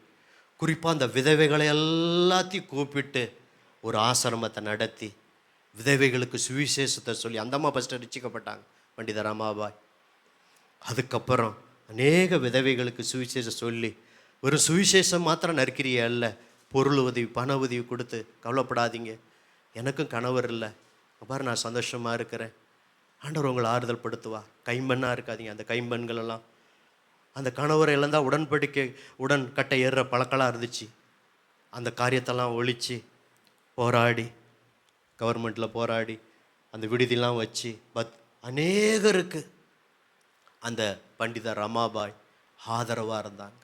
குறிப்பாக அந்த விதவைகளை எல்லாத்தையும் கூப்பிட்டு ஒரு ஆசிரமத்தை நடத்தி விதவைகளுக்கு சுவிசேஷத்தை சொல்லி அந்த அம்மா ஃபஸ்ட்டு ரட்சிக்கப்பட்டாங்க, பண்டித ரமாபாய். அதுக்கப்புறம் அநேக விதவைகளுக்கு சுவிசேஷம் சொல்லி, ஒரு சுவிசேஷம் மாத்திரம் நற்கிரியை அல்ல, பொருள் உதவி, பண உதவி கொடுத்து, கவலைப்படாதீங்க, எனக்கும் கணவர் இல்லை, பாரு நான் சந்தோஷமாக இருக்கிறேன், ஆண்டவர் உங்களை ஆறுதல் படுத்துவார், கைம்பெண்ணாக இருக்காதீங்க. அந்த கைம்பெண்களெல்லாம் அந்த கணவரை இழந்தால் உடன் கட்டை ஏறுற பழக்கெல்லாம் இருந்துச்சு. அந்த காரியத்தெல்லாம் ஒழித்து போராடி, கவர்மெண்ட்டில் போராடி அந்த விடுதியெல்லாம் வச்சு அநேகருக்கு அந்த பண்டித ரமாபாய் ஆதரவாக இருந்தாங்க.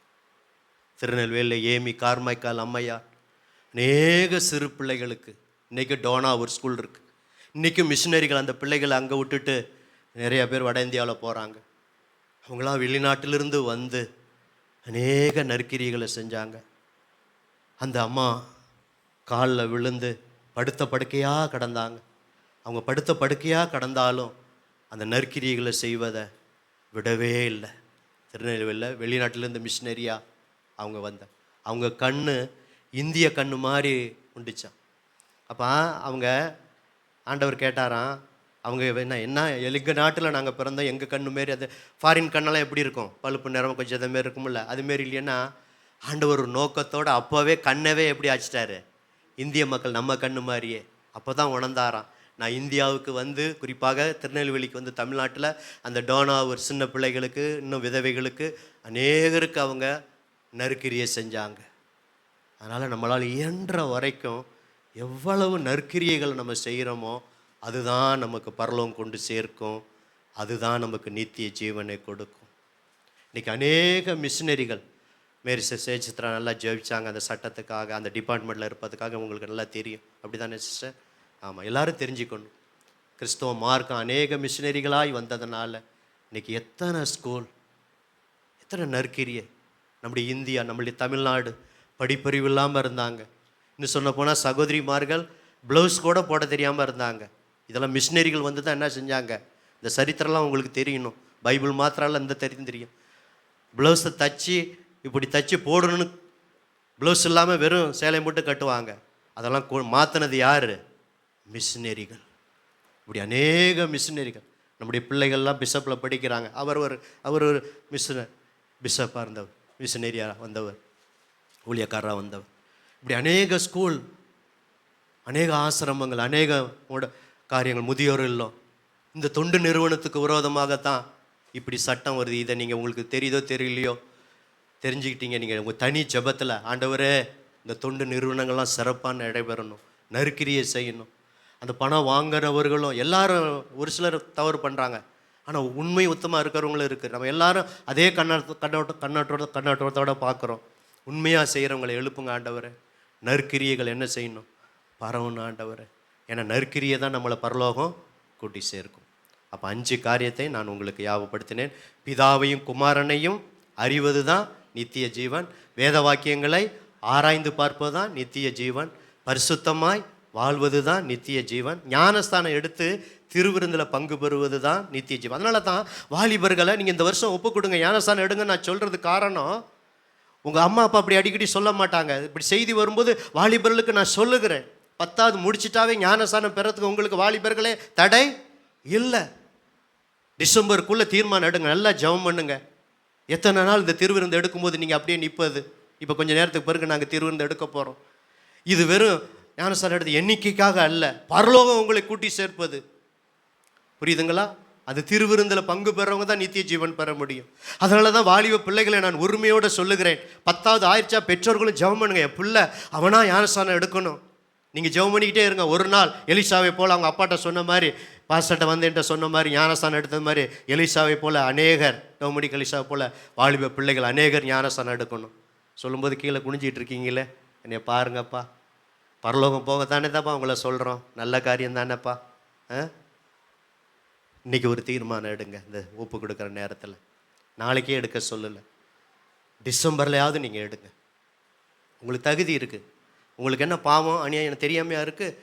திருநெல்வேலியில் ஏமி கார்மைக்கால் அம்மையார் அநேக சிறு பிள்ளைகளுக்கு, இன்றைக்கி டோனா ஒரு ஸ்கூல் இருக்குது, இன்றைக்கும் மிஷினரிகள் அந்த பிள்ளைகளை அங்கே விட்டுட்டு நிறைய பேர் வட இந்தியாவில் போகிறாங்க. அவங்களாம் வெளிநாட்டிலிருந்து வந்து அநேக நற்கிரிகளை செஞ்சாங்க. அந்த அம்மா காலில் விழுந்து படுத்த படுக்கையாக கடந்தாங்க. அவங்க படுத்த படுக்கையாக கடந்தாலும் அந்த நற்கிரிகளை செய்வதை விடவே இல்லை. திருநெல்வேலியில் வெளிநாட்டிலேருந்து மிஷினரியாக அவங்க அவங்க கண்ணு இந்திய கண்ணு மாதிரி உண்டுச்சான். அப்போ அவங்க ஆண்டவர் கேட்டாராம், அவங்க என்ன எங்கள் நாட்டில் நாங்கள் பிறந்தோம், எங்கள் கண்ணு மாரி, அது ஃபாரின் கண்ணெல்லாம் எப்படி இருக்கும், பழுப்பு நிறம் கொஞ்சம் இதை மாரி இருக்கும்ல, அதுமாரி இல்லைன்னா ஆண்டவர் ஒரு நோக்கத்தோடு அப்போவே கண்ணவே எப்படி ஆச்சிட்டாரு, இந்திய மக்கள் நம்ம கண்ணு மாதிரியே. அப்போ தான் உணர்ந்தாராம், நான் இந்தியாவுக்கு வந்து குறிப்பாக திருநெல்வேலிக்கு வந்து தமிழ்நாட்டில் அந்த டோனா ஒரு சின்ன பிள்ளைகளுக்கு, இன்னும் விதவைகளுக்கு, அநேகருக்கு அவங்க நற்கிரியை செஞ்சாங்க. அதனால் நம்மளால் இயன்ற வரைக்கும் எவ்வளவு நற்கிரியைகள் நம்ம செய்கிறோமோ அதுதான் நமக்கு பரலோகம் கொண்டு சேர்க்கும், அதுதான் நமக்கு நித்திய ஜீவனை கொடுக்கும். இன்றைக்கி அநேக மிஷினரிகள், மேரி சிஸ்டர் சித்ரா நல்லா ஜெபிச்சாங்க அந்த சட்டத்துக்காக, அந்த டிபார்ட்மெண்ட்டில் இருப்பதுக்காக. உங்களுக்கு நல்லா தெரியும், அப்படி தானே சிஸ்டர்? ஆமாம், எல்லோரும் தெரிஞ்சுக்கணும். கிறிஸ்தவ மார்க்கம் அநேக மிஷினரிகளாய் வந்ததுனால இன்றைக்கி எத்தனை ஸ்கூல், எத்தனை நற்கிரியை. நம்முடைய இந்தியா, நம்முடைய தமிழ்நாடு படிப்பறிவு இல்லாமல் இருந்தாங்க. இன்னும் சொல்ல போனால் சகோதரிமார்கள் ப்ளவுஸ் கூட போட தெரியாமல் இருந்தாங்க. இதெல்லாம் மிஷினரிகள் வந்து தான் என்ன செஞ்சாங்க, இந்த சரித்திரம்லாம் உங்களுக்கு தெரியணும், பைபிள் மாத்திரால இந்த தெரியும். ப்ளவுஸை தச்சு இப்படி தச்சு போடணும்னு, ப்ளவுஸ் இல்லாமல் வெறும் சேலை மட்டும் கட்டுவாங்க. அதெல்லாம் மாற்றினது யார்? மிஷினரிகள். இப்படி அநேக மிஷினரிகள். நம்முடைய பிள்ளைகள்லாம் பிஷப்பில் படிக்கிறாங்க. அவர் ஒரு பிஷப்பாக இருந்தவர், மிஷினரியாக வந்தவர், ஊழியக்காரராக வந்தவர். இப்படி அநேக ஸ்கூல், அநேக ஆசிரமங்கள், அநேக காரியங்கள், முதியோர் இல்லம். இந்த தொண்டு நிறுவனத்துக்கு விரோதமாகத்தான் இப்படி சட்டம் வருது. இதை நீங்கள் உங்களுக்கு தெரியுதோ தெரியலையோ தெரிஞ்சுக்கிட்டீங்க. நீங்கள் உங்கள் தனி ஜெபத்தில், ஆண்டவரே இந்த தொண்டு நிறுவனங்கள்லாம் சிறப்பாக நடைபெறணும், நற்கிரியை செய்யணும். அந்த பணம் வாங்குறவர்களும் எல்லாரும் ஒரு சிலர் தவறு பண்ணுறாங்க, ஆனால் உண்மை உத்தமாக இருக்கிறவங்களும் இருக்குது. நம்ம எல்லாரும் அதே கண்ணோட்டத்தோடு பார்க்குறோம். உண்மையாக செய்கிறவங்களை எழுப்புங்க ஆண்டவரே. நற்கிரியைகள் என்ன செய்யணும், பரவணும் ஆண்டவரே. ஏன்னா நற்கிரியை தான் நம்மளை பரலோகம் கூட்டி சேர்க்கும். அப்போ 5 காரியத்தை நான் உங்களுக்கு ஞாபகப்படுத்தினேன். பிதாவையும் குமாரனையும் அறிவது தான் நித்திய ஜீவன், வேத வாக்கியங்களை ஆராய்ந்து பார்ப்பது தான் நித்திய ஜீவன், பரிசுத்தமாய் வாழ்வது தான் நித்திய ஜீவன், ஞானஸ்தானம் எடுத்து திருவிருந்தில் பங்கு பெறுவது தான் நித்திய ஜீவன். அதனால தான் வாலிபர்களை நீங்கள் இந்த வருஷம் ஒப்பு கொடுங்க, ஞானஸ்தானம் எடுங்க நான் சொல்கிறது காரணம், உங்கள் அம்மா அப்பா அப்படி அடிக்கடி சொல்ல மாட்டாங்க. இப்படி செய்தி வரும்போது வாலிபர்களுக்கு நான் சொல்லுகிறேன், 10வது முடிச்சிட்டாவே ஞானஸ்தானம் பெறத்துக்கு உங்களுக்கு வாலிபர்களே தடை இல்லை. டிசம்பருக்குள்ளே தீர்மானம் எடுங்க, நல்லா ஜெபம் பண்ணுங்க. எத்தனை நாள் இந்த திருவிருந்து எடுக்கும்போது நீங்கள் அப்படியே நிற்பது. இப்போ கொஞ்சம் நேரத்துக்கு பிறகு நாங்கள் திருவிருந்து எடுக்க போகிறோம். இது வெறும் ஞானஸ்தானம் எடுத்து எண்ணிக்கைக்காக அல்ல, பரலோகம் உங்களை கூட்டி சேர்ப்பது. புரியுதுங்களா? அது திருவிருந்தில் பங்கு பெறவங்க தான் நித்திய ஜீவன் பெற முடியும். அதனால தான் வாலிப பிள்ளைகளை நான் உரிமையோடு சொல்லுகிறேன், 10வது ஆயிடுச்சா பெற்றோர்களும் ஜெபம் பண்ணுங்க, என் பிள்ளை அவனா ஞானஸ்தானம் எடுக்கணும். நீங்கள் ஜெபம் பண்ணிக்கிட்டே இருங்க. ஒரு நாள் எலிசாவை போல் அவங்க அப்பாட்ட சொன்ன மாதிரி பாஸ்டர்கிட்ட வந்து என்கிட்ட சொன்ன மாதிரி ஞானஸ்தானம் எடுத்தது மாதிரி எலிசாவை போல் அநேகர், டொமினிக் எலிசாவை போல் வாலிப பிள்ளைகள் அநேகர் ஞானஸ்தானம் எடுக்கணும். சொல்லும்போது கீழே குனிஞ்சிட்டு இருக்கீங்களே, என்னை பாருங்கப்பா, பரலோகம் போகத்தானே தான்ப்பா உங்களை சொல்கிறோம், நல்ல காரியம் தானேப்பா. இன்றைக்கி ஒரு தீர்மானம் எடுங்க. இந்த ஒப்பு கொடுக்குற நேரத்தில் நாளைக்கே எடுக்க சொல்லலை, டிசம்பர்லையாவது நீங்கள் எடுங்க. உங்களுக்கு தகுதி இருக்குது. உங்களுக்கு என்ன பாவம் அநியாயம் எனக்கு தெரியாமையாக இருக்குது,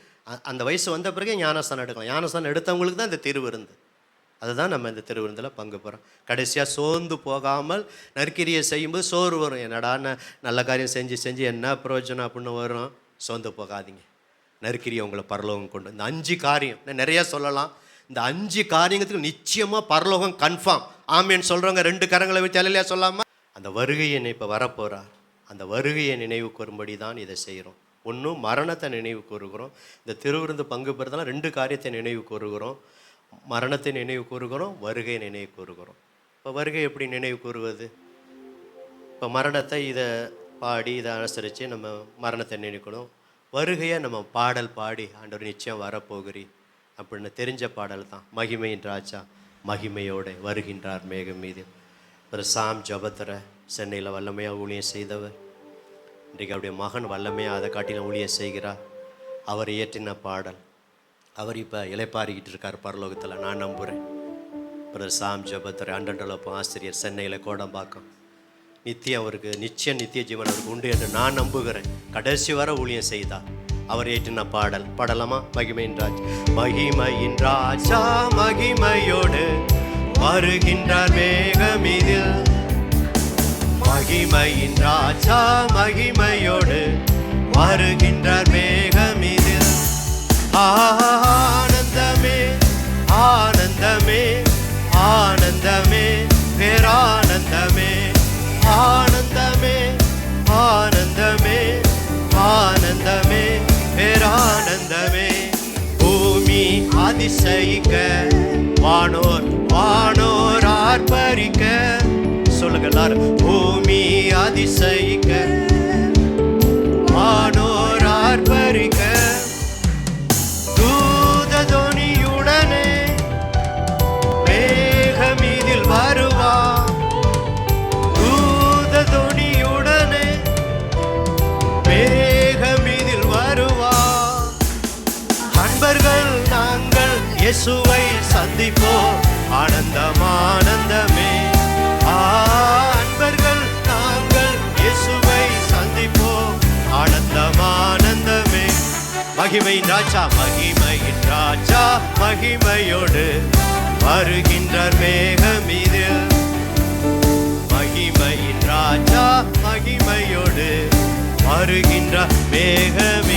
அந்த வயசு வந்த பிறகு ஞானஸ்தானம் எடுக்கலாம். ஞானஸ்தானம் எடுத்தவங்களுக்கு தான் இந்த திருவிருந்து. அதுதான் நம்ம இந்த திருவிருந்தில் பங்கு போகிறோம். கடைசியாக சோர்ந்து போகாமல் நற்கிரியை செய்யும்போது சோறு வரும். என்னடா நல்ல காரியம் செஞ்சு செஞ்சு என்ன பிரயோஜனம் அப்படின்னு வரும். சோர்ந்து போகாதீங்க. நற்கிரியை உங்களை பரலோகம் கொண்டு, இந்த 5 காரியம் நிறையா சொல்லலாம். இந்த 5 காரியத்துக்கு நிச்சயமாக பரலோகம் கன்ஃபார்ம். ஆமேன்னு சொல்கிறவங்க 2 கரங்களை வச்சு அலையிலையா சொல்லாமல், அந்த வருகையை இப்போ வரப்போகிறார், அந்த வருகையை நினைவு கூறும்படி தான் இதை செய்கிறோம். ஒன்றும் மரணத்தை நினைவு கூறுகிறோம். இந்த திருவிருந்து பங்கு பெறுறதுலாம் 2 காரியத்தை நினைவு கூறுகிறோம். மரணத்தை நினைவு கூறுகிறோம், வருகையை நினைவு கூறுகிறோம். இப்போ வருகை எப்படி நினைவு கூறுவது? இப்போ மரணத்தை இதை பாடி இதை அனுசரித்து நம்ம மரணத்தை நினைக்கணும். வருகையை நம்ம பாடல் பாடி ஆண்டவர் நிச்சயம் வரப்போகிறீ அப்படின்னு தெரிஞ்ச பாடல் தான். மகிமையின் ராஜா மகிமையோடு வருகின்றார் மேகம் மீது. ஒரு சாம் ஜபத்தரை சென்னையில் வல்லமையாக ஊழியம் செய்தவர். இன்றைக்கு அவருடைய மகன் வல்லமையாக அதை காட்டிலும் ஊழியம் செய்கிறார். அவர் இயற்றின பாடல். அவர் இப்போ இலைப்பாரிக்கிட்டு இருக்கார் பரலோகத்தில், நான் நம்புகிறேன். பிரதர் சாம் ஜபத்தரை அண்டண்டலப்போ ஆசிரியர், சென்னையில் கோடம்பாக்கம். நித்தியம் அவருக்கு நிச்சயம் நித்திய ஜீவன் அவருக்கு உண்டு என்று நான் நம்புகிறேன். கடைசி வர ஊழியம் செய்தார். அவர் ஏற்றின பாடல் பாடலாமா? மகிமையின் ராஜா மகிமையின் ராஜா மகிமையோடு வருகின்றார் மேகமீதில். மகிமையின் ராஜா மகிமையோடு வருகின்றார் மேகமீதில். ஆனந்தமே ஆனந்தமே ஆனந்தமே பேரானந்தமே ஆனந்தமே ஆனந்தமே ஆனந்தமே பேரானந்தமே. பூமி அதிசயிக்க வானோர் வானோர் ஆர்ப்பரிக்க. சொல்லுங்க எல்லாரும், பூமி அதிசயிக்க வானோர் ஆர்ப்பரிக்க. தூததொனியுடனே மேகமீதில் வருவா. தூததொனியுடனே மேகமீதில் வருவா. அன்பர்கள் நாங்கள் இயேசுவை சந்திப்போம், ஆனந்தம் ஆனந்தமே. அன்பர்கள் நாங்கள் இயேசுவை சந்திப்போம், ஆனந்தம் ஆனந்தமே. மகிமையின் ராஜா மகிமையின் ராஜா மகிமையோடு வருகின்றார் மேகமீதில். மகிமையின் ராஜா மகிமையோடு வருகின்றார் மேகமீதில்.